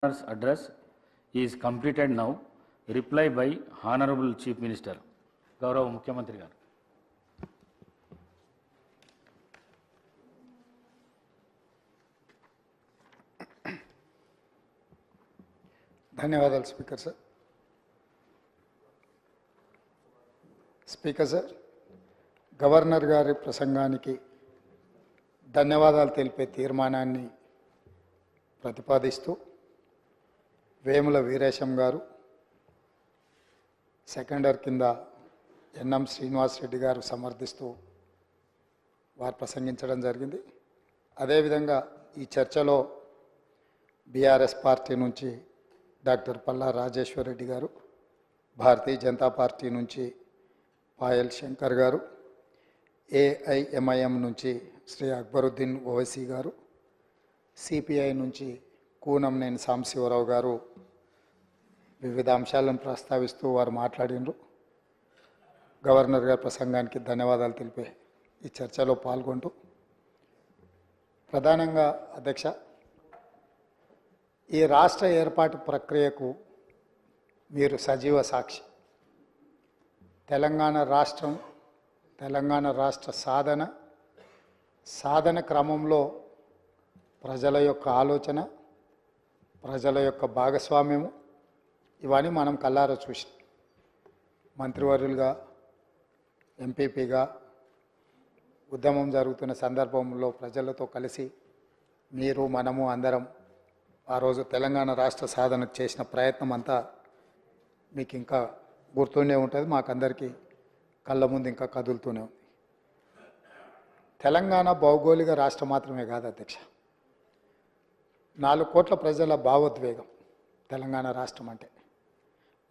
Governor's address is completed now. Reply by Honorable Chief Minister. గౌరవ ముఖ్యమంత్రి గారు. ధన్యవాదాలు speaker sir. Speaker sir, governor గారి ప్రసంగానికి ధన్యవాదాలు తెలిపే తీర్మానాన్ని ప్రతిపాదిస్తూ వేముల వీరేశం గారు, సెకండర్ కింద ఎన్ఎం శ్రీనివాసరెడ్డి గారు సమర్థిస్తూ వారు ప్రసంగించడం జరిగింది. అదేవిధంగా ఈ చర్చలో బీఆర్ఎస్ పార్టీ నుంచి డాక్టర్ పల్లా రాజేశ్వరరెడ్డి గారు, భారతీయ జనతా పార్టీ నుంచి పాయల్ శంకర్ గారు, ఏఐఎంఐఎం నుంచి శ్రీ అక్బరుద్దీన్ ఓవైసీ గారు, సిపిఐ నుంచి కూనంనేని సాంబశివరావు గారు వివిధ అంశాలను ప్రస్తావిస్తూ వారు మాట్లాడినారు. గవర్నర్ గారి ప్రసంగానికి ధన్యవాదాలు తెలిపే ఈ చర్చలో పాల్గొంటూ ప్రధానంగా అధ్యక్ష, ఈ రాష్ట్ర ఏర్పాటు ప్రక్రియకు మీరు సజీవ సాక్షి. తెలంగాణ రాష్ట్ర సాధన క్రమంలో ప్రజల యొక్క ఆలోచన, ప్రజల యొక్క భాగస్వామ్యము ఇవన్నీ మనం కళ్ళారా చూసాం. మంత్రివర్యులుగా, ఎంపీపీగా ఉద్యమం జరుగుతున్న సందర్భంలో ప్రజలతో కలిసి మీరు, మనము అందరం ఆ రోజు తెలంగాణ రాష్ట్ర సాధనకు చేసిన ప్రయత్నం అంతా మీకు ఇంకా గుర్తుండే ఉంటుంది, మాకందరికీ కళ్ళ ముందు ఇంకా కదులుతూనే ఉంది. తెలంగాణ భౌగోళిక రాష్ట్రం మాత్రమే కాదు అధ్యక్ష, 4 కోట్ల ప్రజల భావోద్వేగం తెలంగాణ రాష్ట్రం అంటే.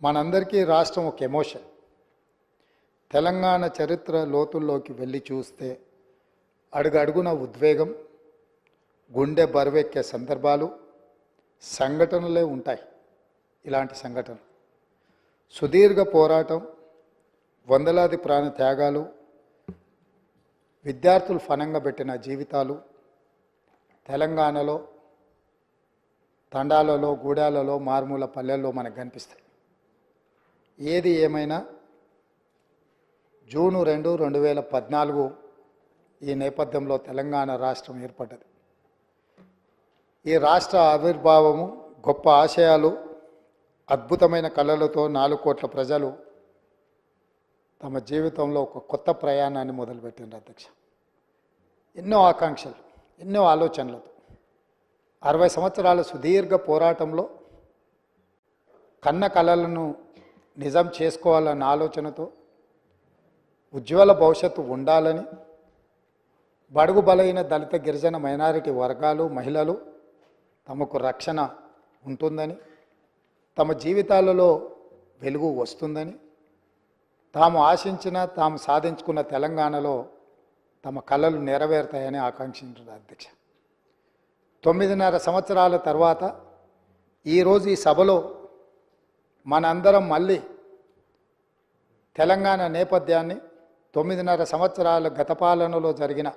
మనందరికీ రాష్ట్రం ఒక ఎమోషన్. తెలంగాణ చరిత్ర లోతుల్లోకి వెళ్ళి చూస్తే అడుగడుగున ఉద్వేగం, గుండె బరువెక్కే సందర్భాలు, సంఘటనలే ఉంటాయి. ఇలాంటి సంఘటనలు సుదీర్ఘ పోరాటం, వందలాది ప్రాణ త్యాగాలు, విద్యార్థులు ఫనంగా పెట్టిన జీవితాలు తెలంగాణలో తండాలలో, గూడాలలో, మారుమూల పల్లెల్లో మనకు కనిపిస్తాయి. ఏది ఏమైనా జూన్ 2, 2014 ఈ నేపథ్యంలో తెలంగాణ రాష్ట్రం ఏర్పడ్డది. ఈ రాష్ట్ర ఆవిర్భావము, గొప్ప ఆశయాలు, అద్భుతమైన కళలతో 4 కోట్ల ప్రజలు తమ జీవితంలో ఒక కొత్త ప్రయాణాన్ని మొదలుపెట్టిండ్రు అధ్యక్ష. ఎన్నో ఆకాంక్షలు, ఎన్నో ఆలోచనలతో 60 సంవత్సరాల సుదీర్ఘ పోరాటంలో కన్న కళలను నిజం చేసుకోవాలన్న ఆలోచనతో, ఉజ్వల భవిష్యత్తు ఉండాలని, బడుగు బలైన దళిత గిరిజన మైనారిటీ వర్గాలు, మహిళలు తమకు రక్షణ ఉంటుందని, తమ జీవితాలలో వెలుగు వస్తుందని, తాము ఆశించిన, తాము సాధించుకున్న తెలంగాణలో తమ కళలు నెరవేరుతాయని ఆకాంక్షించారు అధ్యక్ష. 9.5 సంవత్సరాల తర్వాత ఈరోజు ఈ సభలో మనందరం మళ్ళీ తెలంగాణ నేపథ్యాన్ని, 9.5 సంవత్సరాల గత పాలనలో జరిగిన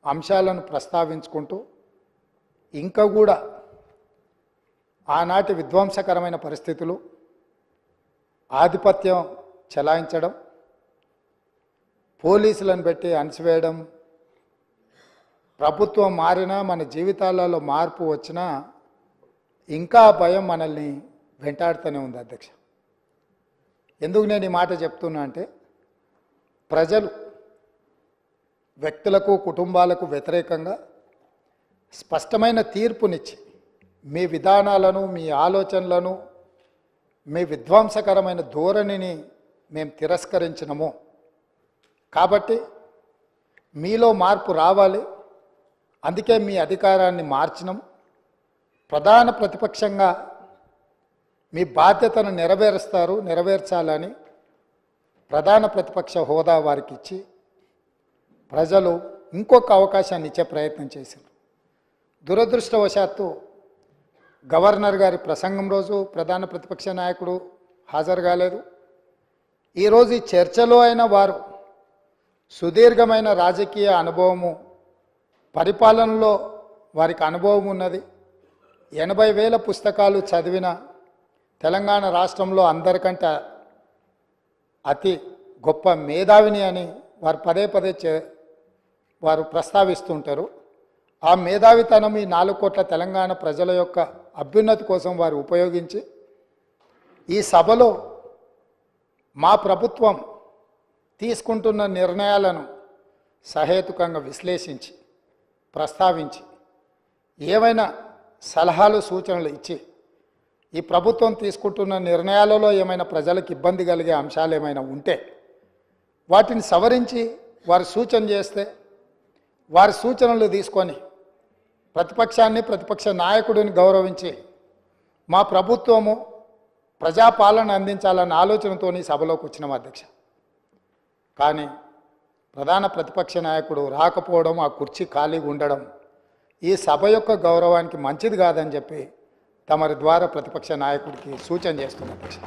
అంశాలను ప్రస్తావించుకుంటూ, ఇంకా కూడా ఆనాటి విధ్వంసకరమైన పరిస్థితులు, ఆధిపత్యం చెలాయించడం, పోలీసులను పెట్టి అణిచివేయడం, ప్రభుత్వం మారినా, మన జీవితాలలో మార్పు వచ్చినా ఇంకా భయం మనల్ని వెంటాడుతూనే ఉంది అధ్యక్ష. ఎందుకు నేను ఈ మాట చెప్తున్నా అంటే, ప్రజలు వ్యక్తులకు, కుటుంబాలకు వ్యతిరేకంగా స్పష్టమైన తీర్పునిచ్చి మీ విధానాలను, మీ ఆలోచనలను, మీ విధ్వంసకరమైన ధోరణిని మేము తిరస్కరించినము. కాబట్టి మీలో మార్పు రావాలి, అందుకే మీ అధికారాన్ని మార్చినాము. ప్రధాన ప్రతిపక్షంగా మీ బాధ్యతను నెరవేర్చాలని ప్రధాన ప్రతిపక్ష హోదా వారికి ఇచ్చి ప్రజలు ఇంకొక అవకాశాన్ని ఇచ్చే ప్రయత్నం చేశారు. దురదృష్టవశాత్తు గవర్నర్ గారి ప్రసంగం రోజు ప్రధాన ప్రతిపక్ష నాయకుడు హాజరు కాలేదు. ఈరోజు ఈ చర్చలో అయిన వారు సుదీర్ఘమైన రాజకీయ అనుభవము, పరిపాలనలో వారికి అనుభవం ఉన్నది, 80,000 పుస్తకాలు చదివిన తెలంగాణ రాష్ట్రంలో అందరికంటే అతి గొప్ప మేధావిని అని వారు పదే పదే వారు ప్రస్తావిస్తుంటారు. ఆ మేధావితనం ఈ 4 కోట్ల తెలంగాణ ప్రజల యొక్క అభ్యున్నతి కోసం వారు ఉపయోగించి ఈ సభలో మా ప్రభుత్వం తీసుకుంటున్న నిర్ణయాలను సహేతుకంగా విశ్లేషించి ప్రస్తావించి ఏమైనా సలహాలు సూచనలు ఇచ్చి ఈ ప్రభుత్వం తీసుకుంటున్న నిర్ణయాలలో ఏమైనా ప్రజలకు ఇబ్బంది కలిగే అంశాలు ఏమైనా ఉంటే వాటిని సవరించి వారు సూచన చేస్తే వారి సూచనలు తీసుకొని ప్రతిపక్షాన్ని ప్రతిపక్ష నాయకుడిని గౌరవించి మా ప్రభుత్వము ప్రజాపాలన అందించాలన్న ఆలోచనతో సభలోకి వచ్చినాం అధ్యక్ష. కానీ ప్రధాన ప్రతిపక్ష నాయకుడు రాకపోవడం, ఆ కుర్చీ ఖాళీగా ఉండడం ఈ సభ యొక్క గౌరవానికి మంచిది కాదని చెప్పి తమరి ద్వారా ప్రతిపక్ష నాయకుడికి సూచన చేస్తున్న అధ్యక్ష.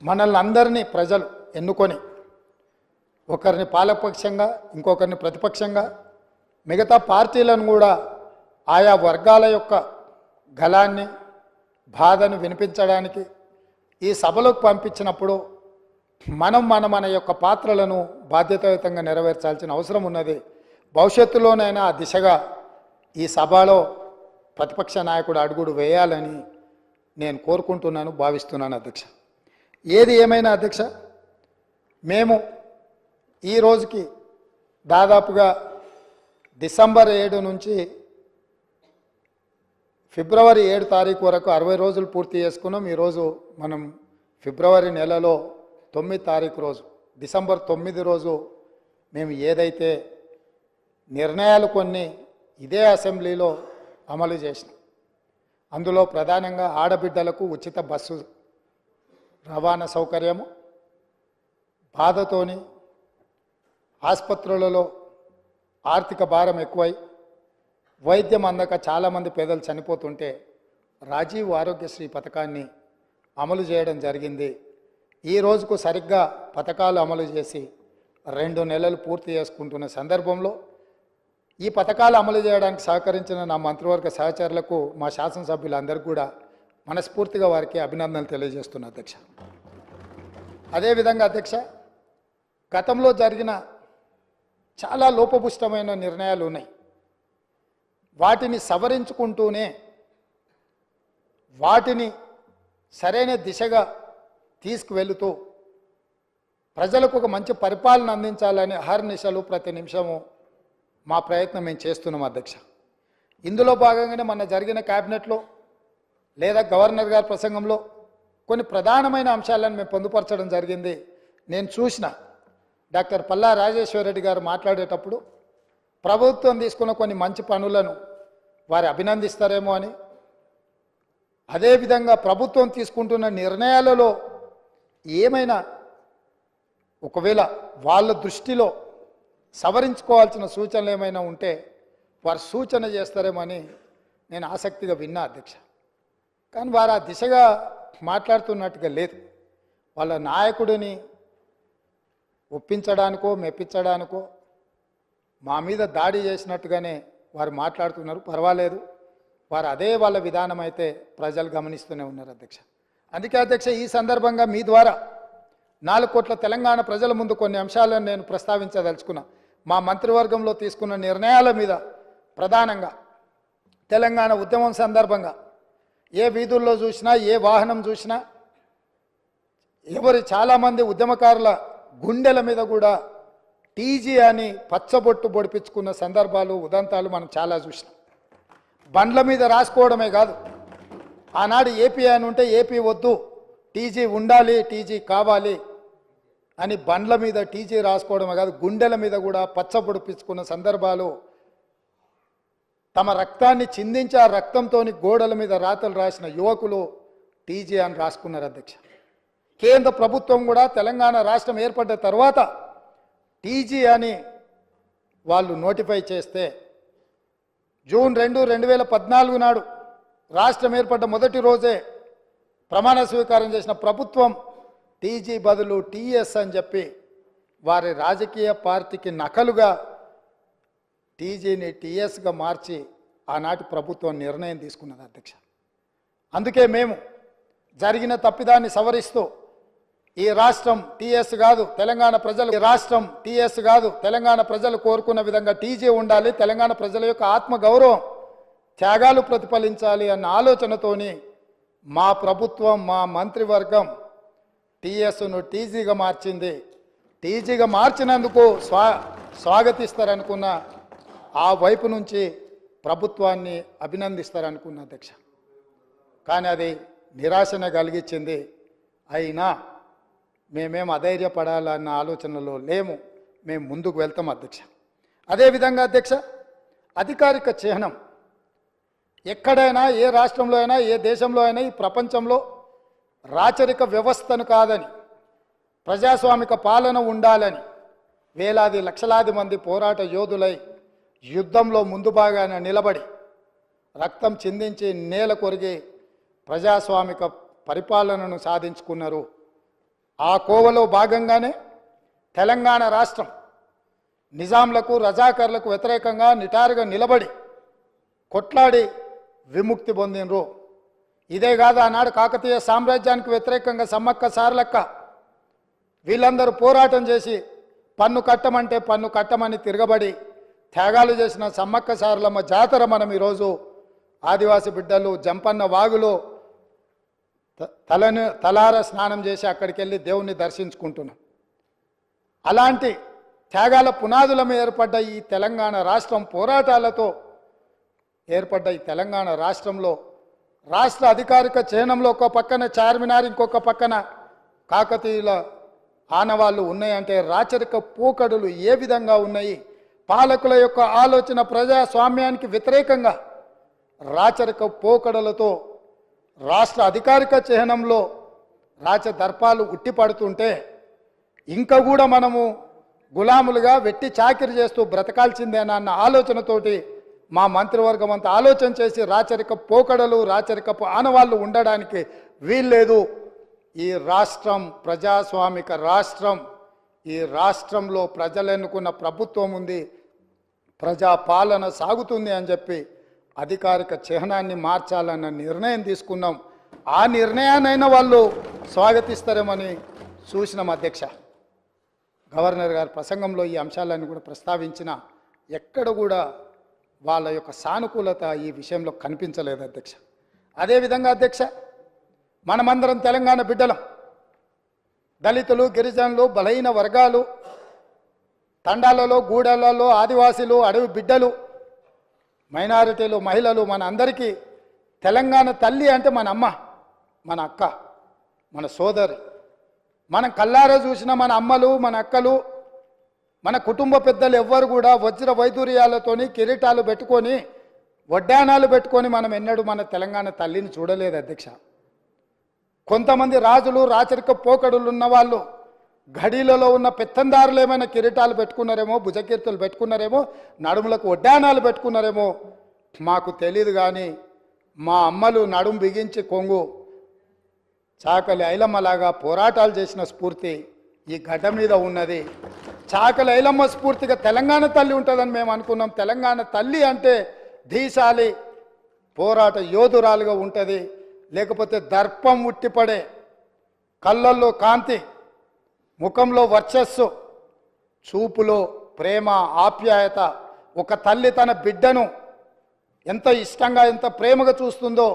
మనల్ని అందరినీ ప్రజలు ఎన్నుకొని ఒకరిని పాలకపక్షంగా ఇంకొకరిని ప్రతిపక్షంగా మిగతా పార్టీలను కూడా ఆయా వర్గాల యొక్క గళాన్ని బాధను వినిపించడానికి ఈ సభలోకి పంపించినప్పుడు మన యొక్క పాత్రలను బాధ్యతాయుతంగా నెరవేర్చాల్సిన అవసరం ఉన్నది. భవిష్యత్తులోనైనా ఆ దిశగా ఈ సభలో ప్రతిపక్ష నాయకుడు అడుగుడు వేయాలని నేను కోరుకుంటున్నాను, భావిస్తున్నాను అధ్యక్ష. ఏది ఏమైనా అధ్యక్ష, మేము ఈ రోజుకి దాదాపుగా డిసెంబర్ 7 నుంచి ఫిబ్రవరి 7 తారీఖు వరకు 60 రోజులు పూర్తి చేసుకున్నాం. ఈరోజు మనం ఫిబ్రవరి నెలలో 9 తారీఖు రోజు, డిసెంబర్ 9 రోజు మేము ఏదైతే నిర్ణయాలు కొన్ని ఇదే అసెంబ్లీలో అమలు చేసినాం. అందులో ప్రధానంగా ఆడబిడ్డలకు ఉచిత బస్సు రవాణా సౌకర్యము, బాధతోని ఆసుపత్రులలో ఆర్థిక భారం ఎక్కువై వైద్యం అందక చాలామంది పేదలు చనిపోతుంటే రాజీవ్ ఆరోగ్యశ్రీ పథకాన్ని అమలు చేయడం జరిగింది. ఈ రోజుకు సరిగ్గా పథకాలు అమలు చేసి 2 నెలలు పూర్తి చేసుకుంటున్న సందర్భంలో ఈ పథకాలు అమలు చేయడానికి సహకరించిన నా మంత్రివర్గ సహచరులకు, మా శాసనసభ్యులందరికీ కూడా మనస్ఫూర్తిగా వారికి అభినందనలు తెలియజేస్తున్నా అధ్యక్ష. అదేవిధంగా అధ్యక్ష, గతంలో జరిగిన చాలా లోపభూష్టమైన నిర్ణయాలు ఉన్నాయి. వాటిని సవరించుకుంటూనే వాటిని సరైన దిశగా తీసుకువెళుతూ ప్రజలకు ఒక మంచి పరిపాలన అందించాలని అహర్నిశలు ప్రతి నిమిషము మా ప్రయత్నం మేము చేస్తున్నాం అధ్యక్ష. ఇందులో భాగంగానే మొన్న జరిగిన క్యాబినెట్లో లేదా గవర్నర్ గారి ప్రసంగంలో కొన్ని ప్రధానమైన అంశాలను మేము పొందుపరచడం జరిగింది. నేను చూసిన డాక్టర్ పల్లా రాజేశ్వరరెడ్డి గారు మాట్లాడేటప్పుడు ప్రభుత్వం తీసుకున్న కొన్ని మంచి పనులను వారు అభినందిస్తారేమో అని, అదేవిధంగా ప్రభుత్వం తీసుకుంటున్న నిర్ణయాలలో ఏమైనా ఒకవేళ వాళ్ళ దృష్టిలో సవరించుకోవాల్సిన సూచనలు ఏమైనా ఉంటే వారు సూచన చేస్తారేమో అని నేను ఆసక్తిగా విన్నా అధ్యక్ష. కానీ వారు ఆ దిశగా మాట్లాడుతున్నట్టుగా లేదు. వాళ్ళ నాయకుడిని ఒప్పించడానికో మెప్పించడానికో మా మీద దాడి చేసినట్టుగానే వారు మాట్లాడుతున్నారు. పర్వాలేదు, వారు అదే వాళ్ళ విధానం అయితే ప్రజలు గమనిస్తూనే ఉన్నారు అధ్యక్ష. అందుకే అధ్యక్ష, ఈ సందర్భంగా మీ ద్వారా 4 కోట్ల తెలంగాణ ప్రజల ముందు కొన్ని అంశాలను నేను ప్రస్తావించదలుచుకున్నా. మా మంత్రివర్గంలో తీసుకున్న నిర్ణయాల మీద ప్రధానంగా తెలంగాణ ఉద్యమం సందర్భంగా ఏ వీధుల్లో చూసినా, ఏ వాహనం చూసినా, చాలామంది ఉద్యమకారుల గుండెల మీద కూడా టీజీ అని పచ్చబొట్టు పొడిపించుకున్న సందర్భాలు, ఉదంతాలు మనం చాలా చూసినాం. బండ్ల మీద రాసుకోవడమే కాదు, ఆనాడు ఏపీ అని ఉంటే ఏపీ వద్దు, టీజీ ఉండాలి, టీజీ కావాలి అని బండ్ల మీద టీజీ రాసుకోవడమే కాదు, గుండెల మీద కూడా పచ్చబొడిపించుకున్న సందర్భాలు, తమ రక్తాన్ని చిందించి ఆ రక్తంతో గోడల మీద రాతలు రాసిన యువకులు టీజీ అని రాసుకున్నారు అధ్యక్ష. కేంద్ర ప్రభుత్వం కూడా తెలంగాణ రాష్ట్రం ఏర్పడ్డ తర్వాత టీజీ అని వాళ్ళు నోటిఫై చేస్తే జూన్ 2, 2014 నాడు రాష్ట్రం ఏర్పడ్డ మొదటి రోజే ప్రమాణ స్వీకారం చేసిన ప్రభుత్వం టీజీ బదులు టీఎస్ అని చెప్పి వారి రాజకీయ పార్టీకి నకలుగా టీజీని టీఎస్గా మార్చి ఆనాటి ప్రభుత్వం నిర్ణయం తీసుకున్నది అధ్యక్ష. అందుకే మేము జరిగిన తప్పిదాన్ని సవరిస్తూ ఈ రాష్ట్రం టీఎస్ కాదు తెలంగాణ ప్రజలు, ఈ రాష్ట్రం టీఎస్ కాదు తెలంగాణ ప్రజలు కోరుకున్న విధంగా టీజీ ఉండాలి, తెలంగాణ ప్రజల యొక్క ఆత్మగౌరవం త్యాగాలు ప్రతిఫలించాలి అన్న ఆలోచనతోని మా ప్రభుత్వం మా మంత్రివర్గం టీఎస్ను టీజీగా మార్చింది. టీజీగా మార్చినందుకు స్వాగతిస్తారనుకున్న ఆ వైపు నుంచి ప్రభుత్వాన్ని అభినందిస్తారనుకున్న అధ్యక్ష. కానీ అది నిరాశనే కలిగించింది. అయినా మేమేం అధైర్యపడాలన్న ఆలోచనలో లేము, మేము ముందుకు వెళ్తాం అధ్యక్ష. అదేవిధంగా అధ్యక్ష, అధికారిక చిహ్నం ఎక్కడైనా ఏ రాష్ట్రంలో అయినా ఏ దేశంలో అయినా ఈ ప్రపంచంలో రాచరిక వ్యవస్థను కాదని ప్రజాస్వామిక పాలన ఉండాలని వేలాది లక్షలాది మంది పోరాట యోధులై యుద్ధంలో ముందు భాగాన నిలబడి రక్తం చిందించి నేల కొరిగి ప్రజాస్వామిక పరిపాలనను సాధించుకున్నారు. ఆ కోవలో భాగంగానే తెలంగాణ రాష్ట్రం నిజాంలకు రజాకర్లకు వ్యతిరేకంగా నిటారుగా నిలబడి కొట్లాడి విముక్తి పొందినరు. ఇదే కాదు, ఆనాడు కాకతీయ సామ్రాజ్యానికి వ్యతిరేకంగా సమ్మక్క సారలక్క వీళ్ళందరూ పోరాటం చేసి పన్ను కట్టమంటే పన్ను కట్టమని తిరగబడి త్యాగాలు చేసిన సమ్మక్క సారలమ్మ జాతర మనం ఈరోజు ఆదివాసి బిడ్డలు జంపన్న వాగులో తలార స్నానం చేసి అక్కడికి వెళ్ళి దేవుణ్ణి దర్శించుకుంటున్నాం. అలాంటి త్యాగాల పునాదుల మీద ఏర్పడ్డ ఈ తెలంగాణ రాష్ట్రం, పోరాటాలతో ఏర్పడ్డ ఈ తెలంగాణ రాష్ట్రంలో రాష్ట్ర అధికారిక చిహ్నంలో ఒక పక్కన చార్మినార్, ఇంకొక పక్కన కాకతీయుల ఆనవాళ్ళు ఉన్నాయంటే రాచరిక పోకడులు ఏ విధంగా ఉన్నాయి, పాలకుల యొక్క ఆలోచన ప్రజాస్వామ్యానికి వ్యతిరేకంగా రాచరిక పోకడలతో రాష్ట్ర అధికారిక చిహ్నంలో రాజదర్పాలు ఉట్టిపడుతుంటే ఇంకా కూడా మనము గులాములుగా వెట్టి చాకిరి చేస్తూ బ్రతకాల్సిందేనా అన్న ఆలోచనతోటి మా మంత్రివర్గం అంతా ఆలోచన చేసి రాచరిక పోకడలు రాచరికపు ఆనవాళ్ళు ఉండడానికి వీల్లేదు. ఈ రాష్ట్రం ప్రజాస్వామిక రాష్ట్రం, ఈ రాష్ట్రంలో ప్రజలు ఎన్నుకున్న ప్రభుత్వం ఉంది, ప్రజాపాలన సాగుతుంది అని చెప్పి అధికారిక చిహ్నాన్ని మార్చాలన్న నిర్ణయం తీసుకున్నాం. ఆ నిర్ణయాన్నైనా వాళ్ళు స్వాగతిస్తారేమని చూసినాం అధ్యక్ష. గవర్నర్ గారి ప్రసంగంలో ఈ అంశాలన్నీ కూడా ప్రస్తావించిన ఎక్కడ కూడా వాళ్ళ యొక్క సానుకూలత ఈ విషయంలో కనిపించలేదు అధ్యక్ష. అదేవిధంగా అధ్యక్ష, మనమందరం తెలంగాణ బిడ్డలం, దళితులు, గిరిజనులు, బలహీన వర్గాలు, తండాలలో, గూడెలలో, ఆదివాసీలు, అడవి బిడ్డలు, మైనారిటీలు, మహిళలు, మన అందరికీ తెలంగాణ తల్లి అంటే మన అమ్మ, మన అక్క, మన సోదరి. మనం కల్లారా చూసిన మన అమ్మలు, మన అక్కలు, మన కుటుంబ పెద్దలు ఎవ్వరు కూడా వజ్ర వైదూర్యాలతోని కిరీటాలు పెట్టుకొని వడ్డానాలు పెట్టుకొని మనం ఎన్నడూ మన తెలంగాణ తల్లిని చూడలేదు అధ్యక్ష. కొంతమంది రాజులు, రాచరిక పోకడులు ఉన్న వాళ్ళు గడిలలో ఉన్న పెత్తందారులు ఏమైనా కిరీటాలు పెట్టుకున్నారేమో, భుజకీర్తులు పెట్టుకున్నారేమో, నడుములకు వడ్డానాలు పెట్టుకున్నారేమో మాకు తెలియదు. కానీ మా అమ్మలు నడుము బిగించి కొంగు చాకలి ఐలమ్మలాగా పోరాటాలు చేసిన స్ఫూర్తి ఈ గడ్డ మీద ఉన్నది. చాకలి ఐలమ్మ స్ఫూర్తిగా తెలంగాణ తల్లి ఉంటుందని మేము అనుకున్నాం. తెలంగాణ తల్లి అంటే ధీశాలి పోరాట యోధురాలుగా ఉంటుంది, లేకపోతే దర్పం ఉట్టిపడే, కళ్ళల్లో కాంతి, ముఖంలో వర్చస్సు, చూపులో ప్రేమ ఆప్యాయత. ఒక తల్లి తన బిడ్డను ఎంత ఇష్టంగా ఎంత ప్రేమగా చూస్తుందో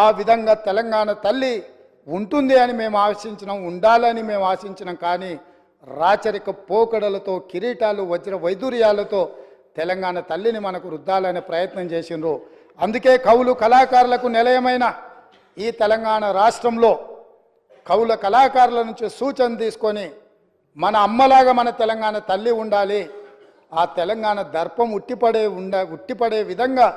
ఆ విధంగా తెలంగాణ తల్లి ఉంటుంది అని మేము ఆశించినాం, ఉండాలని మేము ఆశించినాం. కానీ రాచరిక పోకడలతో, కిరీటాలు, వజ్ర వైదూర్యాలతో తెలంగాణ తల్లిని మనకు రుద్దాలనే ప్రయత్నం చేసిండ్రు. అందుకే కవులు కళాకారులకు నిలయమైన ఈ తెలంగాణ రాష్ట్రంలో కవుల కళాకారుల నుంచి సూచన తీసుకొని మన అమ్మలాగా మన తెలంగాణ తల్లి ఉండాలి, ఆ తెలంగాణ దర్పం ఉట్టిపడే విధంగా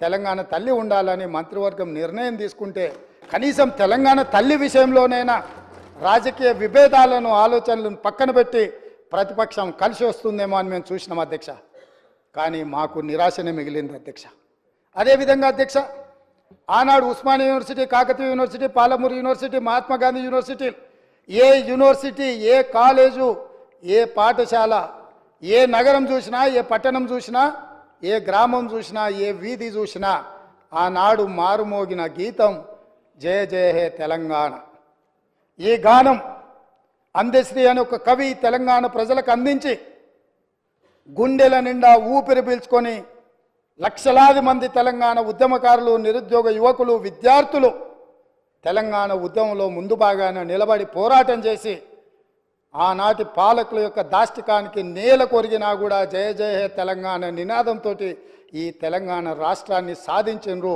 తెలంగాణ తల్లి ఉండాలని మంత్రివర్గం నిర్ణయం తీసుకుంటే కనీసం తెలంగాణ తల్లి విషయంలోనైనా రాజకీయ విభేదాలను ఆలోచనలను పక్కన పెట్టి ప్రతిపక్షం కలిసి వస్తుందేమో అని మేము చూసినాం అధ్యక్ష. కానీ మాకు నిరాశనే మిగిలింది అధ్యక్ష. అదేవిధంగా అధ్యక్ష, ఆనాడు Osmania university, Kakatiya university, Palamuru university, Mahatma Gandhi university, ఏ యూనివర్సిటీ, ఏ కాలేజు, ఏ పాఠశాల, ఏ నగరం చూసినా, ఏ పట్టణం చూసినా ఏ గ్రామం చూసినా ఏ వీధి చూసినా ఆనాడు మారుమోగిన గీతం జయ జయ హే తెలంగాణ. ఈ గానం అందశ్రీ అనే ఒక కవి తెలంగాణ ప్రజలకు అందించి గుండెల నిండా ఊపిరి పీల్చుకొని లక్షలాది మంది తెలంగాణ ఉద్యమకారులు, నిరుద్యోగ యువకులు, విద్యార్థులు తెలంగాణ ఉద్యమంలో ముందు భాగాన నిలబడి పోరాటం చేసి ఆనాటి పాలకుల యొక్క దాష్టికానికి నేల కొరిగినా కూడా జయ జయ హే తెలంగాణ నినాదంతో ఈ తెలంగాణ రాష్ట్రాన్ని సాధించినరు.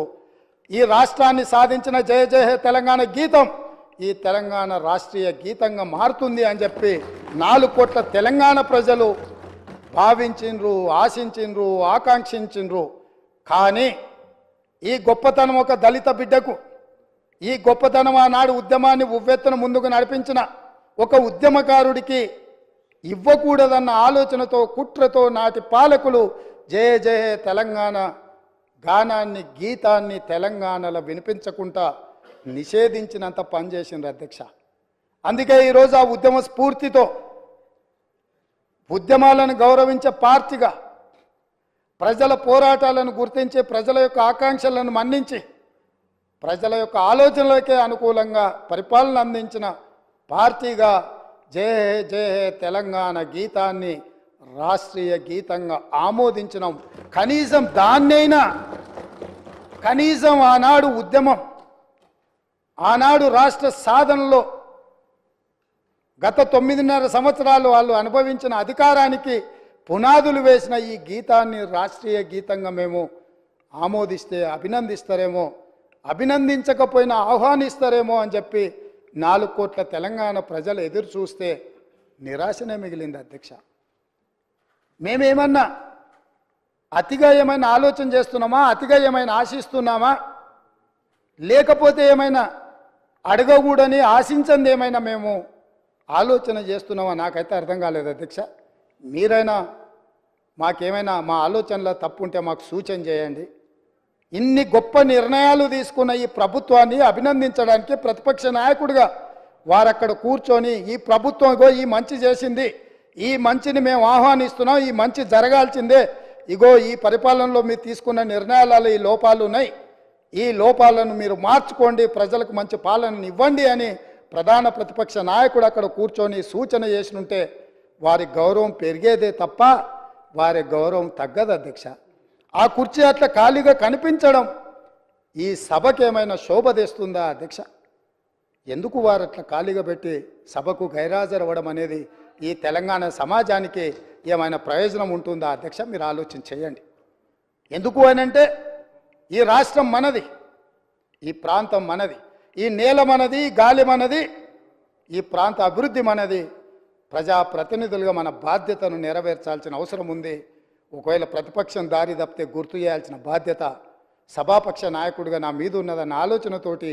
ఈ రాష్ట్రాన్ని సాధించిన జయ జయ హే తెలంగాణ గీతం ఈ తెలంగాణ రాష్ట్రీయ గీతంగా మారుతుంది అని చెప్పి 4 కోట్ల తెలంగాణ ప్రజలు భావించిండ్రు, ఆశించిండ్రు, ఆకాంక్షించిండ్రు. కానీ ఈ గొప్పతనం ఒక దళిత బిడ్డకు, ఈ గొప్పతనం ఆనాడు ఉద్యమాన్ని ఉవ్వెత్తున ముందుకు నడిపించిన ఒక ఉద్యమకారుడికి ఇవ్వకూడదన్న ఆలోచనతో, కుట్రతో నాటి పాలకులు జయ జయ తెలంగాణ గానాన్ని, గీతాన్ని తెలంగాణలో వినిపించకుండా నిషేధించినంత పనిచేసిండ్రు అధ్యక్ష. అందుకే ఈరోజు ఆ ఉద్యమ స్ఫూర్తితో ఉద్యమాలను గౌరవించే పార్టీగా, ప్రజల పోరాటాలను గుర్తించి, ప్రజల యొక్క ఆకాంక్షలను మన్నించి, ప్రజల యొక్క ఆలోచనలకే అనుకూలంగా పరిపాలన అందించిన పార్టీగా జయ హే జయ హే తెలంగాణ గీతాన్ని రాష్ట్రీయ గీతంగా ఆమోదించినాం. కనీసం దాన్నైనా, కనీసం ఆనాడు ఉద్యమం, ఆనాడు రాష్ట్ర సాధనలో గత 9.5 సంవత్సరాలు వాళ్ళు అనుభవించిన అధికారానికి పునాదులు వేసిన ఈ గీతాన్ని రాష్ట్రీయ గీతంగా మేము ఆమోదిస్తే అభినందిస్తారేమో, అభినందించకపోయినా ఆహ్వానిస్తారేమో అని చెప్పి 4 కోట్ల తెలంగాణ ప్రజలు ఎదురు చూస్తే నిరాశనే మిగిలింది అధ్యక్ష. మేమేమన్నా అతిగా ఏమైనా ఆలోచన చేస్తున్నామా, అతిగా ఏమైనా ఆశిస్తున్నామా, లేకపోతే ఏమైనా అడగకూడని ఆశించింది ఏమైనా మేము ఆలోచన చేస్తున్నామా నాకైతే అర్థం కాలేదు అధ్యక్ష. మీరైనా మాకేమైనా మా ఆలోచనలో తప్పు ఉంటే మాకు సూచన చేయండి. ఇన్ని గొప్ప నిర్ణయాలు తీసుకున్న ఈ ప్రభుత్వాన్ని అభినందించడానికి ప్రతిపక్ష నాయకుడిగా వారు అక్కడ కూర్చొని ఈ ప్రభుత్వం ఈ మంచి చేసింది, ఈ మంచిని మేము ఆహ్వానిస్తున్నాం, ఈ మంచి జరగాల్సిందే, ఇగో ఈ పరిపాలనలో మీరు తీసుకున్న నిర్ణయాలలో ఈ లోపాలు ఉన్నాయి, ఈ లోపాలను మీరు మార్చుకోండి, ప్రజలకు మంచి పాలనను ఇవ్వండి అని ప్రధాన ప్రతిపక్ష నాయకుడు అక్కడ కూర్చొని సూచన చేసినుంటే వారి గౌరవం పెరిగేదే తప్ప వారి గౌరవం తగ్గదు అధ్యక్ష. ఆ కుర్చీ అట్లా ఖాళీగా కనిపించడం ఈ సభకి ఏమైనా శోభ తెస్తుందా అధ్యక్ష? ఎందుకు వారు అట్లా ఖాళీగా పెట్టి సభకు గైరాజరవ్వడం అనేది ఈ తెలంగాణ సమాజానికి ఏమైనా ప్రయోజనం ఉంటుందా అధ్యక్ష? మీరు ఆలోచన చేయండి. ఎందుకు అనంటే ఈ రాష్ట్రం మనది, ఈ ప్రాంతం మనది, ఈ నేల మనది, గాలి మనది, ఈ ప్రాంత అభివృద్ధి మనది. ప్రజాప్రతినిధులుగా మన బాధ్యతను నెరవేర్చాల్సిన అవసరం ఉంది. ఒకవేళ ప్రతిపక్షం దారి తప్పితే గుర్తు చేయాల్సిన బాధ్యత సభాపక్ష నాయకుడిగా నా మీద ఉన్నదన్న ఆలోచనతోటి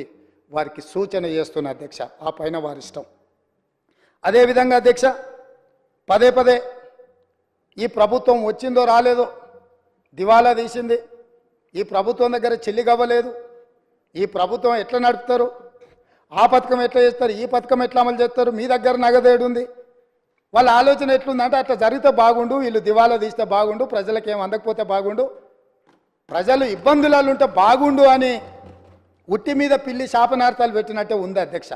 వారికి సూచన చేస్తున్న అధ్యక్ష. ఆ పైన వారి ఇష్టం. అదేవిధంగా అధ్యక్ష, పదే పదే ఈ ప్రభుత్వం వచ్చిందో రాలేదో దివాలా తీసింది, ఈ ప్రభుత్వం దగ్గర చెల్లిగవ్వలేదు, ఈ ప్రభుత్వం ఎట్లా నడుపుతారు, ఆ పథకం ఎట్లా చేస్తారు, ఈ పథకం ఎట్లా అమలు చేస్తారు, మీ దగ్గర నగదేడు ఉంది, వాళ్ళ ఆలోచన ఎట్లుందంటే అట్లా జరిగితే బాగుండు, వీళ్ళు దివాలా తీస్తే బాగుండు, ప్రజలకు ఏం అందకపోతే బాగుండు, ప్రజలు ఇబ్బందులలో ఉంటే బాగుండు అని ఉట్టి మీద పిల్లి శాపనార్థాలు పెట్టినట్టే ఉంది అధ్యక్ష.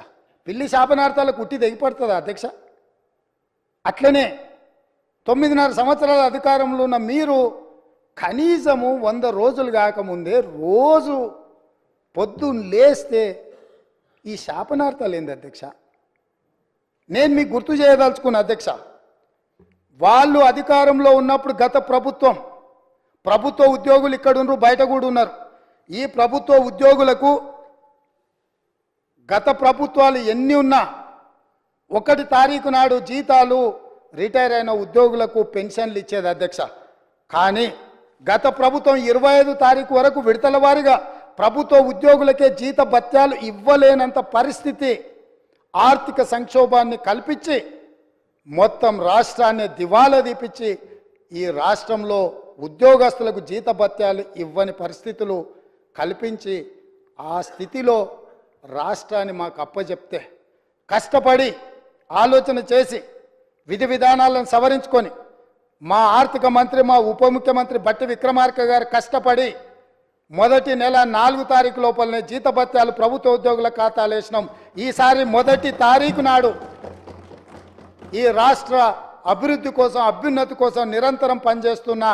పిల్లి శాపనార్థాలకు ఉట్టి తెగిపడుతుందా అధ్యక్ష? అట్లనే 9.5 సంవత్సరాల అధికారంలో ఉన్న మీరు కనీసము 100 రోజులు కాకముందే రోజు పొద్దున్న లేస్తే ఈ శాపనార్థాలు ఏంది అధ్యక్ష? నేను మీకు గుర్తు చేయదలుచుకున్న అధ్యక్ష, వాళ్ళు అధికారంలో ఉన్నప్పుడు గత ప్రభుత్వ ఉద్యోగులు ఇక్కడ ఉన్నారు, బయట కూడా ఉన్నారు. ఈ ప్రభుత్వ ఉద్యోగులకు గత ప్రభుత్వాలు ఎన్ని ఉన్నా 1 తారీఖు నాడు జీతాలు రిటైర్ అయిన ఉద్యోగులకు పెన్షన్లు ఇచ్చేది అధ్యక్ష. కానీ గత ప్రభుత్వం 25 తారీఖు వరకు విడతల వారీగా ప్రభుత్వ ఉద్యోగులకే జీత భత్యాలు ఇవ్వలేనంత పరిస్థితి, ఆర్థిక సంక్షోభాన్ని కల్పించి మొత్తం రాష్ట్రాన్ని దివాలా తీపించి ఈ రాష్ట్రంలో ఉద్యోగస్తులకు జీత భత్యాలు ఇవ్వని పరిస్థితులు కల్పించి ఆ స్థితిలో రాష్ట్రాన్ని మాకు అప్పచెప్తే కష్టపడి ఆలోచన చేసి విధి విధానాలను సవరించుకొని మా ఆర్థిక మంత్రి మా ఉప ముఖ్యమంత్రి బట్టి విక్రమార్క గారు కష్టపడి మొదటి నెల 4 తారీఖు లోపలనే జీతభత్యాలు ప్రభుత్వ ఉద్యోగుల ఖాతాలు వేసినాం. ఈసారి మొదటి తారీఖు నాడు ఈ రాష్ట్ర అభివృద్ధి కోసం అభ్యున్నతి కోసం నిరంతరం పనిచేస్తున్న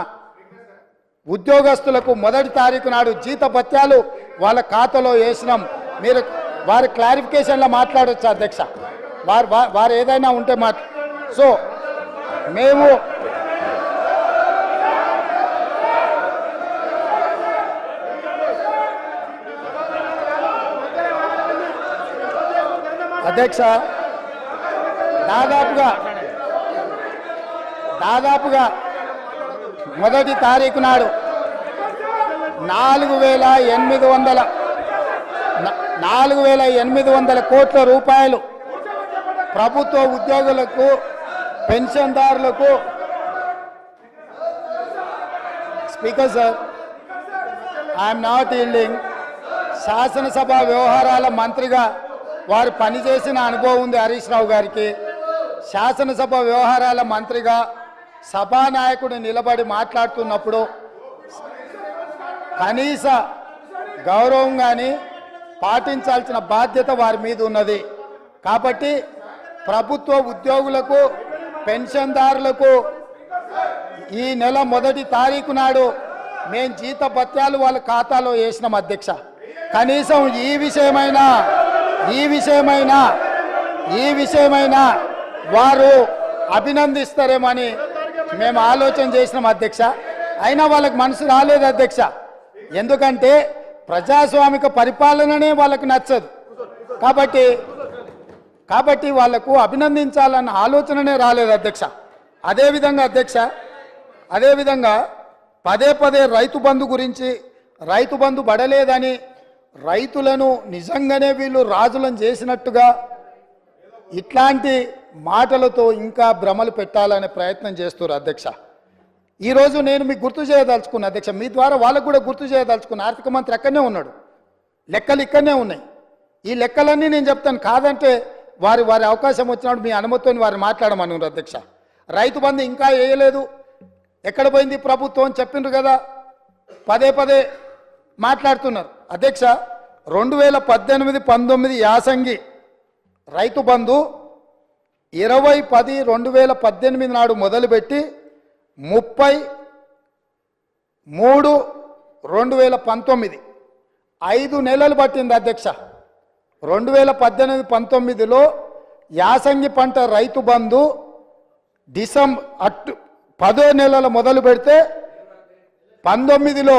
ఉద్యోగస్తులకు మొదటి తారీఖు నాడు జీతభత్యాలు వాళ్ళ ఖాతాలో వేసినాం. మీరు వారి క్లారిఫికేషన్లో మాట్లాడొచ్చు అధ్యక్ష, వారు ఏదైనా ఉంటే సో మేము అధ్యక్ష దాదాపుగా మొదటి తారీఖు నాడు 4,800 కోట్ల రూపాయలు ప్రభుత్వ ఉద్యోగులకు పెన్షన్దారులకు speaker sir I'm not yielding శాసనసభ వ్యవహారాల మంత్రిగా వారు పనిచేసిన అనుభవం ఉంది హరీష్ రావు గారికి. శాసనసభ వ్యవహారాల మంత్రిగా సభానాయకుడు నిలబడి మాట్లాడుతున్నప్పుడు కనీస గౌరవం కానీ పాటించాల్సిన బాధ్యత వారి మీద ఉన్నది. కాబట్టి ప్రభుత్వ ఉద్యోగులకు పెన్షన్దారులకు ఈ నెల మొదటి తారీఖు నాడు మేము జీతభత్యాలు వాళ్ళ ఖాతాలో వేసినాం అధ్యక్ష. కనీసం ఈ విషయమైనా వారు అభినందిస్తారేమని మేము ఆలోచన చేసినాం అధ్యక్ష. అయినా వాళ్ళకి మనసు రాలేదు అధ్యక్ష. ఎందుకంటే ప్రజాస్వామిక పరిపాలననే వాళ్ళకు నచ్చదు. కాబట్టి వాళ్లకు అభినందించాలన్న ఆలోచననే రాలేదు అధ్యక్ష. అదేవిధంగా పదే రైతు బంధు గురించి, రైతు బంధు పడలేదని, రైతులను నిజంగానే వీళ్ళు రాజులను చేసినట్టుగా ఇట్లాంటి మాటలతో ఇంకా భ్రమలు పెట్టాలనే ప్రయత్నం చేస్తున్నారు అధ్యక్ష. ఈరోజు నేను మీకు గుర్తు చేయదలుచుకున్నా అధ్యక్ష, మీ ద్వారా వాళ్ళకు కూడా గుర్తు చేయదలుచుకున్నా. ఆర్థిక మంత్రి అక్కడనే ఉన్నాడు, లెక్కలు ఇక్కడనే ఉన్నాయి. ఈ లెక్కలన్నీ నేను చెప్తాను, కాదంటే వారి అవకాశం వచ్చినప్పుడు మీ అనుమతితో వారు మాట్లాడమన్నారు అధ్యక్ష. రైతు బంధు ఇంకా వేయలేదు, ఎక్కడ పోయింది ప్రభుత్వం అని చెప్పిండ్రు కదా, పదే మాట్లాడుతున్నారు అధ్యక్ష. 2018-19 యాసంగి రైతు బంధు 20-10-2018 నాడు మొదలుపెట్టి 30-3-2019 5 నెలలు పట్టింది అధ్యక్ష. 2018-19లో యాసంగి పంట రైతు బంధు డిసెంబర్ 10 నెలలు మొదలు పెడితే 19లో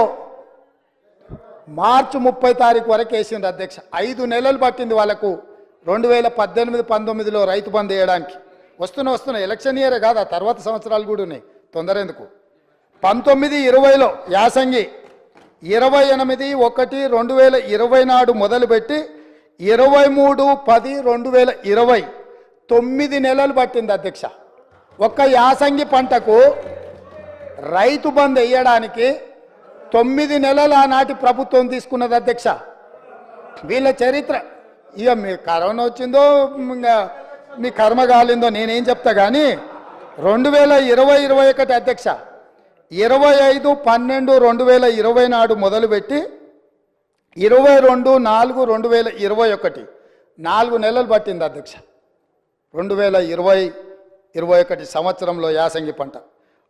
మార్చి 30 తారీఖు వరకు వేసింది అధ్యక్ష. 5 నెలలు పట్టింది వాళ్ళకు 2018-19లో రైతు బంధు వేయడానికి. వస్తున్న ఎలక్షన్ ఇయరే కాదు, ఆ తర్వాత సంవత్సరాలు కూడా ఉన్నాయి, తొందర ఎందుకు. 19-20లో యాసంగి 28-1-2020 నాడు మొదలుపెట్టి 23-10-2020 9 నెలలు పట్టింది అధ్యక్ష. ఒక్క యాసంగి పంటకు రైతు బంధు వేయడానికి 9 నెలలు ఆనాటి ప్రభుత్వం తీసుకున్నది అధ్యక్ష. వీళ్ళ చరిత్ర ఇక మీ కరోనా వచ్చిందో ఇంకా మీ కర్మ కాలిందో నేనేం చెప్తా కానీ 2020-21 అధ్యక్ష 25-12-2020 నాడు మొదలుపెట్టి 22-4-2021 4 నెలలు పట్టింది అధ్యక్ష. 2020-21 సంవత్సరంలో యాసంగి పంట.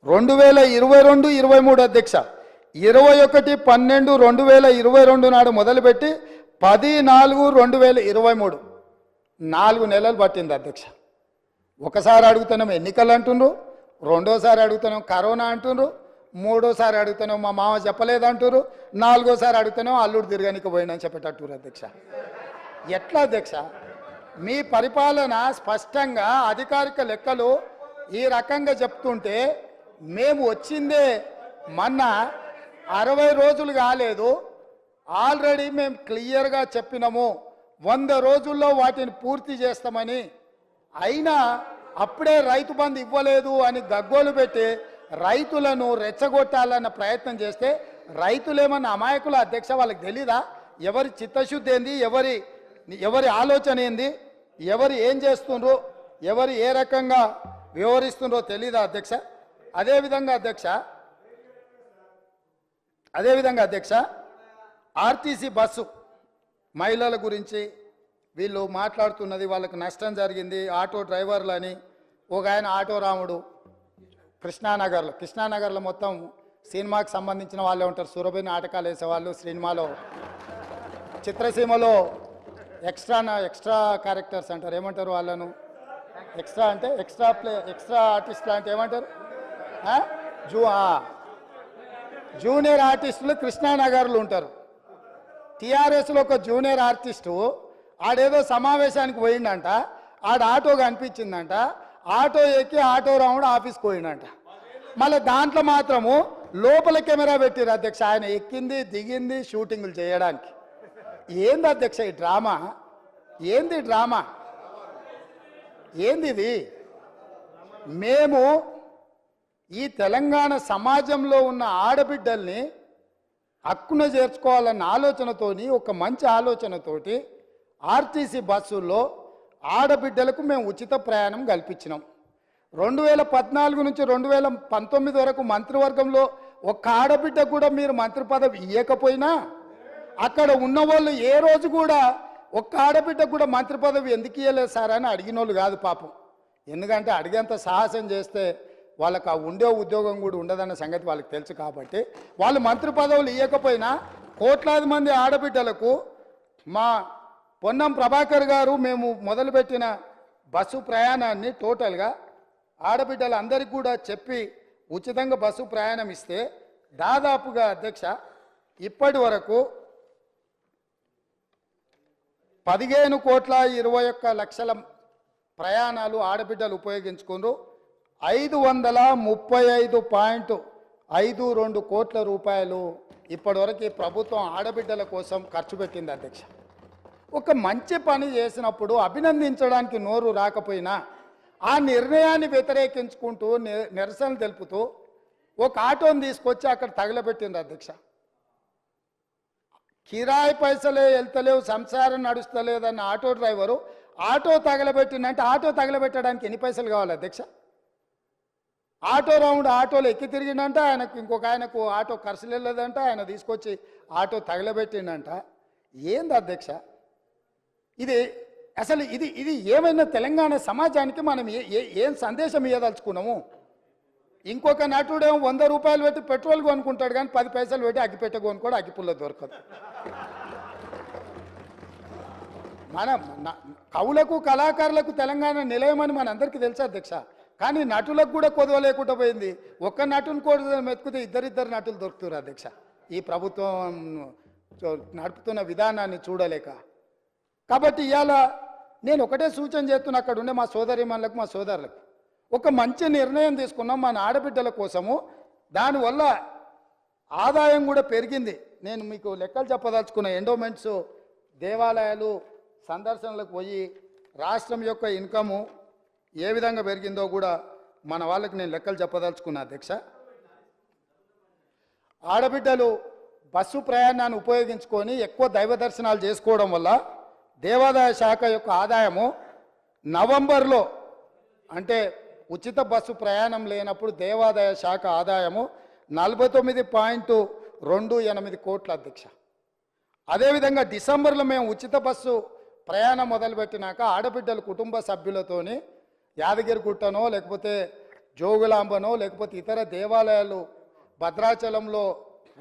2022-23 అధ్యక్ష 21-12-2022 నాడు మొదలుపెట్టి 10-4-2023 4 నెలలు పట్టింది అధ్యక్ష. ఒకసారి అడుగుతున్నాం ఎన్నికలు అంటుండ్రు, రెండోసారి అడుగుతున్నాం కరోనా అంటుండ్రు, మూడోసారి అడుగుతున్నాం మా మామ చెప్పలేదు అంటున్నారు, నాలుగోసారి అడుగుతున్నాం అల్లుడు తిరగనికి పోయినని చెప్పేటట్టురు అధ్యక్ష. ఎట్లా అధ్యక్ష మీ పరిపాలన? స్పష్టంగా అధికారిక లెక్కలు ఈ రకంగా చెప్తుంటే మేము వచ్చిందే మొన్న 60 రోజులు కాలేదు, ఆల్రెడీ మేము క్లియర్గా చెప్పినాము 100 రోజుల్లో వాటిని పూర్తి చేస్తామని. అయినా అప్పుడే రైతు బంధు ఇవ్వలేదు అని గగ్గోలు పెట్టి రైతులను రెచ్చగొట్టాలన్న ప్రయత్నం చేస్తే రైతులేమన్నా అమాయకుల అధ్యక్ష? వాళ్ళకి తెలీదా ఎవరి చిత్తశుద్ధి ఏంది, ఎవరి ఆలోచన ఏంది, ఎవరు ఏం చేస్తుండ్రో, ఎవరు ఏ రకంగా వ్యవహరిస్తుండ్రో తెలీదా అధ్యక్ష? అదేవిధంగా అధ్యక్ష ఆర్టీసీ బస్సు మహిళల గురించి వీళ్ళు మాట్లాడుతున్నది, వాళ్ళకి నష్టం జరిగింది, ఆటో డ్రైవర్లు అని. ఒక ఆయన ఆటో రాముడు కృష్ణానగర్లో మొత్తం సినిమాకి సంబంధించిన వాళ్ళే ఉంటారు. సురభి నాటకాలు వేసేవాళ్ళు, సినిమాలో చిత్రసీమలో ఎక్స్ట్రా క్యారెక్టర్స్ అంటారు, ఏమంటారు వాళ్ళను? ఎక్స్ట్రా అంటే ఎక్స్ట్రా ఆర్టిస్టులు అంటే ఏమంటారు? జూనియర్ ఆర్టిస్టులు కృష్ణానగర్లు ఉంటారు. టీఆర్ఎస్లో ఒక జూనియర్ ఆర్టిస్టు ఆడేదో సమావేశానికి పోయిందంట, ఆడ ఆటో కనిపించిందంట, ఆటో ఎక్కి ఆటో రాముడు ఆఫీస్కి పోయిందంట. మళ్ళీ దాంట్లో మాత్రము లోపల కెమెరా పెట్టిరు అధ్యక్ష, ఆయన ఎక్కింది దిగింది షూటింగ్లు చేయడానికి. ఏంది అధ్యక్ష ఈ డ్రామా? ఏంది ఇది? మేము ఈ తెలంగాణ సమాజంలో ఉన్న ఆడబిడ్డల్ని హక్కున చేర్చుకోవాలన్న ఆలోచనతోని, ఒక మంచి ఆలోచనతోటి ఆర్టీసీ బస్సుల్లో ఆడబిడ్డలకు మేము ఉచిత ప్రయాణం కల్పించినాం. 2014 నుంచి 2019 వరకు మంత్రివర్గంలో ఒక్క ఆడబిడ్డ కూడా మీరు మంత్రి పదవి ఇవ్వకపోయినా, అక్కడ ఉన్నవాళ్ళు ఏ రోజు కూడా ఒక్క ఆడబిడ్డ కూడా మంత్రి పదవి ఎందుకు ఇవ్వలేదు సార్ అని అడిగిన వాళ్ళు కాదు పాపం. ఎందుకంటే అడిగేంత సాహసం చేస్తే వాళ్ళకి ఆ ఉండే ఉద్యోగం కూడా ఉండదన్న సంగతి వాళ్ళకి తెలుసు. కాబట్టి వాళ్ళు మంత్రి పదవులు ఇవ్వకపోయినా కోట్లాది మంది ఆడబిడ్డలకు మా పొన్నం ప్రభాకర్ గారు మేము మొదలుపెట్టిన బస్సు ప్రయాణాన్ని టోటల్గా ఆడబిడ్డలందరికీ కూడా చెప్పి ఉచితంగా బస్సు ప్రయాణం ఇస్తే దాదాపుగా అధ్యక్ష ఇప్పటి వరకు 15,21,00,00,000 ప్రయాణాలు ఆడబిడ్డలు ఉపయోగించుకున్నారు. 535.52 కోట్ల రూపాయలు ఇప్పటివరకు ఈ ప్రభుత్వం ఆడబిడ్డల కోసం ఖర్చు పెట్టింది అధ్యక్ష. ఒక మంచి పని చేసినప్పుడు అభినందించడానికి నోరు రాకపోయినా ఆ నిర్ణయాన్ని వ్యతిరేకించుకుంటూ నిరసన తెలుపుతూ ఒక ఆటోని తీసుకొచ్చి అక్కడ తగలబెట్టింది అధ్యక్ష. కిరాయి పైసలే వెళ్తలేవు, సంసారం నడుస్తలేదన్న ఆటో డ్రైవరు ఆటో తగలబెట్టిందంటే ఆటో తగలబెట్టడానికి ఎన్ని పైసలు కావాలి అధ్యక్ష? ఆటో రౌండ్ ఆటోలో ఎక్కి తిరిగిందంట, ఆయనకు ఇంకొక ఆయనకు ఆటో ఖర్చులు వెళ్ళదంట, ఆయన తీసుకొచ్చి ఆటో తగలబెట్టిందంట. ఏంది అధ్యక్ష ఇది? అసలు ఇది ఏమైనా తెలంగాణ సమాజానికి మనం ఏం సందేశం ఇవ్వదలుచుకున్నాము? ఇంకొక నటుడేమో 100 రూపాయలు పెట్టి పెట్రోల్ కొనుక్కుంటాడు, కానీ 10 పైసలు పెట్టి అగ్గిపెట్ట కొనుక్కోడు, అగ్గిపుల్ల దొరకదు. మన కవులకు కళాకారులకు తెలంగాణ నిలయమని మనందరికీ తెలుసు అధ్యక్ష. కానీ నటులకు కూడా కొదవ లేకుండా పోయింది. ఒక్క నటుని కూడా మెతుకుతే ఇద్దరిద్దరు నటులు దొరుకుతారు అధ్యక్ష. ఈ ప్రభుత్వం నడుపుతున్న విధానాన్ని చూడలేక. కాబట్టి ఇవాళ నేను ఒకటే సూచన చేస్తున్నా, అక్కడ ఉండే మా సోదరిమణులకు మా సోదరులకు ఒక మంచి నిర్ణయం తీసుకున్నాం మన ఆడబిడ్డల కోసము. దానివల్ల ఆదాయం కూడా పెరిగింది. నేను మీకు లెక్కలు చెప్పదలుచుకున్న ఎండోమెంట్స్ దేవాలయాలు సందర్శనలకు పోయి రాష్ట్రం యొక్క ఇన్కము ఏ విధంగా పెరిగిందో కూడా మన వాళ్ళకి నేను లెక్కలు చెప్పదలుచుకున్నా అధ్యక్ష. ఆడబిడ్డలు బస్సు ప్రయాణాన్ని ఉపయోగించుకొని ఎక్కువ దైవ దర్శనాలు చేసుకోవడం వల్ల దేవాదాయ శాఖ యొక్క ఆదాయము నవంబర్లో, అంటే ఉచిత బస్సు ప్రయాణం లేనప్పుడు దేవాదాయ శాఖ ఆదాయము 49.28 కోట్ల అధ్యక్ష. అదేవిధంగా డిసెంబర్లో మేము ఉచిత బస్సు ప్రయాణం మొదలుపెట్టినాక ఆడబిడ్డలు కుటుంబ సభ్యులతోని యాదగిరిగుట్టనో లేకపోతే జోగులాంబనో లేకపోతే ఇతర దేవాలయాలు భద్రాచలంలో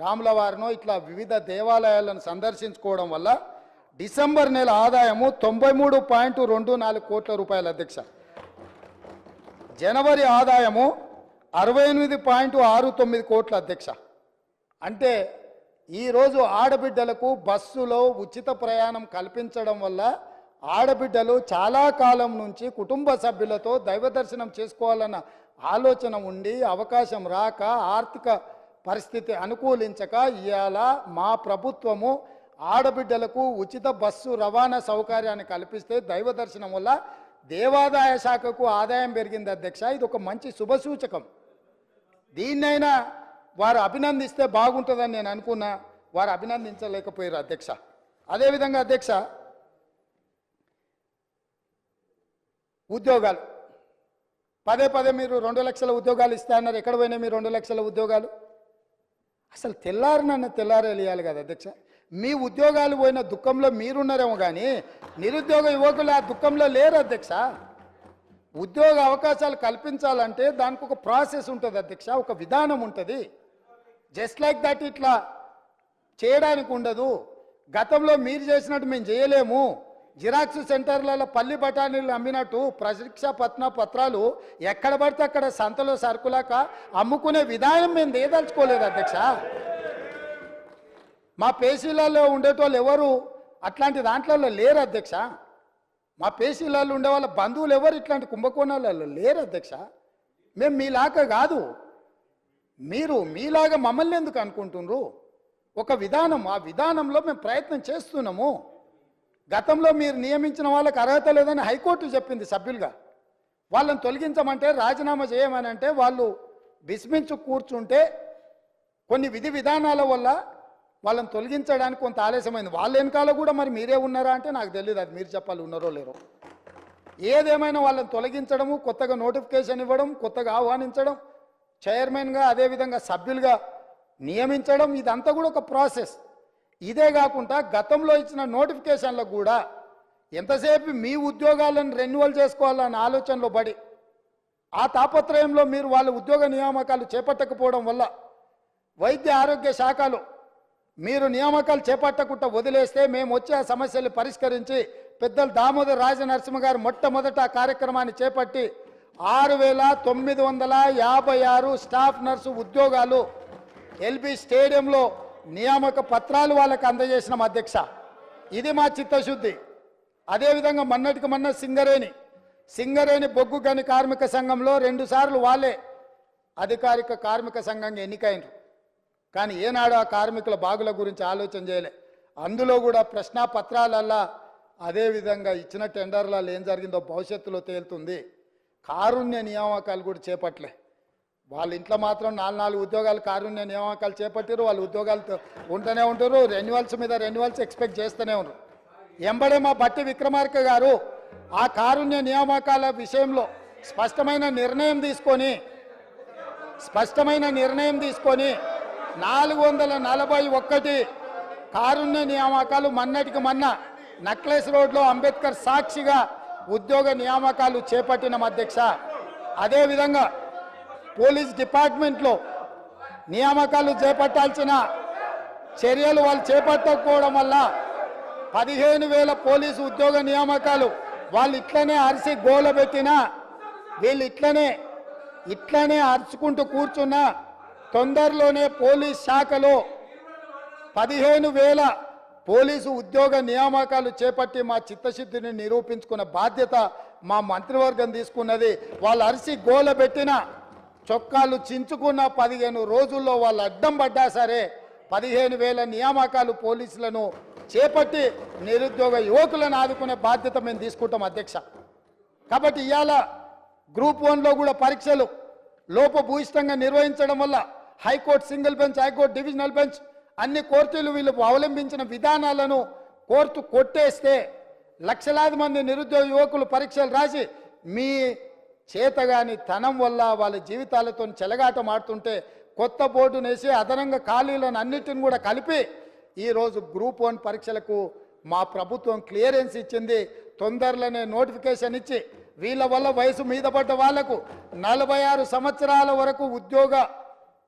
రాములవారినో ఇట్లా వివిధ దేవాలయాలను సందర్శించుకోవడం వల్ల డిసెంబర్ నెల ఆదాయము 93.24 కోట్ల రూపాయల అధ్యక్ష. జనవరి ఆదాయము 68.69 కోట్ల అధ్యక్ష. అంటే ఈరోజు ఆడబిడ్డలకు బస్సులో ఉచిత ప్రయాణం కల్పించడం వల్ల ఆడబిడ్డలు చాలా కాలం నుంచి కుటుంబ సభ్యులతో దైవ దర్శనం చేసుకోవాలన్న ఆలోచన ఉండి అవకాశం రాక ఆర్థిక పరిస్థితి అనుకూలించక ఇవాళ మా ప్రభుత్వము ఆడబిడ్డలకు ఉచిత బస్సు రవాణా సౌకర్యాన్ని కల్పిస్తే దైవ దర్శనం వల్ల దేవాదాయ శాఖకు ఆదాయం పెరిగింది అధ్యక్ష. ఇది ఒక మంచి శుభసూచకం. దీన్నైనా వారు అభినందిస్తే బాగుంటుందని నేను అనుకున్నా, వారు అభినందించలేకపోయారు అధ్యక్ష. అదేవిధంగా అధ్యక్ష ఉద్యోగాలు పదే పదే మీరు 2 లక్షల ఉద్యోగాలు ఇస్తా అన్నారు. ఎక్కడ పోయినాయి మీ 2 లక్షల ఉద్యోగాలు? అసలు తెల్లారేయాలి కదా అధ్యక్ష. మీ ఉద్యోగాలు పోయిన దుఃఖంలో మీరున్నారేమో కానీ నిరుద్యోగ యువకులు ఆ దుఃఖంలో లేరు అధ్యక్ష. ఉద్యోగ అవకాశాలు కల్పించాలంటే దానికి ఒక ప్రాసెస్ ఉంటుంది అధ్యక్ష, ఒక విధానం ఉంటుంది. జస్ట్ లైక్ దట్ ఇట్లా చేయడానికి ఉండదు. గతంలో మీరు చేసినట్టు మేము చేయలేము. జిరాక్స్ సెంటర్లలో పల్లి బఠానీలు అమ్మినట్టు పరీక్షా పత్రాలు ఎక్కడ పడితే అక్కడ సంతలో సరుకులాక అమ్ముకునే విధానం మేము దేదలుచుకోలేదు అధ్యక్ష. మా పేషీలలో ఉండేటోళ్ళు ఎవరు అట్లాంటి దాంట్లో లేరు అధ్యక్ష. మా పేషీలలో ఉండే వాళ్ళ బంధువులు ఎవరు ఇట్లాంటి కుంభకోణాలలో లేరు అధ్యక్ష. మేము మీలాగా కాదు, మీరు మీలాగా మమ్మల్ని ఎందుకు అనుకుంటున్నారు? ఒక విధానం, ఆ విధానంలో మేము ప్రయత్నం చేస్తున్నాము. గతంలో మీరు నియమించిన వాళ్ళకి అర్హత లేదని హైకోర్టు చెప్పింది సభ్యులుగా. వాళ్ళని తొలగించమంటే, రాజీనామా చేయమని అంటే వాళ్ళు విస్మించు కూర్చుంటే కొన్ని విధి విధానాల వల్ల వాళ్ళని తొలగించడానికి కొంత ఆలస్యమైంది. వాళ్ళ వెనకాల కూడా మరి మీరే ఉన్నారా అంటే నాకు తెలియదు, అది మీరు చెప్పాలి ఉన్నారో లేరో. ఏదేమైనా వాళ్ళని తొలగించడము, కొత్తగా నోటిఫికేషన్ ఇవ్వడం, కొత్తగా ఆహ్వానించడం, చైర్మన్గా అదేవిధంగా సభ్యులుగా నియమించడం, ఇదంతా కూడా ఒక ప్రాసెస్. ఇదే కాకుండా గతంలో ఇచ్చిన నోటిఫికేషన్లకు కూడా ఎంతసేపు మీ ఉద్యోగాలను రెన్యువల్ చేసుకోవాలన్న ఆలోచనలో పడి ఆ తాపత్రయంలో మీరు వాళ్ళ ఉద్యోగ నియామకాలు చేపట్టకపోవడం వల్ల వైద్య ఆరోగ్య శాఖలో మీరు నియామకాలు చేపట్టకుండా వదిలేస్తే మేము వచ్చి ఆ సమస్యలు పరిష్కరించి పెద్దలు దామోదర్ రాజనరసింహ గారు మొట్టమొదట ఆ కార్యక్రమాన్ని చేపట్టి 6,956 స్టాఫ్ నర్సు ఉద్యోగాలు ఎల్బీ స్టేడియంలో నియామక పత్రాలు వాళ్ళకి అందజేసినాం అధ్యక్ష. ఇది మా చిత్తశుద్ధి. అదేవిధంగా మొన్నటికి మొన్న సింగరేణి బొగ్గు గని కార్మిక సంఘంలో 2 సార్లు వాళ్ళే అధికారిక కార్మిక సంఘంగా ఎన్నికైనరు. కానీ ఏనాడు ఆ కార్మికుల బాగుల గురించి ఆలోచన చేయలే. అందులో కూడా ప్రశ్నాపత్రాలల్లా అదేవిధంగా ఇచ్చిన టెండర్లలో ఏం జరిగిందో భవిష్యత్తులో తేలుతుంది. కారుణ్య నియామకాలు కూడా చేపట్టలే. వాళ్ళ ఇంట్లో మాత్రం 4 ఉద్యోగాలు కారుణ్య నియామకాలు చేపట్టారు. వాళ్ళు ఉద్యోగాలు ఉంటూనే ఉంటారు, రెన్యువల్స్ మీద రెన్యువల్స్ ఎక్స్పెక్ట్ చేస్తూనే ఉన్నారు. ఎంబడే మా బట్టి విక్రమార్క గారు ఆ కారుణ్య నియామకాల విషయంలో స్పష్టమైన నిర్ణయం తీసుకొని 441 కారుణ్య నియామకాలు మొన్నటికి మొన్న నక్లెస్ రోడ్లో అంబేద్కర్ సాక్షిగా ఉద్యోగ నియామకాలు చేపట్టిన అధ్యక్ష. అదేవిధంగా పోలీస్ డిపార్ట్మెంట్లో నియామకాలు చేపట్టాల్సిన చర్యలు వాళ్ళు చేపట్టకపోవడం వల్ల 15,000 పోలీసు ఉద్యోగ నియామకాలు వాళ్ళు ఇట్లనే అరిసి గోలబెట్టినా వీళ్ళు ఇట్లనే అరుచుకుంటూ కూర్చున్నా తొందరలోనే పోలీస్ శాఖలో 15,000 పోలీసు ఉద్యోగ నియామకాలు చేపట్టి మా చిత్తశుద్ధిని నిరూపించుకున్న బాధ్యత మా మంత్రివర్గం తీసుకున్నది. వాళ్ళు అరిసి గోలబెట్టిన చొక్కాలు చించుకున్న 15 రోజుల్లో వాళ్ళు అడ్డం పడ్డా సరే 15,000 నియామకాలు పోలీసులను చేపట్టి నిరుద్యోగ యువకులను ఆదుకునే బాధ్యత మేము తీసుకుంటాం అధ్యక్ష. కాబట్టి ఇవాళ గ్రూప్ 1లో కూడా పరీక్షలు లోపభూయిష్టంగా నిర్వహించడం వల్ల high court single bench, high court divisional bench అన్ని కోర్టులు వీళ్ళు అవలంబించిన విధానాలను కోర్టు కొట్టేస్తే లక్షలాది మంది నిరుద్యోగ యువకులు పరీక్షలు రాసి మీ చేతగాని తనం వల్ల వాళ్ళ జీవితాలతో చెలగాటం ఆడుతుంటే కొత్త బోర్డునేసి అదనంగా ఖాళీలను అన్నిటిని కూడా కలిపి ఈరోజు గ్రూప్ 1 పరీక్షలకు మా ప్రభుత్వం క్లియరెన్స్ ఇచ్చింది. తొందరలోనే నోటిఫికేషన్ ఇచ్చి వీళ్ళ వల్ల వయసు మీద పడ్డ వాళ్లకు 46 సంవత్సరాల వరకు ఉద్యోగ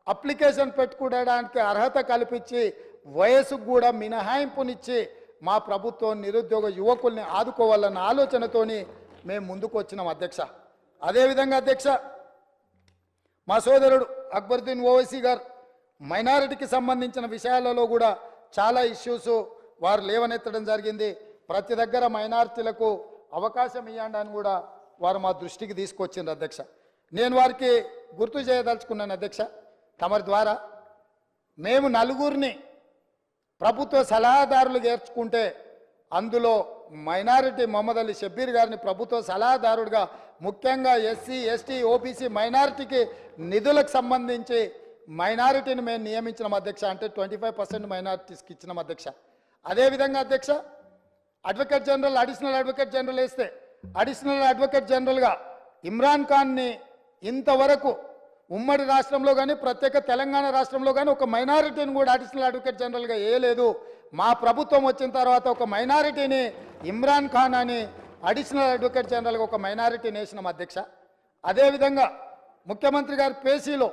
అప్లికేషన్ పెట్టుకోవడానికి అర్హత కల్పించి వయసుకు కూడా మినహాయింపునిచ్చి మా ప్రభుత్వం నిరుద్యోగ యువకుల్ని ఆదుకోవాలన్న ఆలోచనతోని మేము ముందుకు వచ్చినాం అధ్యక్ష. అదేవిధంగా అధ్యక్ష, మా సోదరుడు అక్బరుద్దీన్ ఓవైసీ గారు మైనారిటీకి సంబంధించిన విషయాలలో కూడా చాలా ఇష్యూస్ వారు లేవనెత్తడం జరిగింది. ప్రతి దగ్గర మైనారిటీలకు అవకాశం ఇవ్వండి అని కూడా వారు మా దృష్టికి తీసుకొచ్చిండ్రు అధ్యక్ష. నేను వారికి గుర్తు చేయదలుచుకున్నాను అధ్యక్ష, తమరి ద్వారా మేము 4 ప్రభుత్వ సలహాదారులు చేర్చుకుంటే అందులో మైనారిటీ మొహమ్మద్ అలీ షబ్బీర్ గారిని ప్రభుత్వ సలహాదారుడిగా ముఖ్యంగా ఎస్సీ, ఎస్టీ, ఓబీసీ మైనారిటీకి నిధులకు సంబంధించి మైనారిటీని మేము నియమించిన అధ్యక్ష. అంటే 25% మైనారిటీస్కి ఇచ్చిన అధ్యక్ష. అదేవిధంగా అధ్యక్ష, advocate general, additional advocate general వేస్తే అడిషనల్ అడ్వకేట్ జనరల్గా ఇమ్రాన్ ఖాన్ని ఇంతవరకు ఉమ్మడి రాష్ట్రంలో కానీ ప్రత్యేక తెలంగాణ రాష్ట్రంలో కానీ ఒక మైనారిటీని కూడా అడిషనల్ అడ్వకేట్ జనరల్గా వేయలేదు. మా ప్రభుత్వం వచ్చిన తర్వాత ఒక మైనారిటీని ఇమ్రాన్ ఖాన్ అని అడిషనల్ అడ్వకేట్ జనరల్గా ఒక మైనారిటీని వేసినాం అధ్యక్ష. అదేవిధంగా ముఖ్యమంత్రి గారి పేసీలో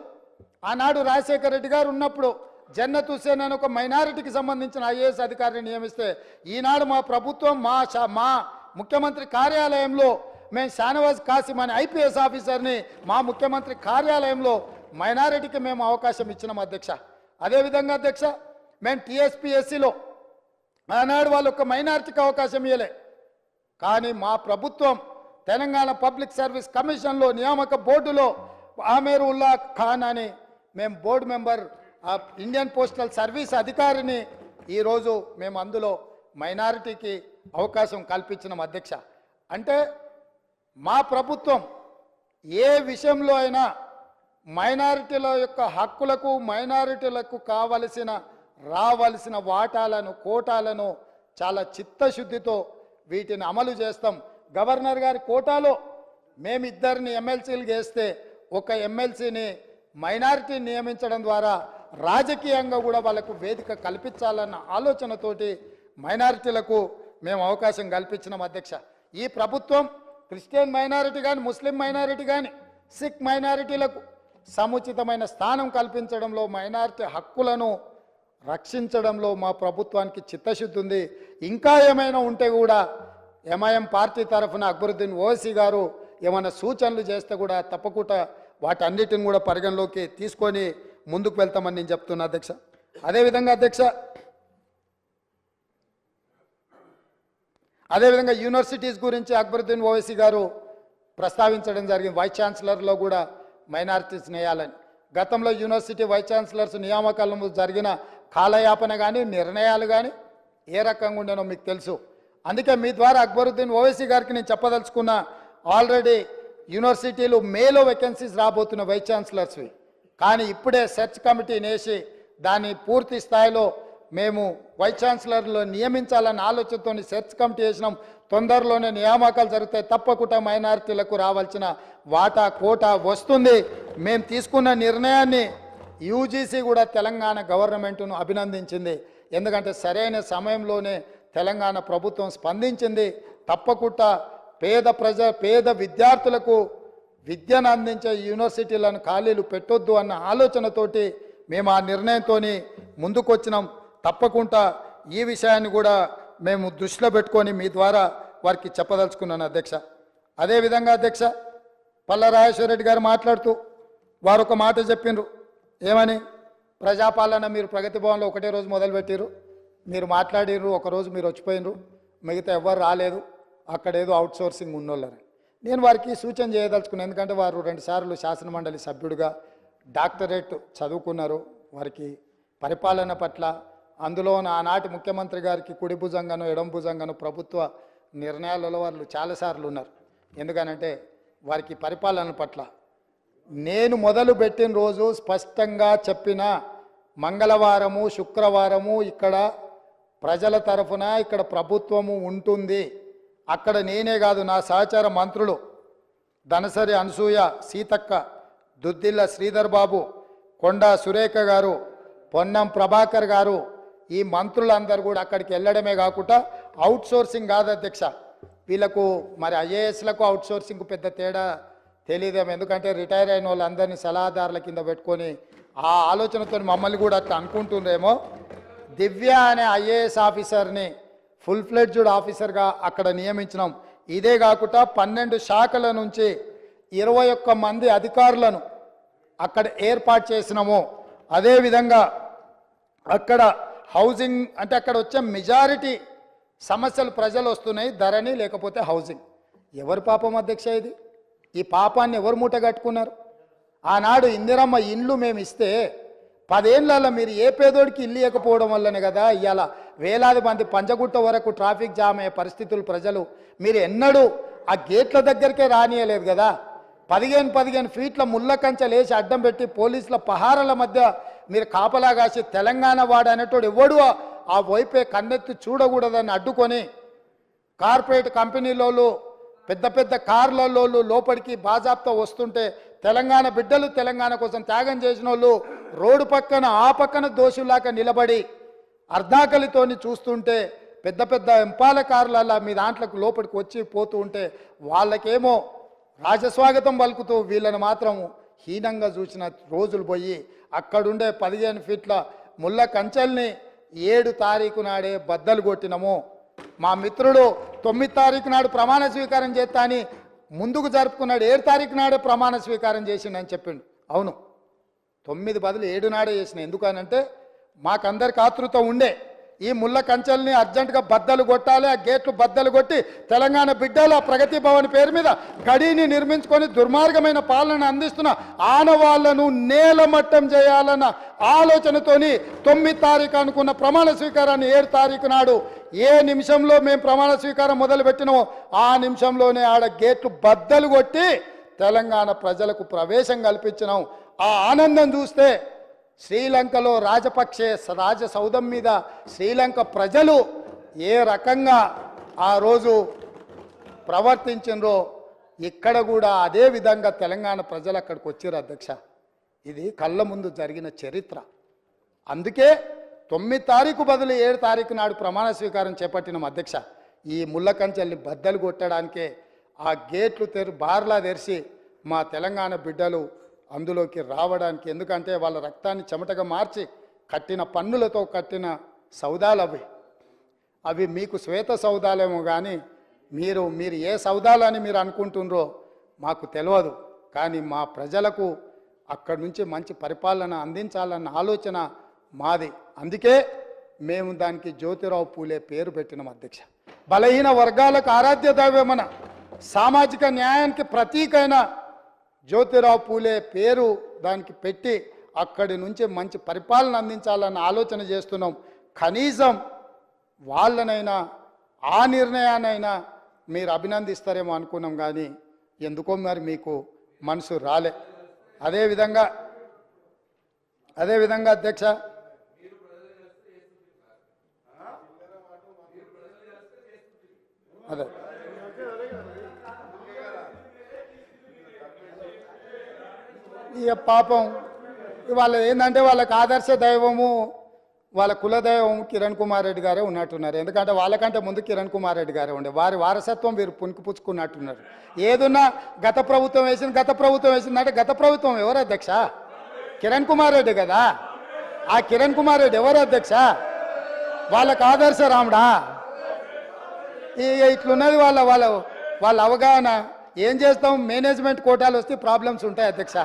ఆనాడు రాజశేఖర రెడ్డి గారు ఉన్నప్పుడు జన్నత్ హుస్సేన్ అని ఒక మైనారిటీకి సంబంధించిన ఐఏఎస్ అధికారిని నియమిస్తే ఈనాడు మా ప్రభుత్వం మా ముఖ్యమంత్రి కార్యాలయంలో మేము షానవాజ్ కాసిం అనే ఐపీఎస్ ఆఫీసర్ని మా ముఖ్యమంత్రి కార్యాలయంలో మైనారిటీకి మేము అవకాశం ఇచ్చినాం అధ్యక్ష. అదేవిధంగా అధ్యక్ష మేము టీఎస్పీఎస్సీలో ఆనాడు వాళ్ళు ఒక మైనారిటీకి అవకాశం ఇవ్వలే. కానీ మా ప్రభుత్వం తెలంగాణ పబ్లిక్ సర్వీస్ కమిషన్లో నియామక బోర్డులో ఆమేర్ ఉల్లా ఖాన్ అని మేము board member Indian postal service అధికారిని ఈరోజు మేము అందులో మైనారిటీకి అవకాశం కల్పించినాం అధ్యక్ష. అంటే మా ప్రభుత్వం ఏ విషయంలో అయినా మైనారిటీల యొక్క హక్కులకు మైనారిటీలకు రావలసిన వాటాలను కోటాలను చాలా చిత్తశుద్ధితో వీటిని అమలు చేస్తాం. గవర్నర్ గారి కోటాలో మేమిద్దరిని ఎమ్మెల్సీలు చేస్తే ఒక ఎమ్మెల్సీని మైనారిటీని నియమించడం ద్వారా రాజకీయంగా కూడా వాళ్ళకు వేదిక కల్పించాలన్న ఆలోచనతోటి మైనారిటీలకు మేము అవకాశం కల్పించినాం అధ్యక్ష. ఈ ప్రభుత్వం క్రిస్టియన్ మైనారిటీ కానీ ముస్లిం మైనారిటీ కానీ సిక్ మైనారిటీలకు సముచితమైన స్థానం కల్పించడంలో మైనారిటీ హక్కులను రక్షించడంలో మా ప్రభుత్వానికి చిత్తశుద్ధి ఉంది. ఇంకా ఏమైనా ఉంటే కూడా ఎంఐఎం పార్టీ తరఫున అక్బరుద్దీన్ ఓవైసీ గారు ఏమైనా సూచనలు చేస్తే కూడా తప్పకుండా వాటన్నిటిని కూడా పరిగణలోకి తీసుకొని ముందుకు వెళ్తామని నేను చెప్తున్నా అధ్యక్ష. అదేవిధంగా అధ్యక్ష యూనివర్సిటీస్ గురించి అక్బరుద్దీన్ ఓవైసీ గారు ప్రస్తావించడం జరిగింది. వైస్ ఛాన్సలర్లో కూడా మైనారిటీస్ వేయాలని. గతంలో యూనివర్సిటీ వైస్ ఛాన్సలర్స్ నియామకాలను జరిగిన కాలయాపన కానీ నిర్ణయాలు కానీ ఏ రకంగా ఉండేనో మీకు తెలుసు. అందుకే మీ ద్వారా అక్బరుద్దీన్ ఓవైసీ గారికి నేను చెప్పదలుచుకున్న, ఆల్రెడీ యూనివర్సిటీలు మేలో వేకెన్సీస్ రాబోతున్న వైస్ ఛాన్సలర్స్వి, కానీ ఇప్పుడే సెర్చ్ కమిటీని వేసి దాన్ని పూర్తి స్థాయిలో మేము వైస్ ఛాన్సలర్లో నియమించాలన్న ఆలోచనతో సెర్చ్ కమిటీ వేసినాం. తొందరలోనే నియామకాలు జరిగితే తప్పకుండా మైనారిటీలకు రావాల్సిన వాటా కోటా వస్తుంది. మేము తీసుకున్న నిర్ణయాన్ని యూజీసీ కూడా తెలంగాణ గవర్నమెంట్ను అభినందించింది. ఎందుకంటే సరైన సమయంలోనే తెలంగాణ ప్రభుత్వం స్పందించింది. తప్పకుండా పేద విద్యార్థులకు విద్యను అందించే యూనివర్సిటీలను ఖాళీలు పెట్టొద్దు అన్న ఆలోచనతోటి మేము ఆ నిర్ణయంతో ముందుకు వచ్చినాం. తప్పకుండా ఈ విషయాన్ని కూడా మేము దృష్టిలో పెట్టుకొని మీ ద్వారా వారికి చెప్పదలుచుకున్నాను అధ్యక్ష. అదేవిధంగా అధ్యక్ష పల్లా రాజేశ్వర రెడ్డి గారు మాట్లాడుతూ వారు ఒక మాట చెప్పిండ్రు. ఏమని? ప్రజాపాలన మీరు ప్రగతి భవన్లో ఒకటే రోజు మొదలుపెట్టిరు, మీరు మాట్లాడిర్రు, ఒకరోజు మీరు వచ్చిపోయినరు, మిగతా ఎవ్వరు రాలేదు, అక్కడేదో అవుట్సోర్సింగ్ ఉన్నోళ్ళని. నేను వారికి సూచన చేయదలుచుకున్నాను. ఎందుకంటే వారు 2 సార్లు శాసనమండలి సభ్యుడిగా డాక్టరేట్ చదువుకున్నారు. వారికి పరిపాలన పట్ల, అందులో ఆనాటి ముఖ్యమంత్రి గారికి కుడి భుజంగాను ఎడమ భుజంగాను ప్రభుత్వ నిర్ణయాలలో వాళ్ళు చాలాసార్లు ఉన్నారు. ఎందుకనంటే వారికి పరిపాలన పట్ల నేను మొదలు పెట్టిన రోజు స్పష్టంగా చెప్పిన, మంగళవారము శుక్రవారము ఇక్కడ ప్రజల తరఫున ఇక్కడ ప్రభుత్వము ఉంటుంది. అక్కడ నేనే కాదు, నా సహచార మంత్రులు ధనసరి అనసూయ, సీతక్క, దుద్దిల్ల శ్రీధర్ బాబు, కొండా సురేఖ గారు, పొన్నం ప్రభాకర్ గారు, ఈ మంత్రులందరూ కూడా అక్కడికి వెళ్ళడమే కాకుండా అవుట్సోర్సింగ్ కాదు అధ్యక్ష. వీళ్ళకు మరి ఐఏఎస్లకు అవుట్సోర్సింగ్కు పెద్ద తేడా తెలియదేమో. ఎందుకంటే రిటైర్ అయిన వాళ్ళందరినీ సలహాదారుల కింద పెట్టుకొని ఆ ఆలోచనతో మమ్మల్ని కూడా అట్లా అనుకుంటుండేమో. దివ్య అనే ఐఏఎస్ ఆఫీసర్ని ఫుల్ ఫ్లెడ్జ్డ్ ఆఫీసర్గా అక్కడ నియమించినాం. ఇదే కాకుండా 12 శాఖల నుంచి 21 మంది అధికారులను అక్కడ ఏర్పాటు చేసినాము. అదేవిధంగా అక్కడ హౌసింగ్ అంటే అక్కడ వచ్చే మెజారిటీ సమస్యలు ప్రజలు వస్తున్నాయి, ధరణి లేకపోతే హౌసింగ్. ఎవరి పాపం అధ్యక్ష ఇది? ఈ పాపాన్ని ఎవరు మూట కట్టుకున్నారు? ఆనాడు ఇందిరమ్మ ఇండ్లు మేము ఇస్తే 10 ఏళ్ళలో మీరు ఏ పేదోడికి ఇల్లు ఇవ్వకపోవడం వల్లనే కదా ఇవాళ వేలాది మంది పంజగుట్ట వరకు ట్రాఫిక్ జామ్ అయ్యే పరిస్థితులు. ప్రజలు మీరు ఎన్నడూ ఆ గేట్ల దగ్గరికే రానియలేదు కదా. 15 ఫీట్ల ముళ్ళ కంచెలు వేసి అడ్డం పెట్టి పోలీసుల పహారాల మధ్య మీరు కాపలా కాసి తెలంగాణ వాడు అనేటోడు ఎవడు ఆ వైపే కన్నెత్తి చూడకూడదని అడ్డుకొని కార్పొరేట్ కంపెనీలోళ్ళు పెద్ద పెద్ద కార్లలో లోపలికి బాజాబ్తా వస్తుంటే తెలంగాణ బిడ్డలు తెలంగాణ కోసం త్యాగం చేసిన వాళ్ళు రోడ్డు పక్కన ఆ పక్కన దోషులాగా నిలబడి అర్ధాకలితోని చూస్తుంటే పెద్ద పెద్ద ఎంపాల కార్లలో మీ దాంట్లోకి లోపలికి వచ్చి పోతూ ఉంటే వాళ్ళకేమో రాజస్వాగతం పలుకుతూ వీళ్ళని మాత్రం హీనంగా చూసిన రోజులు పోయి అక్కడుండే 15 ఫీట్ల ముళ్ళ కంచెల్ని 7 తారీఖు నాడే బద్దలు కొట్టినము. మా మిత్రుడు 9 తారీఖు నాడు ప్రమాణ స్వీకారం చేస్తా అని ముందుకు జరుపుకున్నాడు. 7 తారీఖు నాడే ప్రమాణ స్వీకారం చేసిండని చెప్పిండు. అవును, 9 బదులు 7 నాడే చేసిన. ఎందుకనంటే మాకందరికి ఆతృత ఉండే ఈ ముళ్ళ కంచెల్ని అర్జెంటుగా బద్దలు కొట్టాలి, ఆ గేట్లు బద్దలు కొట్టి తెలంగాణ బిడ్డల ప్రగతి భవన్ పేరు మీద గడిని నిర్మించుకొని దుర్మార్గమైన పాలన అందిస్తున్న ఆనవాళ్లను నేలమట్టం చేయాలన్న ఆలోచనతోని 9 తారీఖు అనుకున్న ప్రమాణ స్వీకారాన్ని 7 తారీఖు నాడు ఏ నిమిషంలో మేము ప్రమాణ స్వీకారం మొదలుపెట్టినామో ఆ నిమిషంలోనే ఆడ గేట్లు బద్దలు కొట్టి తెలంగాణ ప్రజలకు ప్రవేశం కల్పించినాం. ఆ ఆనందం చూస్తే శ్రీలంకలో రాజపక్షే రాజసౌధం మీద శ్రీలంక ప్రజలు ఏ రకంగా ఆ రోజు ప్రవర్తించినరో ఇక్కడ కూడా అదే విధంగా తెలంగాణ ప్రజలు అక్కడికి వచ్చారు అధ్యక్ష. ఇది కళ్ళ ముందు జరిగిన చరిత్ర. అందుకే 9 తారీఖు బదులు 7 తారీఖు నాడు ప్రమాణ స్వీకారం చేపట్టిన అధ్యక్ష. ఈ ముళ్ళ కంచెల్ని బద్దలు కొట్టడానికే ఆ గేట్లు బార్లా తెరిచి మా తెలంగాణ బిడ్డలు అందులోకి రావడానికి, ఎందుకంటే వాళ్ళ రక్తాన్ని చెమటగా మార్చి కట్టిన పన్నులతో కట్టిన సౌదాలు అవి మీకు శ్వేత సౌదాలేమో కానీ మీరు ఏ సౌదాలని మీరు అనుకుంటున్నారో మాకు తెలియదు. కానీ మా ప్రజలకు అక్కడి నుంచి మంచి పరిపాలన అందించాలన్న ఆలోచన మాది. అందుకే మేము దానికి జ్యోతిరావు పూలే పేరు పెట్టినాం అధ్యక్ష. బలహీన వర్గాలకు ఆరాధ్య దైవమన సామాజిక న్యాయానికి ప్రతీకైన జ్యోతిరావు పూలే పేరు దానికి పెట్టి అక్కడి నుంచి మంచి పరిపాలన అందించాలన్న ఆలోచన చేస్తున్నాం. కనీసం వాళ్ళనైనా ఆ నిర్ణయానైనా మీరు అభినందిస్తారేమో అనుకున్నాం, కానీ ఎందుకో మరి మీకు మనసు రాలే. అదేవిధంగా అధ్యక్ష అదే ఇక పాపం వాళ్ళ ఏంటంటే వాళ్ళకి ఆదర్శ దైవము వాళ్ళ కులదైవం కిరణ్ కుమార్ రెడ్డి గారే ఉన్నట్టున్నారు. ఎందుకంటే వాళ్ళకంటే ముందు కిరణ్ కుమార్ రెడ్డి గారే ఉండే, వారి వారసత్వం వీరు పుణుకుపుచ్చుకున్నట్టున్నారు. ఏదున్నా గత ప్రభుత్వం వేసిందంటే గత ప్రభుత్వం ఎవరు అధ్యక్ష? కిరణ్ కుమార్ రెడ్డి కదా. ఆ కిరణ్ కుమార్ రెడ్డి ఎవరు అధ్యక్ష? వాళ్ళకి ఆదర్శ రాముడా? ఇట్లున్నది వాళ్ళ అవగాహన. ఏం చేస్తాం, మేనేజ్మెంట్ కోటాలు వస్తే ప్రాబ్లమ్స్ ఉంటాయి అధ్యక్ష.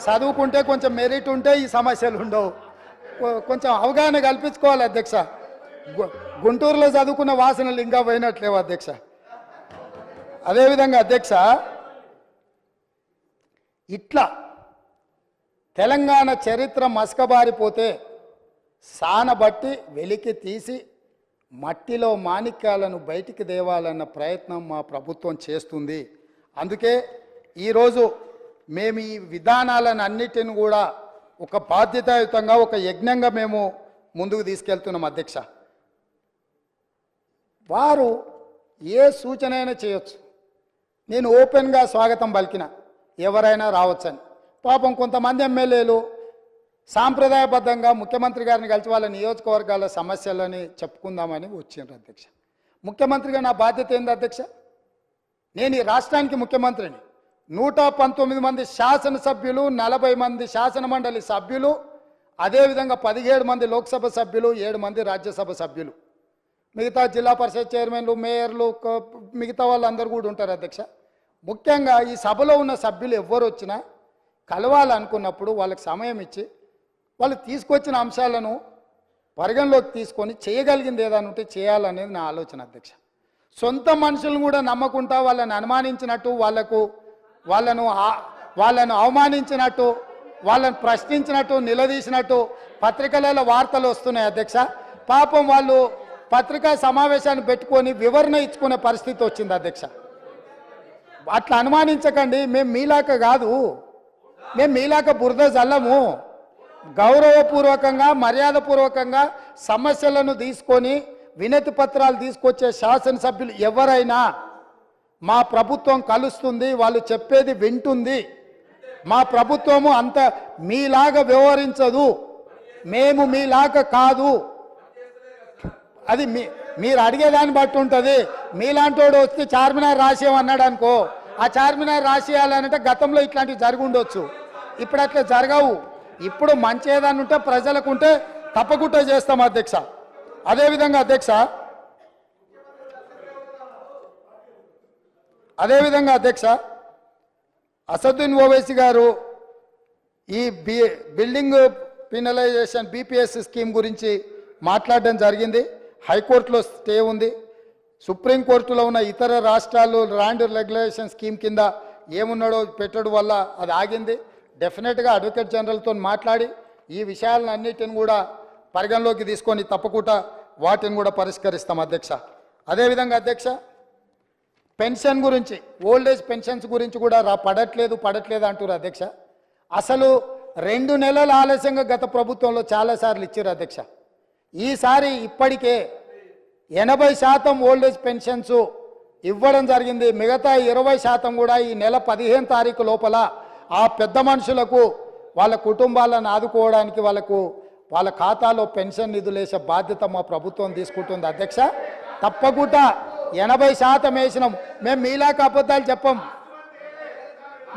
చదువుకుంటే కొంచెం మెరిట్ ఉంటే ఈ సమస్యలు ఉండవు. కొంచెం అవగాహన కల్పించుకోవాలి అధ్యక్ష. గుంటూరులో చదువుకున్న వాసనలు ఇంకా పోయినట్లేవు అధ్యక్ష. అదేవిధంగా అధ్యక్ష, ఇట్లా తెలంగాణ చరిత్ర మసకబారిపోతే సానబట్టి వెలికి తీసి మట్టిలో మాణిక్యాలను బయటికి తేవాలన్న ప్రయత్నం మా ప్రభుత్వం చేస్తుంది. అందుకే ఈరోజు మేము ఈ విధానాలను అన్నిటిని కూడా ఒక బాధ్యతాయుతంగా ఒక యజ్ఞంగా మేము ముందుకు తీసుకెళ్తున్నాం అధ్యక్ష. వారు ఏ సూచన అయినా చేయొచ్చు. నేను ఓపెన్గా స్వాగతం పలికిన ఎవరైనా రావచ్చని. పాపం కొంతమంది ఎమ్మెల్యేలు సాంప్రదాయబద్ధంగా ముఖ్యమంత్రి గారిని కలిసి వాళ్ళ నియోజకవర్గాల సమస్యలని చెప్పుకుందామని వచ్చిండ్రు అధ్యక్ష. ముఖ్యమంత్రిగా నా బాధ్యత ఏంది అధ్యక్ష? నేను ఈ రాష్ట్రానికి ముఖ్యమంత్రిని. 119 మంది శాసనసభ్యులు, 40 మంది శాసన మండలి సభ్యులు, అదేవిధంగా 17 మంది లోక్సభ సభ్యులు, 7 మంది రాజ్యసభ సభ్యులు, మిగతా జిల్లా పరిషత్ చైర్మన్లు, మేయర్లు, మిగతా వాళ్ళందరూ కూడా ఉంటారు అధ్యక్ష. ముఖ్యంగా ఈ సభలో ఉన్న సభ్యులు ఎవ్వరు వచ్చినా కలవాలనుకున్నప్పుడు వాళ్ళకి సమయం ఇచ్చి వాళ్ళు తీసుకొచ్చిన అంశాలను పరిగణలోకి తీసుకొని చేయగలిగింది ఏదైనా ఉంటే చేయాలనేది నా ఆలోచన అధ్యక్ష. సొంత మనుషులను కూడా నమ్మకుండా వాళ్ళని అనుమానించినట్టు, వాళ్ళను అవమానించినట్టు, వాళ్ళని ప్రశ్నించినట్టు, నిలదీసినట్టు పత్రికలలో వార్తలు వస్తున్నాయి అధ్యక్ష. పాపం వాళ్ళు పత్రికా సమావేశాన్ని పెట్టుకొని వివరణ ఇచ్చుకునే పరిస్థితి వచ్చింది అధ్యక్ష. అట్లా అనుమానించకండి. మేము మీలాక కాదు, మేము మీలాక బురద జల్లము. గౌరవపూర్వకంగా మర్యాదపూర్వకంగా సమస్యలను తీసుకొని వినతి పత్రాలు తీసుకొచ్చే శాసనసభ్యులు ఎవరైనా మా ప్రభుత్వం కలుస్తుంది, వాళ్ళు చెప్పేది వింటుంది, మా ప్రభుత్వము అంత మీలాగా వ్యవహరించదు, మేము మీలాగా కాదు. అది మీరు అడిగేదాన్ని బట్టి ఉంటుంది. మీలాంటోడు వస్తే చార్మినార్ రాసేయమన్నాడు అనుకో, ఆ చార్మినార్ రాసేయాలంటే గతంలో ఇట్లాంటివి జరిగి ఉండొచ్చు, ఇప్పుడు అట్లా జరగవు. ఇప్పుడు మంచి ఏదన్నా ఉంటే ప్రజలకు ఉంటే తప్పకుండా చేస్తాం అధ్యక్ష. అదేవిధంగా అధ్యక్ష అసదుద్దీన్ ఓవైసీ గారు ఈ బిల్డింగ్ పినలైజేషన్ బీపీఎస్ స్కీమ్ గురించి మాట్లాడడం జరిగింది. హైకోర్టులో స్టే ఉంది, సుప్రీంకోర్టులో ఉన్న ఇతర రాష్ట్రాలు ల్యాండ్ రెగ్యులేషన్ స్కీమ్ కింద ఏమున్నాడో పెట్టడం వల్ల అది ఆగింది. డెఫినెట్గా అడ్వకేట్ జనరల్తో మాట్లాడి ఈ విషయాలన్నిటిని కూడా పరిగణలోకి తీసుకొని తప్పకుండా వాటిని కూడా పరిష్కరిస్తాం అధ్యక్ష. అదేవిధంగా అధ్యక్ష పెన్షన్ గురించి, ఓల్డ్ ఏజ్ పెన్షన్స్ గురించి కూడా పడట్లేదు అంటారు అధ్యక్ష. అసలు 2 నెలల ఆలస్యంగా గత ప్రభుత్వంలో చాలాసార్లు ఇచ్చారు అధ్యక్ష. ఈసారి ఇప్పటికే 80% ఓల్డ్ ఏజ్ పెన్షన్స్ ఇవ్వడం జరిగింది. మిగతా 20% కూడా ఈ నెల 15 తారీఖు లోపల ఆ పెద్ద మనుషులకు వాళ్ళ కుటుంబాలను ఆదుకోవడానికి వాళ్ళ ఖాతాలో పెన్షన్ నిధులు వేసే బాధ్యత మా ప్రభుత్వం తీసుకుంటుంది అధ్యక్ష. తప్పకుండా 80% వేసినాం. మేము మీలాక అబద్ధాలు చెప్పం,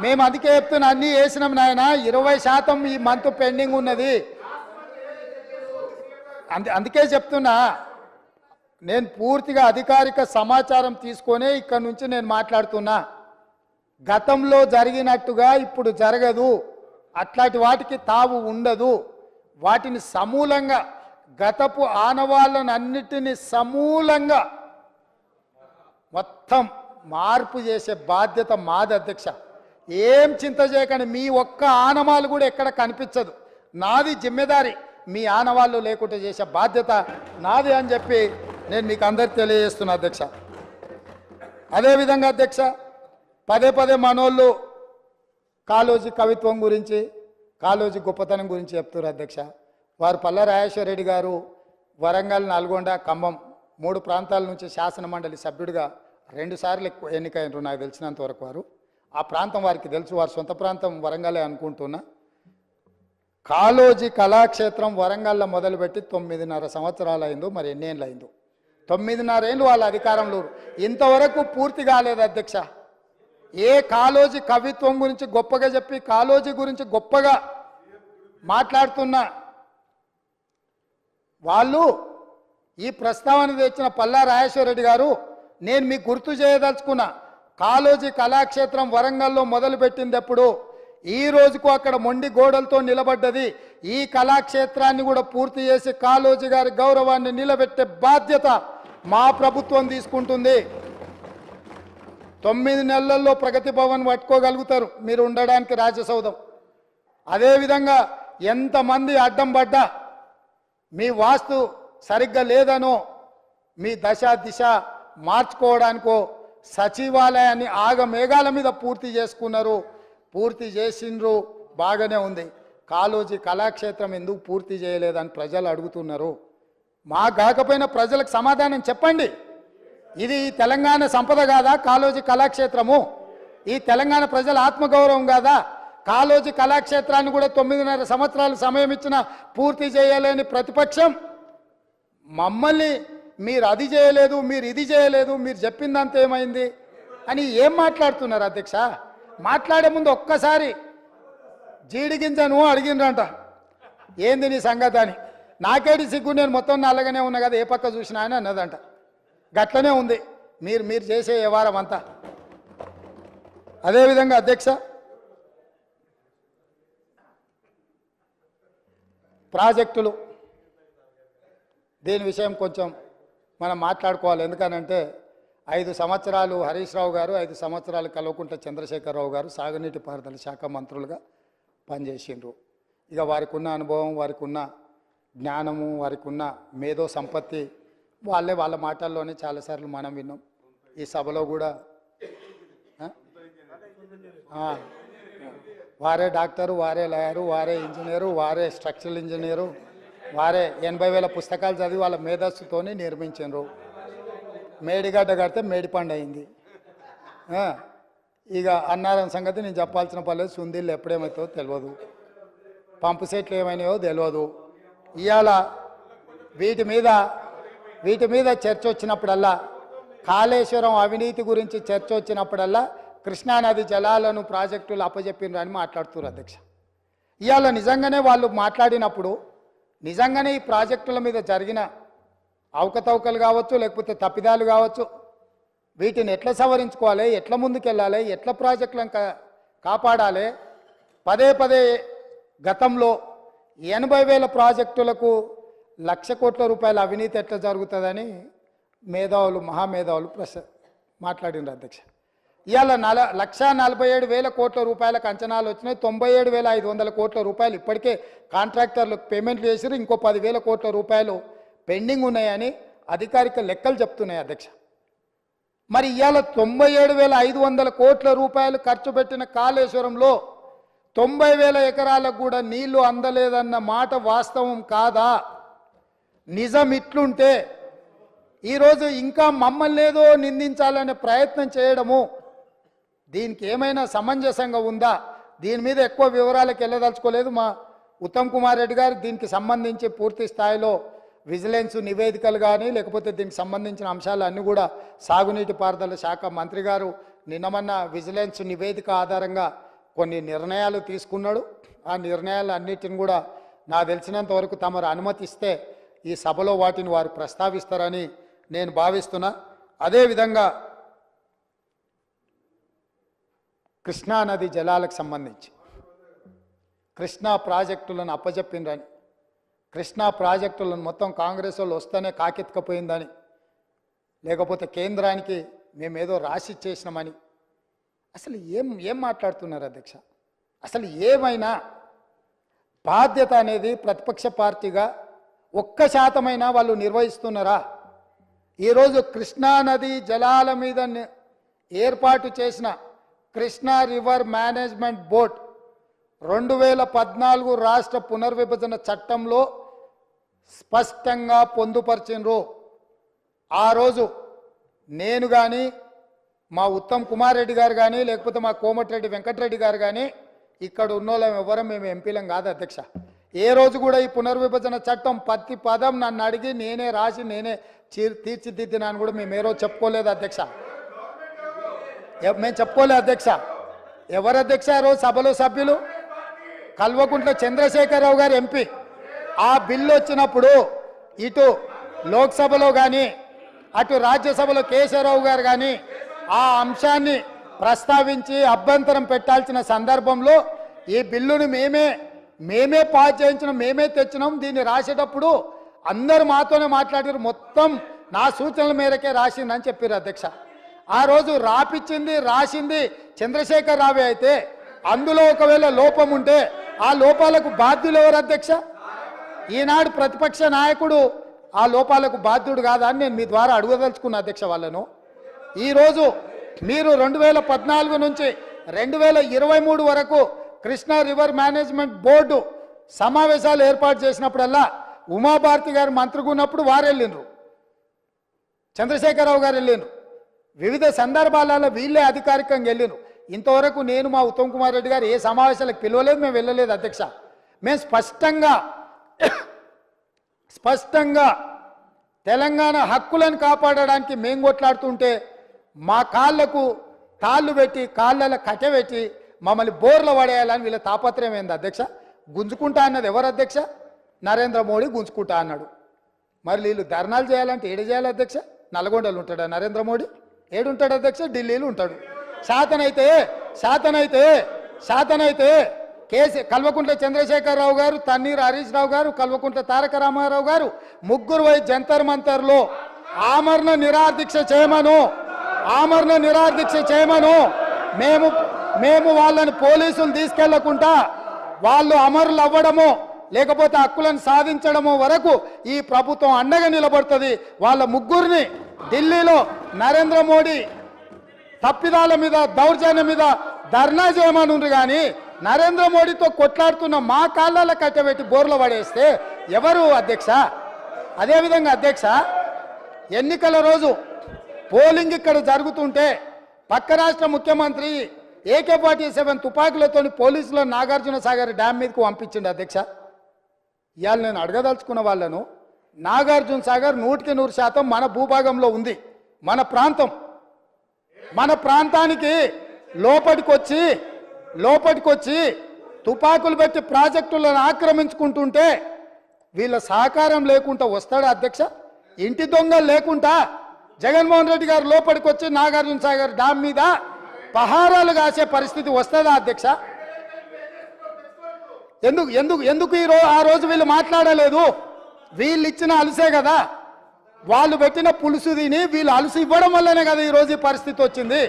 మేము అందుకే చెప్తున్నా అన్నీ వేసినాం నాయన. 20% ఈ మంత్ పెండింగ్ ఉన్నది. అందుకే చెప్తున్నా, నేను పూర్తిగా అధికారిక సమాచారం తీసుకొనే ఇక్కడ నుంచి నేను మాట్లాడుతున్నా. గతంలో జరిగినట్టుగా ఇప్పుడు జరగదు, అట్లాంటి వాటికి తావు ఉండదు. వాటిని సమూలంగా గతపు ఆనవాళ్ళను అన్నిటినీ సమూలంగా మొత్తం మార్పు చేసే బాధ్యత మాది అధ్యక్ష. ఏం చింత చేయకండి, మీ ఒక్క ఆనవాళ్ళు కూడా ఎక్కడ కనిపించదు. నాది జిమ్మెదారి, మీ ఆనవాళ్ళు లేకుండా చేసే బాధ్యత నాది అని చెప్పి నేను మీకు అందరికి తెలియజేస్తున్నా అధ్యక్ష. అదేవిధంగా అధ్యక్ష పదే మనోళ్ళు కాళోజీ కవిత్వం గురించి, కాళోజీ గొప్పతనం గురించి చెప్తారు అధ్యక్ష. వారు పల్ల రాజేశ్వర రెడ్డి గారు వరంగల్, నల్గొండ, ఖమ్మం 3 ప్రాంతాల నుంచి శాసనమండలి సభ్యుడిగా 2 సార్లు ఎన్నికైనరు నాకు తెలిసినంత వరకు. వారు ఆ ప్రాంతం వారికి తెలుసు, వారి సొంత ప్రాంతం వరంగలే అనుకుంటున్నా. కాళోజీ కళాక్షేత్రం వరంగల్లో మొదలుపెట్టి 9.5 సంవత్సరాలు అయిందో, మరి ఎన్ని ఏళ్ళు అయిందో, 9.5 ఏళ్ళు వాళ్ళ అధికారంలో, ఇంతవరకు పూర్తి కాలేదు అధ్యక్ష. ఏ కాళోజీ కవిత్వం గురించి గొప్పగా చెప్పి కాళోజీ గురించి గొప్పగా మాట్లాడుతున్న వాళ్ళు ఈ ప్రస్తావన తెచ్చిన పల్లా రాజేశ్వర రెడ్డి గారు, నేను మీకు గుర్తు చేయదలుచుకున్నా, కాళోజీ కళాక్షేత్రం వరంగల్లో మొదలుపెట్టింది ఎప్పుడు, ఈ రోజుకు అక్కడ మొండి గోడలతో నిలబడ్డది. ఈ కళాక్షేత్రాన్ని కూడా పూర్తి చేసి కాళోజీ గారి గౌరవాన్ని నిలబెట్టే బాధ్యత మా ప్రభుత్వం తీసుకుంటుంది. 9 నెలల్లో ప్రగతి భవన్ పట్టుకోగలుగుతారు మీరు ఉండడానికి రాజ్యసౌధం. అదేవిధంగా ఎంతమంది అడ్డం పడ్డా, మీ వాస్తు సరిగ్గా లేదనో, మీ దిశ మార్చుకోవడానికో సచివాలయాన్ని ఆగమేఘాల మీద పూర్తి చేసుకున్నారు, పూర్తి చేసిండ్రు, బాగానే ఉంది. కాళోజీ కళాక్షేత్రం ఎందుకు పూర్తి చేయలేదని ప్రజలు అడుగుతున్నారు. మా కాకపోయినా ప్రజలకు సమాధానం చెప్పండి. ఇది తెలంగాణ సంపద కాదా కాళోజీ కళాక్షేత్రము? ఈ తెలంగాణ ప్రజల ఆత్మగౌరవం కాదా? కాళోజీ కళాక్షేత్రాన్ని కూడా 9.5 సంవత్సరాలు సమయం ఇచ్చిన పూర్తి చేయలేని ప్రతిపక్షం మమ్మల్ని మీరు అది చేయలేదు, మీరు ఇది చేయలేదు, మీరు చెప్పిందంతా ఏమైంది అని ఏం మాట్లాడుతున్నారు అధ్యక్ష? మాట్లాడే ముందు ఒక్కసారి జీడిగింజను అడిగిండ్రంట, ఏంది నీ సంగతి అని. నాకేడి సిగ్గు, నేను మొత్తం నల్లగానే ఉన్నా కదా, ఏ పక్క చూసినా అని అన్నదంట. గట్లనే ఉంది మీరు చేసే వ్యవహారం అంతా. అదేవిధంగా అధ్యక్ష ప్రాజెక్టులు, దీని విషయం కొంచెం మనం మాట్లాడుకోవాలి. ఎందుకనంటే 5 సంవత్సరాలు హరీష్ రావు గారు, 5 సంవత్సరాలు కల్వకుంట్ల చంద్రశేఖరరావు గారు సాగునీటి పారుదల శాఖ మంత్రులుగా పనిచేసిండ్రు. ఇక వారికి ఉన్న అనుభవం, వారికి ఉన్న జ్ఞానము, వారికి ఉన్న మేధో సంపత్తి వాళ్ళ మాటల్లోనే చాలాసార్లు మనం విన్నాం. ఈ సభలో కూడా వారే డాక్టరు, వారే లాయరు, వారే ఇంజనీరు, వారే స్ట్రక్చరల్ ఇంజనీరు, వారే 80,000 పుస్తకాలు చదివి వాళ్ళ మేధస్సుతోనే నిర్మించారు. మేడిగడ్డ కడితే మేడిపండు అయింది. ఇక అన్నారం సంగతి నేను చెప్పాల్సిన పర్లేదు. సుందీళ్ళు ఎప్పుడేమవుతుందో తెలియదు, పంపు సెట్లు ఏమైనాయో తెలియదు. ఇవాళ వీటి మీద చర్చ వచ్చినప్పుడల్లా, కాళేశ్వరం అవినీతి గురించి చర్చ వచ్చినప్పుడల్లా కృష్ణానది జలాలను ప్రాజెక్టులు అప్పచెప్పినరు అని మాట్లాడుతున్నారు అధ్యక్ష. ఇవాళ నిజంగానే వాళ్ళు మాట్లాడినప్పుడు నిజంగానే ఈ ప్రాజెక్టుల మీద జరిగిన అవకతవకలు కావచ్చు, లేకపోతే తప్పిదాలు కావచ్చు, వీటిని ఎట్లా సవరించుకోవాలి, ఎట్లా ముందుకెళ్ళాలి, ఎట్లా ప్రాజెక్టులను కాపాడాలి. పదే గతంలో 80,000 ప్రాజెక్టులకు 1,00,000 కోట్ల రూపాయల అవినీతి ఎట్లా జరుగుతుందని మహామేధావులు మాట్లాడినారు అధ్యక్ష. ఇవాళ 1,47,000 కోట్ల రూపాయలకు అంచనాలు వచ్చినాయి. 97,500 కోట్ల రూపాయలు ఇప్పటికే కాంట్రాక్టర్లకు పేమెంట్లు చేసిరు. ఇంకో 10,000 కోట్ల రూపాయలు పెండింగ్ ఉన్నాయని అధికారిక లెక్కలు చెప్తున్నాయి అధ్యక్ష. మరి ఇవాళ 97,500 కోట్ల రూపాయలు ఖర్చు పెట్టిన కాళేశ్వరంలో 90,000 ఎకరాలకు కూడా నీళ్లు అందలేదన్న మాట వాస్తవం కాదా? నిజం ఇట్లుంటే ఈరోజు ఇంకా మమ్మల్ని ఏదో నిందించాలనే ప్రయత్నం చేయడము దీనికి ఏమైనా సమంజసంగా ఉందా? దీని మీద ఎక్కువ వివరాలకు వెళ్ళదలుచుకోలేదు. మా ఉత్తమ్ కుమార్ రెడ్డి గారు దీనికి సంబంధించి పూర్తి స్థాయిలో విజిలెన్స్ నివేదికలు కానీ, లేకపోతే దీనికి సంబంధించిన అంశాలు అన్నీ కూడా సాగునీటి పారుదల శాఖ మంత్రి గారు నిన్నమన్న విజిలెన్స్ నివేదిక ఆధారంగా కొన్ని నిర్ణయాలు తీసుకున్నాడు. ఆ నిర్ణయాలు అన్నిటిని కూడా నాకు తెలిసినంత వరకు తమరు అనుమతిస్తే ఈ సభలో వాటిని వారు ప్రస్తావిస్తారని నేను భావిస్తున్నా. అదేవిధంగా కృష్ణానది జలాలకు సంబంధించి కృష్ణా ప్రాజెక్టులను అప్పచెప్పిండ్రని, కృష్ణా ప్రాజెక్టులను మొత్తం కాంగ్రెస్ వాళ్ళు వస్తేనే కాకెత్తుకపోయిందని, లేకపోతే కేంద్రానికి మేమేదో రాసి చేసినామని అసలు ఏం మాట్లాడుతున్నారు అధ్యక్ష? అసలు ఏమైనా బాధ్యత అనేది ప్రతిపక్ష పార్టీగా 1% వాళ్ళు నిర్వహిస్తున్నారా? ఈరోజు కృష్ణానది జలాల మీద ఏర్పాటు చేసిన కృష్ణా రివర్ మేనేజ్మెంట్ బోర్డ్ 2014 రాష్ట్ర పునర్విభజన చట్టంలో స్పష్టంగా పొందుపరిచినరు. ఆ రోజు నేను కానీ, మా ఉత్తమ్ కుమార్ రెడ్డి గారు కానీ, లేకపోతే మా కోమటిరెడ్డి వెంకటరెడ్డి గారు కానీ ఇక్కడ ఉన్నోళ్ళం ఎవరం మేము ఎంపీలం కాదు అధ్యక్ష. ఏ రోజు కూడా ఈ పునర్విభజన చట్టం ప్రతి పదం నన్ను అడిగి నేనే రాసి నేనే తీర్చిదిద్దినాను కూడా మేము ఏ రోజు చెప్పుకోలేదు అధ్యక్ష. మేము చెప్పుకోలేదు అధ్యక్ష. ఎవరు అధ్యక్ష ఆ రోజు సభలో సభ్యులు? కల్వకుంట్ల చంద్రశేఖరరావు గారు ఎంపీ. ఆ బిల్లు వచ్చినప్పుడు ఇటు లోక్సభలో కానీ అటు రాజ్యసభలో కేశవరావు గారు కానీ ఆ అంశాన్ని ప్రస్తావించి అభ్యంతరం పెట్టాల్సిన సందర్భంలో ఈ బిల్లును మేమే పాస్ చేయించినాం, మేమే తెచ్చినాం. దీన్ని రాసేటప్పుడు అందరు మాతోనే మాట్లాడారు, మొత్తం నా సూచనల మేరకే రాసిందని చెప్పారు అధ్యక్ష. ఆ రోజు రాసింది చంద్రశేఖర్ రావే అయితే అందులో ఒకవేళ లోపం ఉంటే ఆ లోపాలకు బాధ్యులు ఎవరు అధ్యక్ష? ఈనాడు ప్రతిపక్ష నాయకుడు ఆ లోపాలకు బాధ్యుడు కాదా అని నేను మీ ద్వారా అడగదలుచుకున్న అధ్యక్ష వాళ్ళను. ఈరోజు మీరు 2014 నుంచి 2023 వరకు కృష్ణా రివర్ మేనేజ్మెంట్ బోర్డు సమావేశాలు ఏర్పాటు చేసినప్పుడల్లా ఉమాభారతి గారు మంత్రిగా ఉన్నప్పుడు వారు వెళ్ళిండ్రు, చంద్రశేఖరరావు గారు వెళ్ళిండ్రు, వివిధ సందర్భాలలో వీళ్ళే అధికారికంగా వెళ్ళిండ్రు. ఇంతవరకు నేను మా ఉత్తమ్ కుమార్ రెడ్డి గారు ఏ సమావేశాలకు పిలవలేదు, మేము వెళ్ళలేదు అధ్యక్ష. మేము స్పష్టంగా తెలంగాణ హక్కులను కాపాడడానికి మేము కొట్లాడుతుంటే మా కాళ్ళకు తాళ్ళు పెట్టి కాళ్ళలో కట్టెపెట్టి మమ్మల్ని బోర్ల పడేయాలని వీళ్ళ తాపత్రయం ఏంది అధ్యక్ష? గుంజుకుంటా అన్నది ఎవరు అధ్యక్ష? నరేంద్ర మోడీ గుంజుకుంటా అన్నాడు. మరి వీళ్ళు ధర్నాలు చేయాలంటే ఏడు చేయాలి అధ్యక్ష? నల్గొండలు ఉంటాడా నరేంద్ర మోడీ? ఏడుంటాడు అధ్యక్ష? ఢిల్లీలో ఉంటాడు. శాతనైతే కల్వకుంట్ల చంద్రశేఖరరావు గారు, తన్నీరు హరీష్ రావు గారు, కల్వకుంట్ల తారక రామారావు గారు ముగ్గురు పోయి జంతర్ మంతర్లో ఆమరణ నిరాదీక్ష చేయమను. మేము వాళ్ళని పోలీసులు తీసుకెళ్లకుండా వాళ్ళు అమరులు అవ్వడమో లేకపోతే హక్కులను సాధించడమో వరకు ఈ ప్రభుత్వం అండగా నిలబడుతుంది. వాళ్ళ ముగ్గురిని ఢిల్లీలో నరేంద్ర మోడీ తప్పిదాల మీద దౌర్జన్యం మీద ధర్నా చేయమనుండ్రు కానీ నరేంద్ర మోడీతో కొట్లాడుతున్న మా కాళ్ళలో కట్టబెట్టి బోర్లు పడేస్తే ఎవరు అధ్యక్ష? అదేవిధంగా అధ్యక్ష, ఎన్నికల రోజు పోలింగ్ ఇక్కడ జరుగుతుంటే పక్క రాష్ట్ర ముఖ్యమంత్రి AK-47 తుపాకులతో పోలీసులు నాగార్జున సాగర్ డ్యామ్ మీదకు పంపించిండు అధ్యక్ష. ఇవాళ నేను అడగదలుచుకున్న వాళ్ళను, నాగార్జున సాగర్ 100% మన భూభాగంలో ఉంది, మన ప్రాంతం. మన ప్రాంతానికి లోపటికొచ్చి తుపాకులు పెట్టి ప్రాజెక్టులను ఆక్రమించుకుంటుంటే వీళ్ళ సహకారం లేకుండా వస్తాడా అధ్యక్ష? ఇంటి దొంగలు లేకుండా జగన్మోహన్ రెడ్డి గారు లోపలికి వచ్చి నాగార్జున సాగర్ డ్యామ్ మీద పహారాలు కాసే పరిస్థితి వస్తుందా అధ్యక్ష? ఎందుకు ఆ రోజు వీళ్ళు మాట్లాడలేదు? వీళ్ళు ఇచ్చిన అలుసే కదా, వాళ్ళు పెట్టిన పులుసు తిని వీళ్ళు అలుసు ఇవ్వడం వల్లనే కదా ఈరోజు ఈ పరిస్థితి వచ్చింది.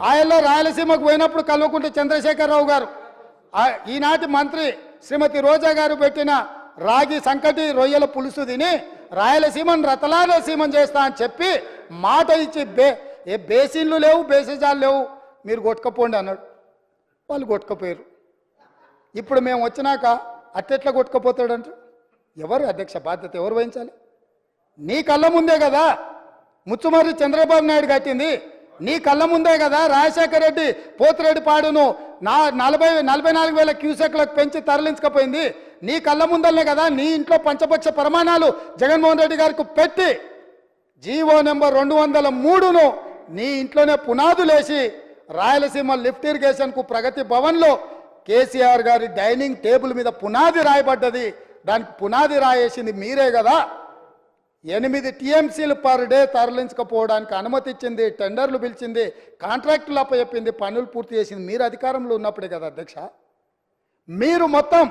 ఆయల్లో రాయలసీమకు పోయినప్పుడు కల్వకుంట్ల చంద్రశేఖరరావు గారు, ఈనాటి మంత్రి శ్రీమతి రోజా గారు పెట్టిన రాగి సంకటి రొయ్యల పులుసు తిని రాయలసీమను రతలాలసీమం చేస్తా అని చెప్పి మాట ఇచ్చి బేసిన్లు లేవు, బేసిజాలు లేవు, మీరు కొట్టుకపోండి అన్నాడు. వాళ్ళు కొట్టుకపోయారు. ఇప్పుడు మేము వచ్చినాక అట్టెట్లా కొట్టుకపోతాడంట? ఎవరు అధ్యక్ష బాధ్యత ఎవరు వహించాలి? నీ కళ్ళ ముందే కదా ముచ్చుమర్రి చంద్రబాబు నాయుడు కట్టింది, నీ కళ్ళ ముందే కదా రాజశేఖర రెడ్డి పోతిరెడ్డి పాడును 44,000 క్యూసెక్లకు పెంచి తరలించకపోయింది, నీ కళ్ళ ముందలనే కదా నీ ఇంట్లో పంచపక్ష ప్రమాణాలు జగన్మోహన్ రెడ్డి గారికి పెట్టి జీవో నెంబర్ 203ను నీ ఇంట్లోనే పునాదులేసి రాయలసీమ లిఫ్ట్ ఇరిగేషన్కు ప్రగతి భవన్లో కేసీఆర్ గారి డైనింగ్ టేబుల్ మీద పునాది రాయబడ్డది. దానికి పునాది రాయేసింది మీరే కదా. 8 TMCలు పర్ డే తరలించకపోవడానికి అనుమతి ఇచ్చింది, టెండర్లు పిలిచింది, కాంట్రాక్టులు అప్పచెప్పింది, పనులు పూర్తి చేసింది మీరు అధికారంలో ఉన్నప్పుడే కదా అధ్యక్ష. మీరు మొత్తం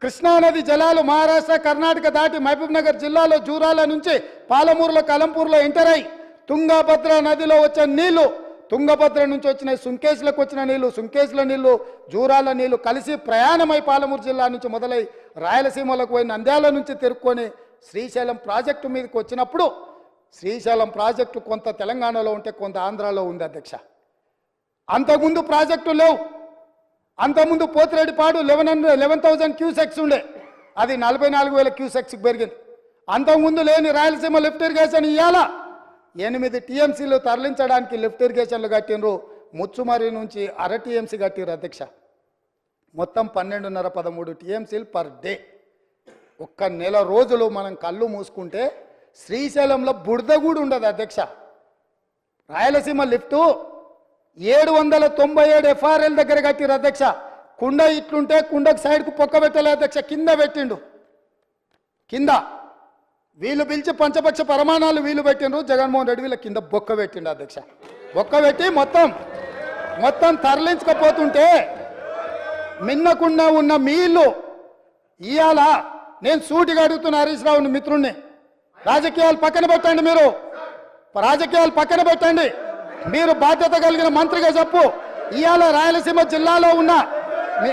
కృష్ణానది జలాలు మహారాష్ట్ర కర్ణాటక దాటి మహబూబ్ నగర్ జిల్లాలో జూరాల నుంచి పాలమూరులో కలంపూర్లో ఎంటర్ అయి తుంగభద్ర నదిలో వచ్చే నీళ్లు, తుంగభద్ర నుంచి వచ్చిన సుంకేశ్లకు వచ్చిన నీళ్లు, సుంకేశ్ల నీళ్లు జూరాల నీళ్లు కలిసి ప్రయాణమై పాలమూరు జిల్లా నుంచి మొదలై రాయలసీమలకు పోయి నంద్యాల నుంచి తిరుక్కొని శ్రీశైలం ప్రాజెక్టు మీదకి వచ్చినప్పుడు శ్రీశైలం ప్రాజెక్టు కొంత తెలంగాణలో ఉంటే కొంత ఆంధ్రాలో ఉంది అధ్యక్ష. అంతకుముందు ప్రాజెక్టు లేవు. అంతకుముందు పోతిరెడ్డిపాడు 11,000 క్యూసెక్స్ ఉండే, అది 44,000 క్యూసెక్స్కి పెరిగింది. అంతకుముందు లేని రాయలసీమ లిఫ్ట్ ఇరిగేషన్ ఇవ్వాలా 8 TMCలు తరలించడానికి లిఫ్ట్ ఇరిగేషన్లు కట్టినరు. ముచ్చుమర్రి నుంచి 1/2 TMC కట్టిరు అధ్యక్ష. మొత్తం 12.5-13 TMCలు పర్ డే. ఒక్క నెల రోజులు మనం కళ్ళు మూసుకుంటే శ్రీశైలంలో బురద కూడా ఉండదు అధ్యక్ష. రాయలసీమ లిఫ్టు 797 FRL దగ్గర కట్టిరు అధ్యక్ష. కుండ ఇట్లుంటే కుండకు సైడ్కు పొక్క పెట్టలే అధ్యక్ష, కింద పెట్టిండు. కింద వీళ్ళు పిలిచి పంచపక్ష ప్రమాణాలు వీళ్ళు పెట్టిండ్రు, జగన్మోహన్ రెడ్డి వీళ్ళ కింద బొక్క పెట్టిండు అధ్యక్ష. బొక్క పెట్టి మొత్తం తరలించకపోతుంటే మిన్నకుండా ఉన్న మీళ్ళు ఇవాళ నేను సూటిగా అడుగుతున్న హరీష్ రావుని మిత్రుణ్ణి, రాజకీయాలు పక్కన పెట్టండి, రాజకీయాలు పక్కన పెట్టండి, మీరు బాధ్యత కలిగిన మంత్రిగా చెప్పు. ఇవాళ రాయలసీమ జిల్లాలో ఉన్న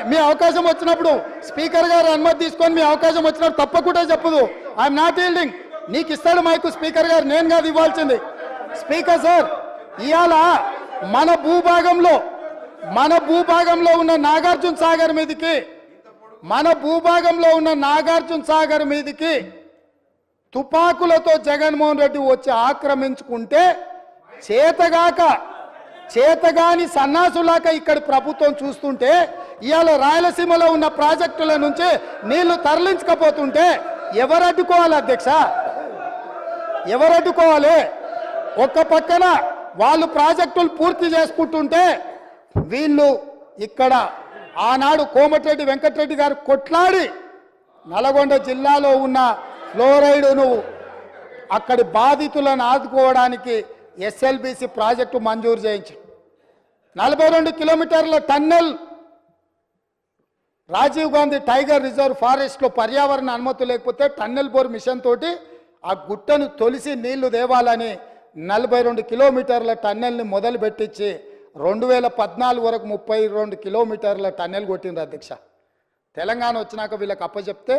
మీ అవకాశం వచ్చినప్పుడు స్పీకర్ గారు అనుమతి తీసుకొని మీ అవకాశం వచ్చినప్పుడు తప్పకుండా చెప్పదు. I'm not yielding. నీకు ఇస్తాడు మైకు స్పీకర్ గారు, నేను కాదు ఇవ్వాల్సింది. స్పీకర్ సార్, ఇవాళ మన భూభాగంలో ఉన్న నాగార్జున సాగర్ మీదికి తుపాకులతో జగన్మోహన్ రెడ్డి వచ్చి ఆక్రమించుకుంటే చేతగాని సన్నాసులాక ఇక్కడ ప్రభుత్వం చూస్తుంటే ఇవాళ రాయలసీమలో ఉన్న ప్రాజెక్టుల నుంచి నీళ్లు తరలించకపోతుంటే ఎవరు అడ్డుకోవాలి అధ్యక్ష? ఎవరు అడ్డుకోవాలి? ఒక్క పక్కన వాళ్ళు ప్రాజెక్టులు పూర్తి చేసుకుంటుంటే వీళ్ళు ఇక్కడ ఆనాడు కోమటిరెడ్డి వెంకటరెడ్డి గారు కొట్లాడి నల్గొండ జిల్లాలో ఉన్న ఫ్లోరైడును అక్కడి బాధితులను ఆదుకోవడానికి SLBC ప్రాజెక్టు మంజూరు చేయించి 42 కిలోమీటర్ల tunnel Rajiv Gandhi tiger reserve ఫారెస్ట్లో పర్యావరణ అనుమతి లేకపోతే టన్నెల్ బోర్ మిషన్ తోటి ఆ గుట్టను తొలిసి నీళ్లు దేవాలని 42 కిలోమీటర్ల టన్నెల్ని మొదలు పెట్టించి 2014 వరకు 32 కిలోమీటర్ల టన్నెల్ కొట్టింది అధ్యక్ష. తెలంగాణ వచ్చినాక వీళ్ళకి అప్పచెప్తే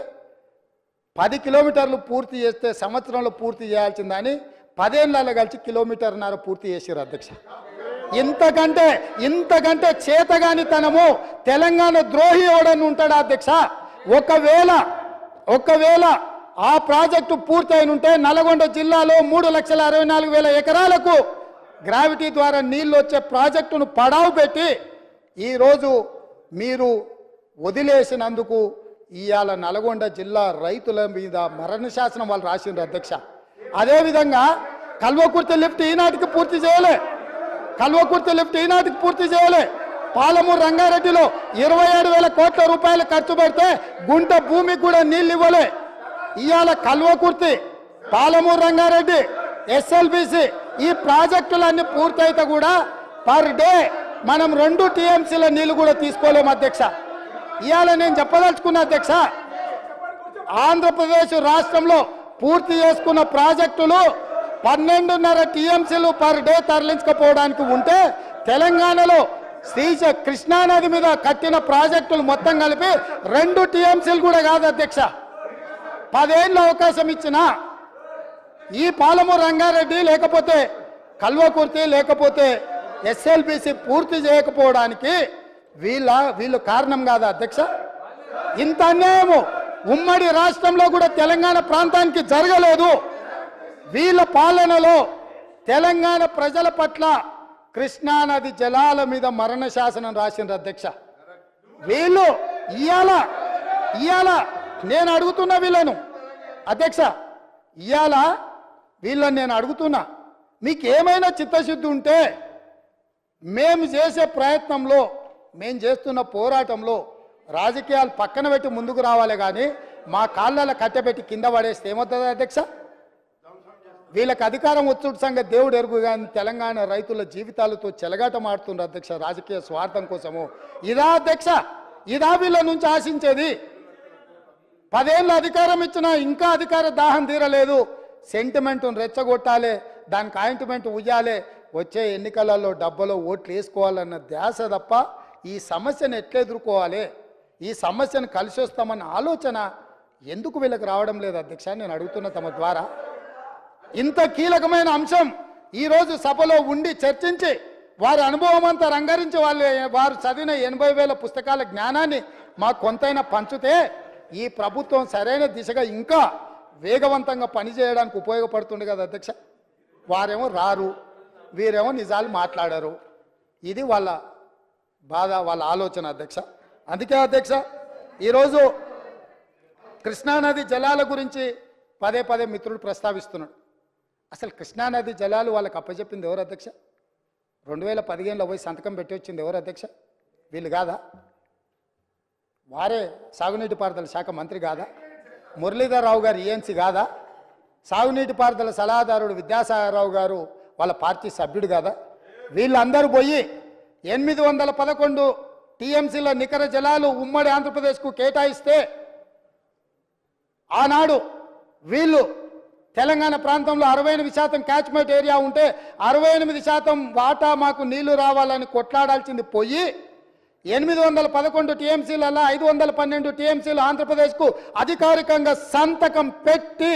10 కిలోమీటర్లు పూర్తి చేస్తే సంవత్సరంలో పూర్తి చేయాల్సిందని 10 ఏళ్ళలో కలిసి 1.5 కిలోమీటర్లు పూర్తి చేసారు అధ్యక్ష. ఇంతకంటే చేతగానితనము తెలంగాణ ద్రోహి ఎవడని ఉంటాడా అధ్యక్ష? ఒకవేళ ఆ ప్రాజెక్టు పూర్తయిన ఉంటే నల్గొండ జిల్లాలో 3,64,000 ఎకరాలకు గ్రావిటీ ద్వారా నీళ్లు వచ్చే ప్రాజెక్టును పడావు పెట్టి ఈరోజు మీరు వదిలేసినందుకు ఇవాళ నల్గొండ జిల్లా రైతుల మీద మరణ శాసనం వాళ్ళు రాసిండ్రు అధ్యక్ష. అదేవిధంగా కల్వకుర్తి లిఫ్ట్ ఈనాటికి పూర్తి చేయలే, కల్వకుర్తి లిఫ్ట్ ఈనాటికి పూర్తి చేయలే. పాలమూరు రంగారెడ్డిలో 27,000 కోట్ల రూపాయలు ఖర్చు పెడితే గుంట భూమికి కూడా నీళ్ళు ఇవ్వలే. ఇవాళ కల్వకుర్తి, పాలమూరు రంగారెడ్డి, ఎస్ఎల్బిసి ఈ ప్రాజెక్టులన్నీ పూర్తయితే కూడా పర్ డే మనం 2 టీఎంసీల నీళ్లు కూడా తీసుకోలేము అధ్యక్ష. ఇవాళ నేను చెప్పదలుచుకున్న అధ్యక్ష, ఆంధ్రప్రదేశ్ రాష్ట్రంలో పూర్తి చేసుకున్న ప్రాజెక్టులు 12.5 టీఎంసీలు పర్ డే తరలించకపోవడానికి ఉంటే తెలంగాణలో కృష్ణానది మీద కట్టిన ప్రాజెక్టులు మొత్తం కలిపి 2 టీఎంసీలు కూడా కాదు అధ్యక్ష. 10 ఏళ్ళ అవకాశం ఇచ్చిన ఈ పాలమూరు రంగారెడ్డి లేకపోతే కల్వకుర్తి లేకపోతే ఎస్ఎల్బిసి పూర్తి చేయకపోవడానికి వీళ్ళు కారణం కాదా అధ్యక్ష? ఇంత అన్యాయము ఉమ్మడి రాష్ట్రంలో కూడా తెలంగాణ ప్రాంతానికి జరగలేదు. వీళ్ళ పాలనలో తెలంగాణ ప్రజల పట్ల కృష్ణానది జలాల మీద మరణ శాసనం రాసిండ్రు అధ్యక్ష. వీళ్ళు ఇవాళ నేను అడుగుతున్న వీళ్ళను అధ్యక్ష, ఇవాళ వీళ్ళని నేను అడుగుతున్నా, మీకు ఏమైనా చిత్తశుద్ధి ఉంటే మేము చేసే ప్రయత్నంలో, మేము చేస్తున్న పోరాటంలో రాజకీయాలు పక్కన పెట్టి ముందుకు రావాలి, కానీ మా కాళ్ళలో కట్టెపెట్టి కింద పడేస్తే ఏమవుతుంది అధ్యక్ష? వీళ్ళకి అధికారం వచ్చుడు సంగతి దేవుడు ఎరుగు, కానీ తెలంగాణ రైతుల జీవితాలతో చెలగాట మాడుతున్నారు అధ్యక్ష రాజకీయ స్వార్థం కోసము. ఇదా అధ్యక్ష? ఇదా వీళ్ళ నుంచి ఆశించేది? 10 ఏళ్ళ అధికారం ఇచ్చినా ఇంకా అధికార దాహం తీరలేదు. సెంటిమెంట్ను రెచ్చగొట్టాలి, దానికి ఆయింట్మెంట్ ఉయ్యాలి, వచ్చే ఎన్నికలలో డబ్బలో ఓట్లు వేసుకోవాలన్న ధ్యాస తప్ప ఈ సమస్యను ఎట్లా ఎదుర్కోవాలి, ఈ సమస్యను కలిసి వస్తామన్న ఆలోచన ఎందుకు వీళ్ళకి రావడం లేదు అధ్యక్ష? నేను అడుగుతున్న తమ ద్వారా. ఇంత కీలకమైన అంశం ఈరోజు సభలో ఉండి చర్చించి వారి అనుభవం అంతా రంగరించి వారు చదివిన 80,000 పుస్తకాల జ్ఞానాన్ని మాకు కొంతైనా పంచితే ఈ ప్రభుత్వం సరైన దిశగా ఇంకా వేగవంతంగా పనిచేయడానికి ఉపయోగపడుతుంది కదా అధ్యక్ష. వారేమో రారు, వీరేమో నిజాలు మాట్లాడారు. ఇది వాళ్ళ బాధ, వాళ్ళ ఆలోచన అధ్యక్ష. అందుకే అధ్యక్ష ఈరోజు కృష్ణానది జలాల గురించి పదే మిత్రుడు ప్రస్తావిస్తున్నాడు. అసలు కృష్ణానది జలాలు వాళ్ళకి అప్పచెప్పింది ఎవరు అధ్యక్ష? 2015లో పోయి సంతకం పెట్టి వచ్చింది ఎవరు అధ్యక్ష? వీళ్ళు కాదా? వారే సాగునీటి పారుదల శాఖ మంత్రి కాదా? మురళీధర్ రావు గారు ఈఎన్సీ కాదా? సాగునీటి పారుదల సలహాదారుడు విద్యాసాగరరావు గారు వాళ్ళ పార్టీ సభ్యుడు కాదా? వీళ్ళందరూ పోయి 811 టీఎంసీల నికర జలాలు ఉమ్మడి ఆంధ్రప్రదేశ్కు కేటాయిస్తే ఆనాడు వీళ్ళు తెలంగాణ ప్రాంతంలో 68% క్యాచ్మెంట్ ఏరియా ఉంటే 68% వాటా మాకు నీళ్లు రావాలని కొట్లాడాల్సింది పోయి 811 టీఎంసీలలో 512 టీఎంసీలు ఆంధ్రప్రదేశ్కు అధికారికంగా సంతకం పెట్టి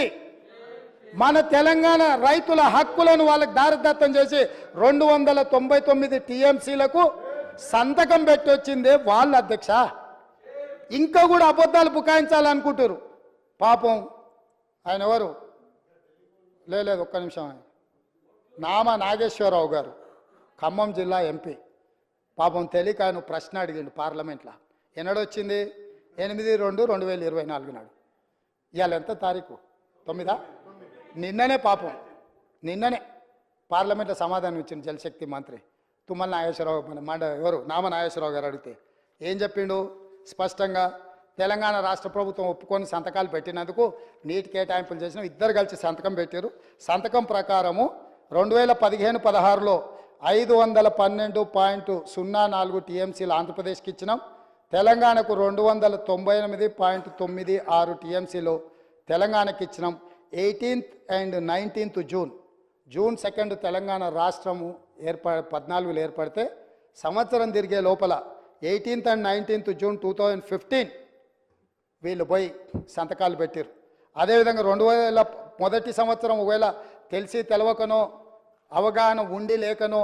మన తెలంగాణ రైతుల హక్కులను వాళ్ళకి దారిదత్తం చేసి 299 టీఎంసీలకు సంతకం పెట్టి వచ్చిందే వాళ్ళ అధ్యక్ష. ఇంకా కూడా అబద్ధాలు బుకాయించాలనుకుంటారు. పాపం ఆయన ఎవరు? లేదు, ఒక్క నిమిషం. నామ నాగేశ్వరరావు గారు, ఖమ్మం జిల్లా ఎంపీ. పాపం తెలియక ఆయన ప్రశ్న అడిగిండు పార్లమెంట్లో. ఎన్నడొచ్చింది? 8/2/2024 నాడు. ఇవాళ ఎంత తారీఖు? 9. నిన్ననే పాపం నిన్ననే పార్లమెంట్లో సమాధానం ఇచ్చింది జలశక్తి మంత్రి తుమ్మల నాగేశ్వరరావు. ఎవరు? నామ నాగేశ్వరరావు గారు అడిగితే ఏం చెప్పిండు? స్పష్టంగా తెలంగాణ రాష్ట్ర ప్రభుత్వం ఒప్పుకొని సంతకాలు పెట్టినందుకు నీటి కేటాయింపులు చేసిన ఇద్దరు కలిసి సంతకం పెట్టారు. సంతకం ప్రకారము 2015-16లో 512.04 టీఎంసీలు ఆంధ్రప్రదేశ్కి ఇచ్చినాం. తెలంగాణకు 298.96 టీఎంసీలు తెలంగాణకి ఇచ్చినాం. 18th and 19th June 2 Telangana రాష్ట్రము 14లో ఏర్పడితే సంవత్సరం తిరిగే లోపల 18th and 19th జూన్ 2015 వీళ్ళు పోయి సంతకాలు పెట్టారు. అదేవిధంగా 2000 మొదటి సంవత్సరం ఒకవేళ తెలిసి తెలవకనో అవగాహన ఉండి లేకనో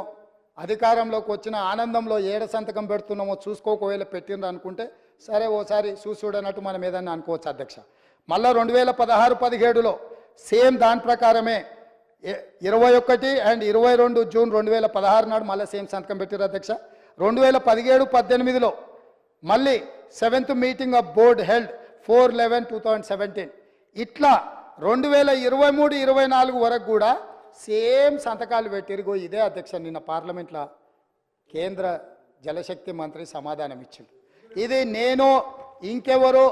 అధికారంలోకి వచ్చిన ఆనందంలో ఏడ సంతకం పెడుతున్నామో చూసుకోకవేళ పెట్టిండ్రు అనుకుంటే సరే ఓసారి చూడనట్టు మనం ఏదన్నా అనుకోవచ్చు అధ్యక్ష. మళ్ళా 2016-17లో సేమ్ దాని ప్రకారమే 21 అండ్ 22 జూన్ 2016 నాడు మళ్ళీ సేమ్ సంతకం పెట్టారు అధ్యక్ష. 2017-18లో మళ్ళీ 7th meeting of board held 4/11/2017. ఇట్లా 2023-24 వరకు కూడా సేమ్ సంతకాలు పెట్టిరుగో. ఇదే అధ్యక్ష నిన్న పార్లమెంట్లో కేంద్ర జలశక్తి మంత్రి సమాధానం ఇచ్చింది. ఇది నేను ఇంకెవరో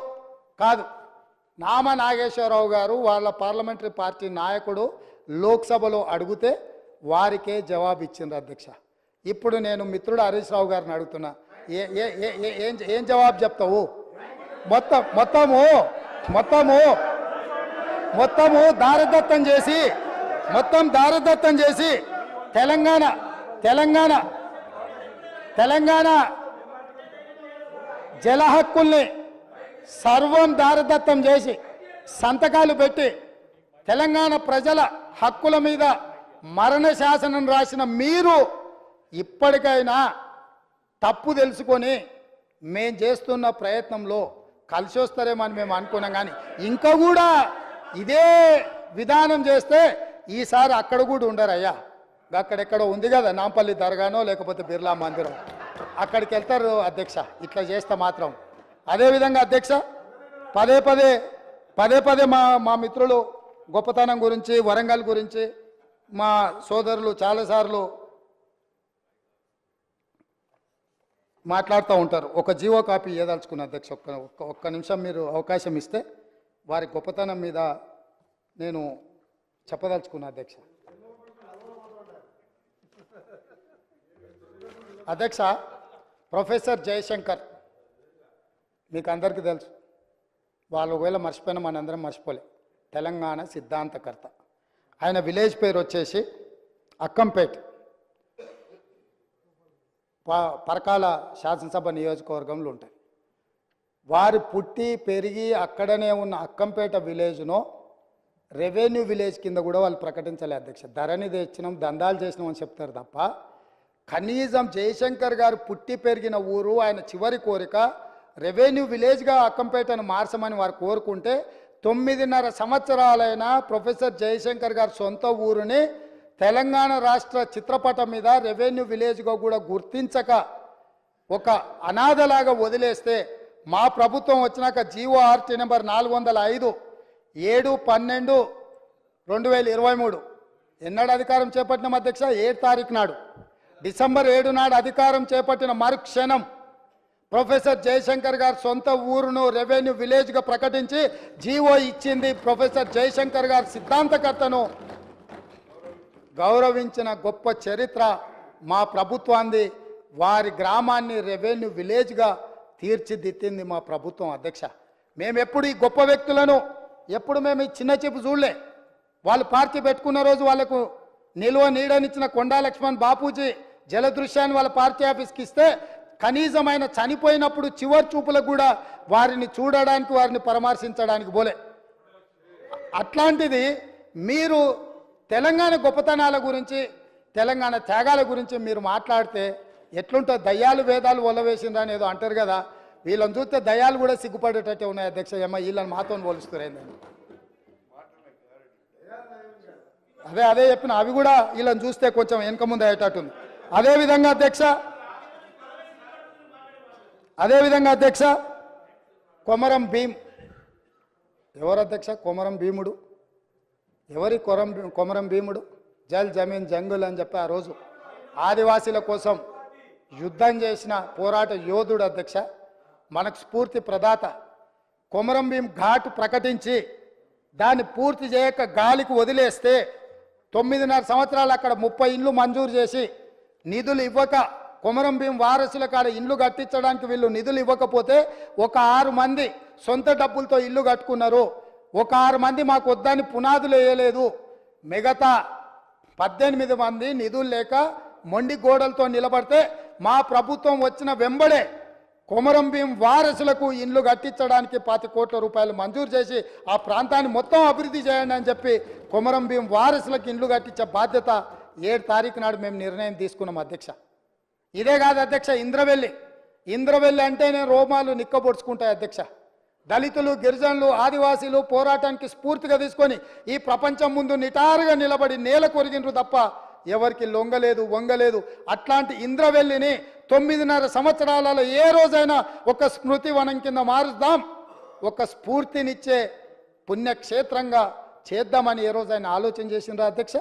కాదు, నామ నాగేశ్వరరావు గారు వాళ్ళ పార్లమెంటరీ పార్టీ నాయకుడు లోక్సభలో అడిగితే వారికే జవాబు ఇచ్చింది అధ్యక్ష. ఇప్పుడు నేను మిత్రుడు హరీష్ రావు గారిని అడుగుతున్నా, ఏం జవాబు చెప్తావు? మొత్తము దారదత్తం చేసి తెలంగాణ జల హక్కుల్ని సర్వం దారదత్తం చేసి సంతకాలు పెట్టి తెలంగాణ ప్రజల హక్కుల మీద మరణ శాసనం రాసిన మీరు ఇప్పటికైనా తప్పు తెలుసుకొని మేం చేస్తున్న ప్రయత్నంలో కలిసి వస్తారేమని మేము అనుకున్నాం. కానీ ఇంకా కూడా ఇదే విధానం చేస్తే ఈసారి అక్కడ కూడా ఉండరయ్యా. అక్కడెక్కడో ఉంది కదా నాంపల్లి దర్గానో లేకపోతే బిర్లా మందిరం, అక్కడికి వెళ్తారు అధ్యక్ష ఇట్లా చేస్తే మాత్రం. అదేవిధంగా అధ్యక్ష పదే పదే మా మిత్రులు గొప్పతనం గురించి వరంగల్ గురించి మా సోదరులు చాలాసార్లు మాట్లాడుతూ ఉంటారు. ఒక జీవో కాపీ ఇవ్వదలుచుకున్న అధ్యక్ష. ఒక్క నిమిషం మీరు అవకాశం ఇస్తే వారి గొప్పతనం మీద నేను చెప్పదలుచుకున్నా అధ్యక్ష. అధ్యక్ష ప్రొఫెసర్ జయశంకర్ మీకు అందరికీ తెలుసు, వాళ్ళు ఒకవేళ మర్చిపోయినా మనందరం మర్చిపోలే, తెలంగాణ సిద్ధాంతకర్త. ఆయన విలేజ్ పేరు వచ్చేసి అక్కంపేట్, పరకాల శాసనసభ నియోజకవర్గంలో ఉంటాయి. వారు పుట్టి పెరిగి అక్కడనే ఉన్న అక్కంపేట విలేజ్ను రెవెన్యూ విలేజ్ కింద కూడా వాళ్ళు ప్రకటించలే అధ్యక్ష. ధరణి తెచ్చినాం దందాలు చేసినాం అని చెప్తారు తప్ప కనీసం జయశంకర్ గారు పుట్టి పెరిగిన ఊరు ఆయన చివరి కోరిక రెవెన్యూ విలేజ్గా అక్కంపేటను మార్చమని వారు కోరుకుంటే 9.5 సంవత్సరాలైన ప్రొఫెసర్ జయశంకర్ గారు సొంత ఊరుని తెలంగాణ రాష్ట్ర చిత్రపటం మీద రెవెన్యూ విలేజ్గా కూడా గుర్తించక ఒక అనాథలాగా వదిలేస్తే మా ప్రభుత్వం వచ్చినాక జీవో ఆర్టీ నెంబర్ 405 7/12/2023 ఎన్నడు అధికారం చేపట్టిన అధ్యక్ష 7 తారీఖు నాడు డిసెంబర్ 7 నాడు అధికారం చేపట్టిన మరుక్షణం ప్రొఫెసర్ జయశంకర్ గారు సొంత ఊరును రెవెన్యూ విలేజ్గా ప్రకటించి జీవో ఇచ్చింది. ప్రొఫెసర్ జయశంకర్ గారు సిద్ధాంతకర్తను గౌరవించిన గొప్ప చరిత్ర మా ప్రభుత్వాన్ని. వారి గ్రామాన్ని రెవెన్యూ విలేజ్గా తీర్చిదిద్దింది మా ప్రభుత్వం అధ్యక్ష. మేము ఎప్పుడు ఈ గొప్ప వ్యక్తులను ఎప్పుడు మేము ఈ చిన్న చూపు చూడలే. వాళ్ళు పార్టీ పెట్టుకున్న రోజు వాళ్ళకు నిల్వ నీడనిచ్చిన కొండా లక్ష్మణ్ బాపూజీ జలదృశ్యాన్ని వాళ్ళ పార్టీ ఆఫీస్కి ఇస్తే కనీసం ఆయన చనిపోయినప్పుడు చివరి చూపులకు కూడా వారిని చూడడానికి వారిని పరామర్శించడానికి పోలే. అట్లాంటిది మీరు తెలంగాణ గొప్పతనాల గురించి తెలంగాణ త్యాగాల గురించి మీరు మాట్లాడితే ఎట్లుంటుంది? దయ్యాలు వేదాలు ఒలవేసిందని ఏదో అంటారు కదా, వీళ్ళని చూస్తే దయ్యాలు కూడా సిగ్గుపడేటట్టే ఉన్నాయి అధ్యక్ష. ఏమో వీళ్ళని మాతో పోలుస్తున్నారేందని అదే చెప్పిన అవి కూడా వీళ్ళని చూస్తే కొంచెం వెనక ముందు అయ్యేటట్టుంది. అదేవిధంగా అధ్యక్ష కొమరం భీం ఎవరు అధ్యక్ష? కొమరం భీముడు ఎవరి కొమరం భీముడు? జల్ జమీన్ జంగుల్ అని చెప్పి ఆ రోజు ఆదివాసీల కోసం యుద్ధం చేసిన పోరాట యోధుడు అధ్యక్ష. మనకు స్ఫూర్తి ప్రదాత. కొమరం భీం ఘాట్ ప్రకటించి దాన్ని పూర్తి చేయక గాలికి వదిలేస్తే 9.5 సంవత్సరాలు అక్కడ 30 ఇండ్లు మంజూరు చేసి నిధులు ఇవ్వక కొమరం భీం వారసుల కాడ ఇండ్లు కట్టించడానికి వీళ్ళు నిధులు ఇవ్వకపోతే ఒక 6 మంది సొంత డబ్బులతో ఇల్లు కట్టుకున్నారు. ఒక 6 మంది మాకు వద్దని పునాదులు వేయలేదు. మిగతా 18 మంది నిధులు లేక మొండి గోడలతో నిలబడితే మా ప్రభుత్వం వచ్చిన వెంబడే కొమరం భీం వారసులకు ఇండ్లు కట్టించడానికి 25 కోట్ల రూపాయలు మంజూరు చేసి ఆ ప్రాంతాన్ని మొత్తం అభివృద్ధి చేయండి అని చెప్పి కొమరం భీం వారసులకు ఇండ్లు కట్టించే బాధ్యత 7 తారీఖు నాడు మేము నిర్ణయం తీసుకున్నాం అధ్యక్ష. ఇదే కాదు అధ్యక్ష, ఇంద్రవెల్లి అంటేనే రోమాలు నిక్కబొడుచుకుంటాయి అధ్యక్ష. దళితులు, గిరిజనులు, ఆదివాసీలు పోరాటానికి స్ఫూర్తిగా తీసుకొని ఈ ప్రపంచం ముందు నిటారుగా నిలబడి నేల కొరిగినరు తప్ప ఎవరికి లొంగలేదు, వంగలేదు. అట్లాంటి ఇంద్రవెల్లిని 9.5 సంవత్సరాలలో ఏ రోజైనా ఒక స్మృతి వనం కింద మారుద్దాం, ఒక స్ఫూర్తినిచ్చే పుణ్యక్షేత్రంగా చేద్దామని ఏ రోజైనా ఆలోచన చేసిండ్రా అధ్యక్ష?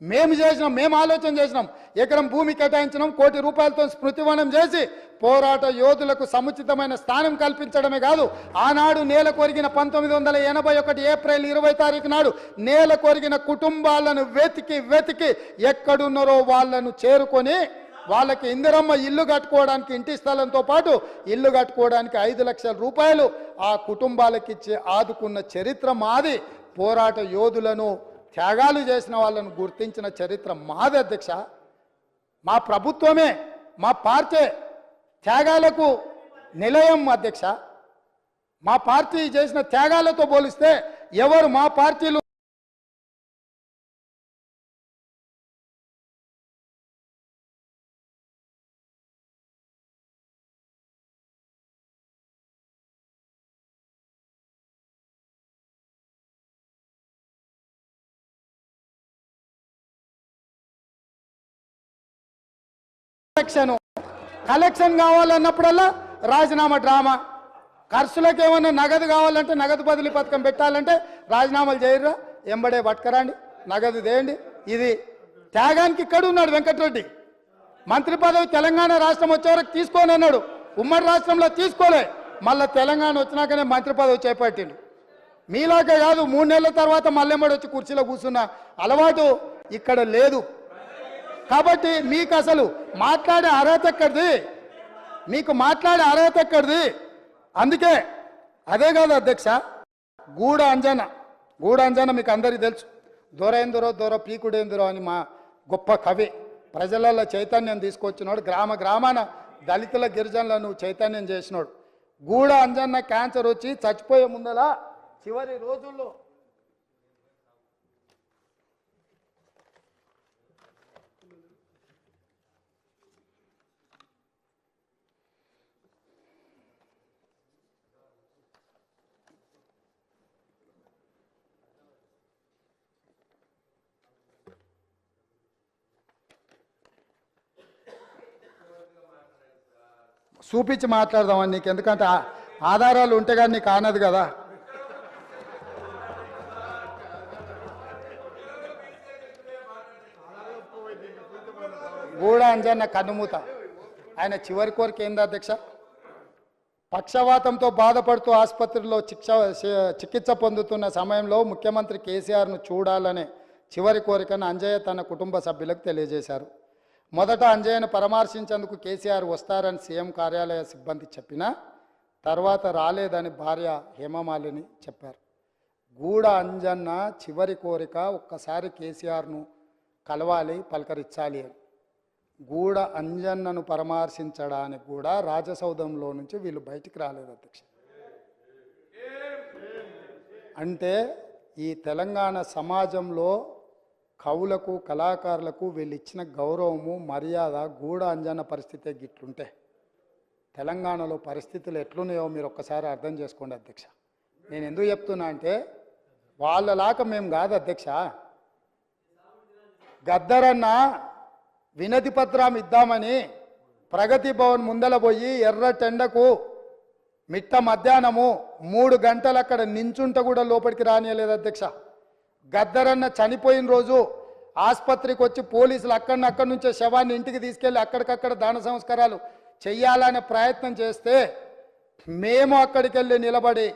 మేము చేసినాం, మేము ఆలోచన చేసినాం. ఎకరం భూమి కేటాయించినాం, 1 కోటి రూపాయలతో స్మృతివనం చేసి పోరాట యోధులకు సముచితమైన స్థానం కల్పించడమే కాదు, ఆనాడు నేల కొరిగిన 1981 ఏప్రిల్ 20 తారీఖు నాడు నేల కొరిగిన కుటుంబాలను వెతికి ఎక్కడున్నారో వాళ్ళను చేరుకొని వాళ్ళకి ఇందిరమ్మ ఇల్లు కట్టుకోవడానికి ఇంటి స్థలంతో పాటు ఇల్లు కట్టుకోవడానికి 5 లక్షల రూపాయలు ఆ కుటుంబాలకు ఇచ్చి ఆదుకున్న చరిత్ర మాది. పోరాట యోధులను, త్యాగాలు చేసిన వాళ్ళను గుర్తించిన చరిత్ర మాది అధ్యక్ష. మా ప్రభుత్వమే, మా పార్టీ త్యాగాలకు నిలయం అధ్యక్ష. మా పార్టీ చేసిన త్యాగాలతో పోలిస్తే ఎవరు మా పార్టీలు కలెక్షన్ కావాలన్నప్పుడల్లా రాజీనామా డ్రామా, ఖర్చులకు ఏమన్నా నగదు కావాలంటే నగదు బదిలీ పథకం పెట్టాలంటే రాజీనామాలు చేయరా, ఎంబడే పట్టుకరండి, నగదు దేయండి. ఇది త్యాగానికి ఇక్కడ ఉన్నాడు వెంకటరెడ్డి. మంత్రి పదవి తెలంగాణ రాష్ట్రం వచ్చే వరకు తీసుకోని అన్నాడు, ఉమ్మడి రాష్ట్రంలో తీసుకోలే, మళ్ళీ తెలంగాణ వచ్చినాకనే మంత్రి పదవి చేపట్టిండు. మీలాగే కాదు, 3 నెలల తర్వాత మళ్ళెంబడి వచ్చి కుర్చీలో కూర్చున్న అలవాటు ఇక్కడ లేదు. కాబట్టి మీకు అసలు మాట్లాడే అర్హత ఎక్కడిది, మీకు మాట్లాడే అర్హత ఎక్కడిది? అందుకే అదే కాదు అధ్యక్ష, గూడ అంజన మీకు అందరికీ తెలుసు. దొర పీకుడేందురో అని మా గొప్ప కవి, ప్రజలలో చైతన్యం తీసుకొచ్చినాడు, గ్రామాన దళితుల గిరిజనులను చైతన్యం చేసినాడు. గూడ అంజన్న క్యాన్సర్ వచ్చి చచ్చిపోయే ముందలా చివరి రోజుల్లో చూపించి మాట్లాడదామని నీకు, ఎందుకంటే ఆధారాలు ఉంటే కానీ నీకు ఆనదు కదా. గూడ అంజన్న కన్నుమూత, ఆయన చివరి కోరిక ఏంది అధ్యక్ష? పక్షవాతంతో బాధపడుతూ ఆసుపత్రిలో చికిత్స పొందుతున్న సమయంలో ముఖ్యమంత్రి కేసీఆర్ను చూడాలనే చివరి కోరికను అంజయ్య తన కుటుంబ సభ్యులకు తెలియజేశారు. మొదట అంజయ్యను పరామర్శించేందుకు కేసీఆర్ వస్తారని సీఎం కార్యాలయ సిబ్బంది చెప్పినా తర్వాత రాలేదని భార్య హేమమాలిని చెప్పారు. గూడ అంజన్న చివరి కోరిక ఒక్కసారి కేసీఆర్ను కలవాలి, పలకరించాలి అని. గూడ అంజన్నను పరామర్శించడానికి కూడా రాజసౌధంలో నుంచి వీళ్ళు బయటికి రాలేదు అధ్యక్ష. అంటే ఈ తెలంగాణ సమాజంలో కవులకు, కళాకారులకు వీళ్ళు ఇచ్చిన గౌరవము, మర్యాద, గూడ అంజన్న పరిస్థితే గిట్లుంటే తెలంగాణలో పరిస్థితులు ఎట్లున్నాయో మీరు ఒక్కసారి అర్థం చేసుకోండి అధ్యక్ష. నేను ఎందుకు చెప్తున్నా అంటే వాళ్ళలాగా మేము కాదు అధ్యక్ష. గద్దరన్న వినతి పత్రం ఇద్దామని ప్రగతి భవన్ ముందల పోయి ఎర్రటెండకు మిట్ట మధ్యాహ్నము 3 గంటలు అక్కడ నించుంట కూడా లోపలికి రానియలేదు అధ్యక్ష. గద్దరన్న చనిపోయిన రోజు ఆసుపత్రికి వచ్చి పోలీసులు అక్కడి నుంచే శవాన్ని ఇంటికి తీసుకెళ్ళి అక్కడికక్కడ దాన సంస్కారాలు చెయ్యాలనే ప్రయత్నం చేస్తే మేము అక్కడికి వెళ్ళి నిలబడి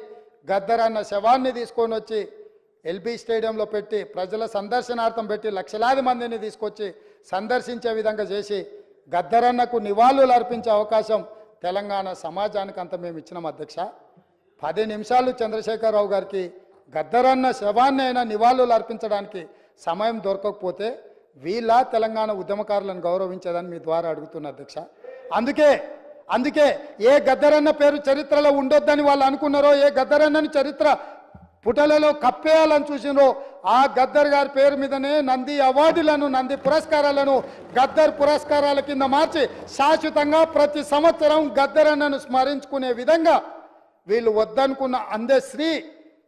గద్దరన్న శవాన్ని తీసుకొని వచ్చి ఎల్బీ స్టేడియంలో పెట్టి ప్రజల సందర్శనార్థం పెట్టి లక్షలాది మందిని తీసుకొచ్చి సందర్శించే విధంగా చేసి గద్దరన్నకు నివాళులు అర్పించే అవకాశం తెలంగాణ సమాజానికి అంత మేము ఇచ్చినాం అధ్యక్ష. 10 నిమిషాలు చంద్రశేఖరరావు గారికి గద్దరన్న శవాన్ని అయినా నివాళులు అర్పించడానికి సమయం దొరకకపోతే వీళ్ళ తెలంగాణ ఉద్యమకారులను గౌరవించేదని మీ ద్వారా అడుగుతున్నా అధ్యక్ష. అందుకే ఏ గద్దరన్న పేరు చరిత్రలో ఉండొద్దని వాళ్ళు అనుకున్నారో, ఏ గద్దరన్నని చరిత్ర పుటలలో కప్పేయాలని చూసినో ఆ గద్దర్ గారి పేరు మీదనే నంది అవార్డులను, నంది పురస్కారాలను గద్దర్ పురస్కారాల కింద మార్చి శాశ్వతంగా ప్రతి సంవత్సరం గద్దరన్నను స్మరించుకునే విధంగా వీళ్ళు వద్దనుకున్న అందశ్రీ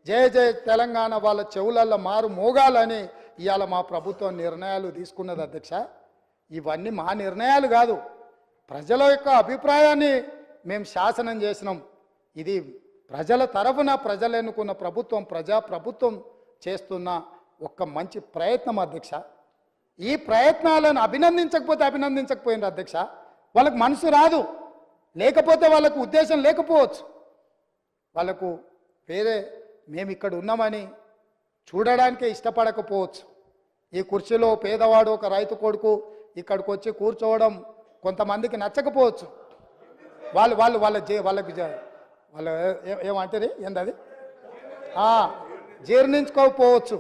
జయ జయ తెలంగాణ వాళ్ళ చెవులల్లో మారు మోగాలని ఇవాళ మా ప్రభుత్వం నిర్ణయాలు తీసుకున్నది అధ్యక్ష. ఇవన్నీ మా నిర్ణయాలు కాదు, ప్రజల యొక్క అభిప్రాయాన్ని మేము శాసనం చేసినాం. ఇది ప్రజల తరఫున ప్రజలు ఎన్నుకున్న ప్రభుత్వం, ప్రభుత్వం చేస్తున్న ఒక మంచి ప్రయత్నం అధ్యక్ష. ఈ ప్రయత్నాలను అభినందించకపోయినారు అధ్యక్ష. వాళ్ళకు మనసు రాదు, లేకపోతే వాళ్ళకు ఉద్దేశం లేకపోవచ్చు, వాళ్ళకు వేరే మేము ఇక్కడ ఉన్నామని చూడడానికే ఇష్టపడకపోవచ్చు. ఈ కుర్చీలో పేదవాడు ఒక రైతు కొడుకు ఇక్కడికి వచ్చి కూర్చోవడం కొంతమందికి నచ్చకపోవచ్చు. వాళ్ళకి ఏమంటారు ఏందది జీర్ణించుకోకపోవచ్చు.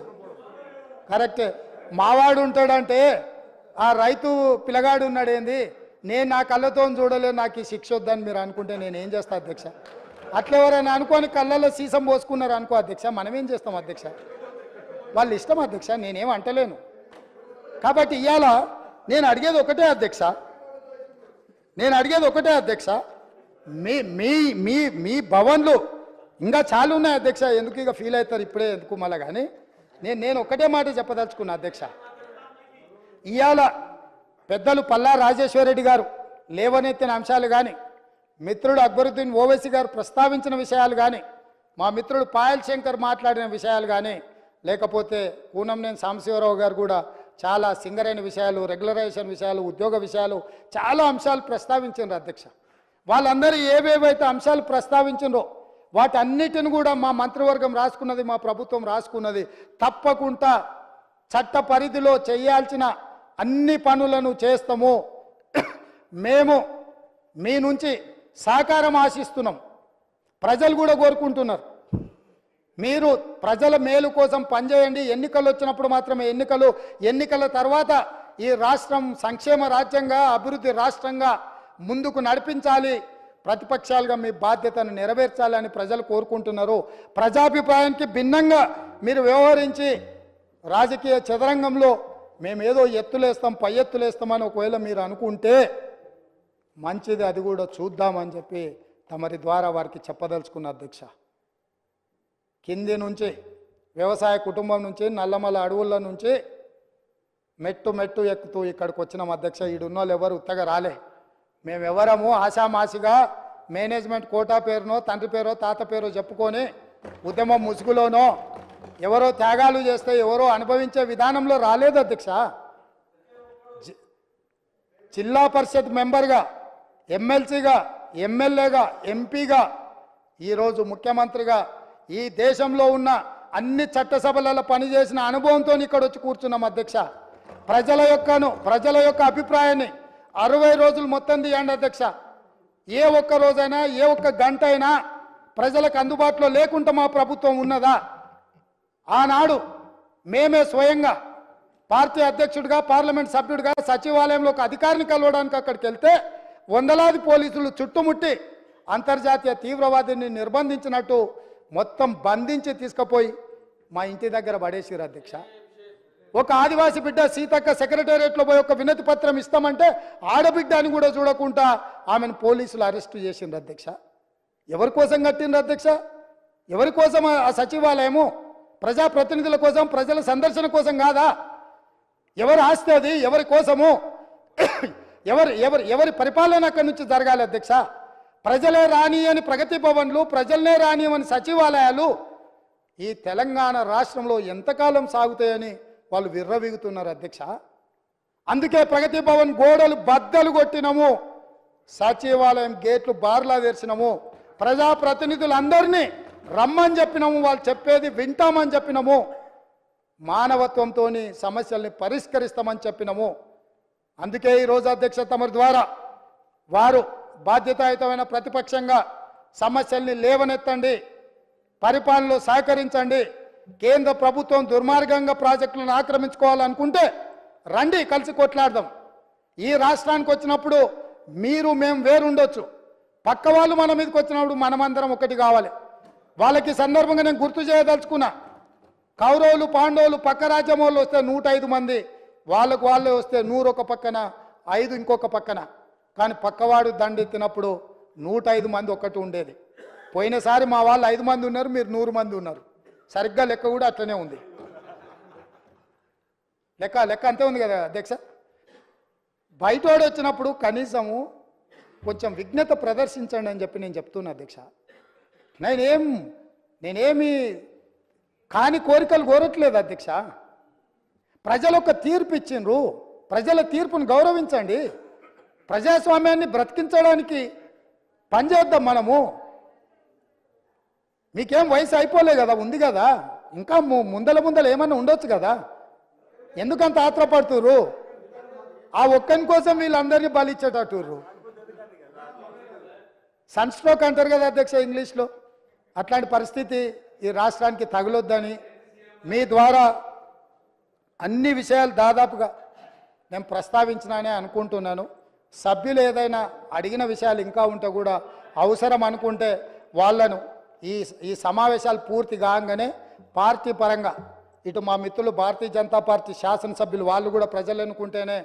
కరెక్టే. మావాడు ఉంటాడంటే ఆ రైతు పిల్లగాడు ఉన్నాడేంది, నేను నా కళ్ళతో చూడలేదు, నాకు ఈ శిక్ష వద్దని మీరు అనుకుంటే నేనేం చేస్తా అధ్యక్ష? అట్లా ఎవరైనా అనుకోని కళ్ళల్లో సీసం పోసుకున్నారు అనుకో అధ్యక్ష, మనమేం చేస్తాం అధ్యక్ష? వాళ్ళ ఇష్టం అధ్యక్ష, నేనేం అంటలేను. కాబట్టి ఇవాళ నేను అడిగేది ఒకటే అధ్యక్ష, మీ మీ మీ మీ భవన్లు ఇంకా చాలా ఉన్నాయి అధ్యక్ష. ఎందుకు ఇక ఫీల్ అవుతారు ఇప్పుడే ఎందుకు మళ్ళా? కానీ నేను ఒకటే మాట చెప్పదలుచుకున్నా అధ్యక్ష. ఇవాళ పెద్దలు పల్లా రాజేశ్వరరెడ్డి గారు లేవనెత్తిన అంశాలు కానీ, మిత్రుడు అక్బరుద్దీన్ ఓవైసీ గారు ప్రస్తావించిన విషయాలు కానీ, మా మిత్రుడు పాయల్ శంకర్ మాట్లాడిన విషయాలు కానీ, లేకపోతే కూనంనేని సాంబశివరావు గారు కూడా చాలా సింగరైన విషయాలు, రెగ్యులరైజేషన్ విషయాలు, ఉద్యోగ విషయాలు, చాలా అంశాలు ప్రస్తావించారు అధ్యక్ష. వాళ్ళందరూ ఏవేవైతే అంశాలు ప్రస్తావించారో వాటన్నిటిని కూడా మా మంత్రివర్గం రాసుకున్నది, మా ప్రభుత్వం రాసుకున్నది. తప్పకుండా చట్ట పరిధిలో చేయాల్సిన అన్ని పనులను చేస్తాము. మేము మీ నుంచి సహకారం ఆశిస్తున్నాం. ప్రజలు కూడా కోరుకుంటున్నారు, మీరు ప్రజల మేలు కోసం పనిచేయండి. ఎన్నికలు వచ్చినప్పుడు మాత్రమే ఎన్నికల తర్వాత ఈ రాష్ట్రం సంక్షేమ రాజ్యంగా, అభివృద్ధి రాష్ట్రంగా ముందుకు నడిపించాలి, ప్రతిపక్షాలుగా మీ బాధ్యతను నెరవేర్చాలని ప్రజలు కోరుకుంటున్నారు. ప్రజాభిప్రాయానికి భిన్నంగా మీరు వ్యవహరించి రాజకీయ చదరంగంలో మేమేదో ఎత్తులేస్తాం, పై ఎత్తులేస్తామని ఒకవేళ మీరు అనుకుంటే మంచిది, అది కూడా చూద్దామని చెప్పి తమరి ద్వారా వారికి చెప్పదలుచుకున్న అధ్యక్ష. కింది నుంచి వ్యవసాయ కుటుంబం నుంచి నల్లమల అడవుల నుంచి మెట్టు ఎక్కుతూ ఇక్కడికి వచ్చినాం అధ్యక్ష. ఈడున్న వాళ్ళు ఎవరు ఉత్తగా రాలే. మేమెవరము ఆశామాసిగా మేనేజ్మెంట్ కోటా పేరునో, తండ్రి పేరో, తాత పేరో చెప్పుకొని ఉద్యమం ముసుగులోనో ఎవరో త్యాగాలు చేస్తే ఎవరో అనుభవించే విధానంలో రాలేదు అధ్యక్ష. జిల్లా పరిషత్ మెంబర్గా, ఎమ్మెల్సీగా, ఎమ్మెల్యేగా, ఎంపీగా, ఈరోజు ముఖ్యమంత్రిగా, ఈ దేశంలో ఉన్న అన్ని చట్టసభలలో పనిచేసిన అనుభవంతో ఇక్కడ వచ్చి కూర్చున్నాం అధ్యక్ష. ప్రజల యొక్క అభిప్రాయాన్ని 60 రోజులు మొత్తం తీయండి అధ్యక్ష. ఏ ఒక్క రోజైనా, ఏ ఒక్క గంట అయినా ప్రజలకు అందుబాటులో లేకుండా మా ప్రభుత్వం ఉన్నదా? ఆనాడు మేమే స్వయంగా పార్టీ అధ్యక్షుడిగా, పార్లమెంట్ సభ్యుడిగా సచివాలయంలో ఒక అధికారిని కలవడానికి అక్కడికి వెళ్తే వందలాది పోలీసులు చుట్టుముట్టి అంతర్జాతీయ తీవ్రవాదిని నిర్బంధించినట్టు మొత్తం బంధించి తీసుకుపోయి మా ఇంటి దగ్గర పడేసిరు అధ్యక్ష. ఒక ఆదివాసి బిడ్డ సీతక్క సెక్రటేరియట్లో పోయి ఒక వినతి పత్రం ఇస్తామంటే ఆడబిడ్డ అని కూడా చూడకుండా ఆమెను పోలీసులు అరెస్టు చేసిండ్రు అధ్యక్ష. ఎవరి కోసం కట్టిండ్రు అధ్యక్ష? ఎవరి కోసం ఆ సచివాలయము? ప్రజాప్రతినిధుల కోసం, ప్రజల సందర్శన కోసం కాదా? ఎవరి ఆస్తి అది? ఎవరి కోసము? ఎవరి పరిపాలన అక్కడి నుంచి జరగాలి అధ్యక్ష? ప్రజలే రానియని ప్రగతి భవన్లు, ప్రజలనే రానియని సచివాలయాలు ఈ తెలంగాణ రాష్ట్రంలో ఎంతకాలం సాగుతాయని వాళ్ళు విర్రవీగుతున్నారు అధ్యక్ష. అందుకే ప్రగతి భవన్ గోడలు బద్దలు కొట్టినము, సచివాలయం గేట్లు బార్లా తెరిచినము, ప్రజాప్రతినిధులందరినీ రమ్మని చెప్పినాము, వాళ్ళు చెప్పేది వింటామని చెప్పినాము, మానవత్వంతో సమస్యల్ని పరిష్కరిస్తామని చెప్పినాము. అందుకే ఈరోజు అధ్యక్ష తమరి ద్వారా వారు బాధ్యతాయుతమైన ప్రతిపక్షంగా సమస్యల్ని లేవనెత్తండి, పరిపాలనలో సహకరించండి. కేంద్ర ప్రభుత్వం దుర్మార్గంగా ప్రాజెక్టులను ఆక్రమించుకోవాలనుకుంటే రండి, కలిసి కొట్లాడదాం. ఈ రాష్ట్రానికి వచ్చినప్పుడు మీరు మేము వేరుండొచ్చు, పక్క వాళ్ళు మన మీదకి వచ్చినప్పుడు మనమందరం ఒకటి కావాలి. వాళ్ళకి సందర్భంగా నేను గుర్తు చేయదలుచుకున్నా, కౌరవులు పాండవులు పక్క రాజ్యం వాళ్ళు వస్తే 105 మంది, వాళ్ళకు వాళ్ళే వస్తే 100 ఒక పక్కన, 5 ఇంకొక పక్కన. కానీ పక్కవాడు దండెత్తినప్పుడు 105 మంది ఒక్కటి ఉండేది. పోయినసారి మా వాళ్ళు 5 మంది ఉన్నారు, మీరు 100 మంది ఉన్నారు. సరిగ్గా లెక్క కూడా అట్లనే ఉంది. లెక్క అంతే ఉంది కదా అధ్యక్ష. బయటోడు వచ్చినప్పుడు కనీసము కొంచెం విఘ్నత ప్రదర్శించండి అని చెప్పి నేను చెప్తున్నా అధ్యక్ష. నేనేమి కాని కోరికలు కోరట్లేదు అధ్యక్ష. ప్రజలు ఒక తీర్పు ఇచ్చిండ్రు, ప్రజల తీర్పును గౌరవించండి. ప్రజాస్వామ్యాన్ని బ్రతికించడానికి పనిచేద్దాం మనము. మీకేం వయసు అయిపోలే కదా, ఉంది కదా, ఇంకా ముందల ఏమన్నా ఉండొచ్చు కదా. ఎందుకంత ఆత్రపడుతుర్రు? ఆ ఒక్కని కోసం వీళ్ళందరినీ బలిచ్చేటట్టుర్రు. సన్ స్ట్రోక్ అంటారు కదా అధ్యక్ష ఇంగ్లీష్లో. అట్లాంటి పరిస్థితి ఈ రాష్ట్రానికి తగలొద్దని మీ ద్వారా అన్ని విషయాలు దాదాపుగా నేను ప్రస్తావించినానే అనుకుంటున్నాను. సభ్యులు ఏదైనా అడిగిన విషయాలు ఇంకా ఉంటే కూడా అవసరం అనుకుంటే వాళ్ళను ఈ సమావేశాలు పూర్తి కాగానే పార్టీ పరంగా ఇటు మా మిత్రులు భారతీయ జనతా పార్టీ శాసనసభ్యులు వాళ్ళు కూడా ప్రజలు ఎన్నుకుంటేనే,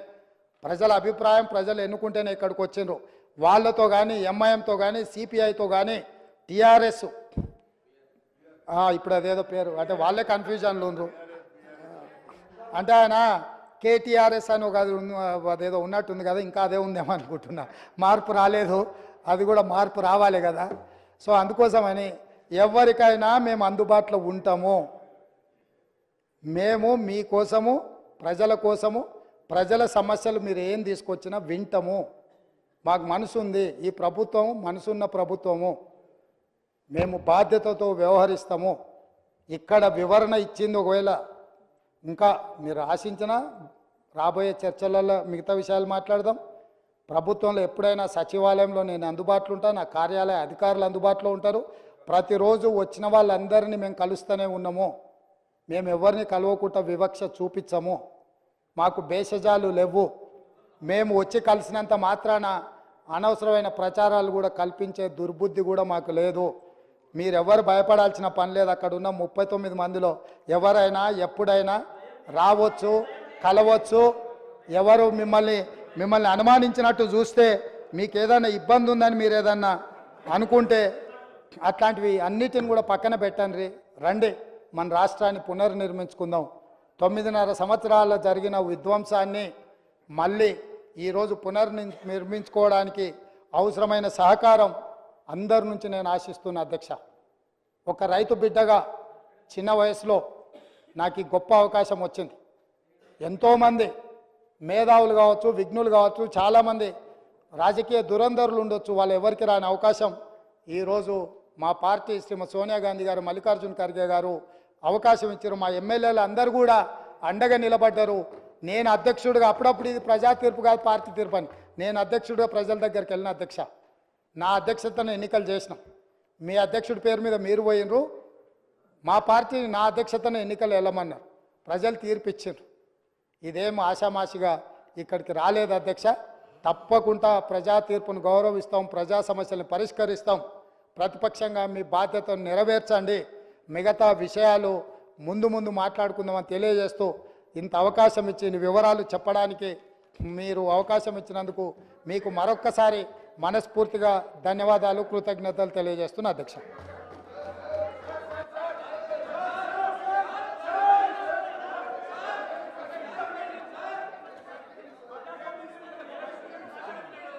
ప్రజల అభిప్రాయం ప్రజలు ఎన్నుకుంటేనే ఇక్కడికి వచ్చిండ్రు. వాళ్ళతో కానీ ఎంఐఎంతో కానీ సిపిఐతో కానీ టీఆర్ఎస్ ఇప్పుడు అదేదో పేరు అంటే వాళ్ళే కన్ఫ్యూజన్లు ఉండ్రు. అంటే ఆయన కేటీఆర్ఎస్ అని ఒక అదేదో ఉన్నట్టుంది కదా, ఇంకా అదే ఉందేమో అనుకుంటున్నా. మార్పు రాలేదు, అది కూడా మార్పు రావాలి కదా. సో అందుకోసమని ఎవరికైనా మేము అందుబాటులో ఉంటాము. మేము మీకోసము, ప్రజల కోసము, ప్రజల సమస్యలు మీరు ఏం తీసుకొచ్చినా వింటాము. మాకు మనసు ఉంది, ఈ ప్రభుత్వం మనసున్న ప్రభుత్వము, మేము బాధ్యతతో వ్యవహరిస్తాము. ఇక్కడ వివరణ ఇచ్చింది ఒకవేళ ఇంకా మీరు ఆశించినా రాబోయే చర్చలలో మిగతా విషయాలు మాట్లాడదాం. ప్రభుత్వంలో ఎప్పుడైనా సచివాలయంలో నేను అందుబాటులో ఉంటాను, నా కార్యాలయ అధికారులు అందుబాటులో ఉంటారు. ప్రతిరోజు వచ్చిన వాళ్ళందరినీ మేము కలుస్తూనే ఉన్నాము. మేము ఎవరిని కలవకుండా వివక్ష చూపించము. మాకు భేషజాలు లేవు. మేము వచ్చి కలిసినంత మాత్రాన అనవసరమైన ప్రచారాలు కూడా కల్పించే దుర్బుద్ధి కూడా మాకు లేదు. మీరెవరు భయపడాల్సిన పని లేదు. అక్కడ ఉన్న 39 మందిలో ఎవరైనా ఎప్పుడైనా రావచ్చు, కలవచ్చు. ఎవరు మిమ్మల్ని అనుమానించినట్టు చూస్తే, మీకు ఏదైనా ఇబ్బంది ఉందని మీరు ఏదన్నా అనుకుంటే అట్లాంటివి అన్నిటిని కూడా పక్కన పెట్టండి. రండి, మన రాష్ట్రాన్ని పునర్నిర్మించుకుందాం. 9.5 సంవత్సరాల జరిగిన విధ్వంసాన్ని మళ్ళీ ఈరోజు పునర్నిర్మించుకోవడానికి అవసరమైన సహకారం అందరి నుంచి నేను ఆశిస్తున్నా అధ్యక్ష. ఒక రైతు బిడ్డగా చిన్న వయసులో నాకు ఈ గొప్ప అవకాశం వచ్చింది. ఎంతోమంది మేధావులు కావచ్చు, విఘ్నులు కావచ్చు, చాలామంది రాజకీయ దురంధరులు ఉండొచ్చు, వాళ్ళు ఎవరికి రాని అవకాశం ఈరోజు మా పార్టీ శ్రీమతి సోనియా గాంధీ గారు, మల్లికార్జున ఖర్గే గారు అవకాశం ఇచ్చారు. మా ఎమ్మెల్యేలు అందరూ కూడా అండగా నిలబడ్డారు. నేను అధ్యక్షుడిగా, అప్పుడప్పుడు ఇది ప్రజా తీర్పు కాదు పార్టీ తీర్పు అని, నేను అధ్యక్షుడిగా ప్రజల దగ్గరికి వెళ్ళిన అధ్యక్ష. నా అధ్యక్షతను ఎన్నికలు చేసినాం. మీ అధ్యక్షుడి పేరు మీద మీరు పోయినరు, మా పార్టీని నా అధ్యక్షతను ఎన్నికలు వెళ్ళమన్నారు. ప్రజలు తీర్పు ఇచ్చారు. ఇదేం ఆషామాషిగా ఇక్కడికి రాలేదు అధ్యక్ష. తప్పకుండా ప్రజా తీర్పును గౌరవిస్తాం, ప్రజా సమస్యలను పరిష్కరిస్తాం. ప్రతిపక్షంగా మీ బాధ్యతను నెరవేర్చండి. మిగతా విషయాలు ముందు మాట్లాడుకుందామని తెలియజేస్తూ ఇంత అవకాశం ఇచ్చి వివరాలు చెప్పడానికి మీరు అవకాశం ఇచ్చినందుకు మీకు మరొక్కసారి మనస్ఫూర్తిగా ధన్యవాదాలు, కృతజ్ఞతలు తెలియజేస్తున్నా అధ్యక్ష.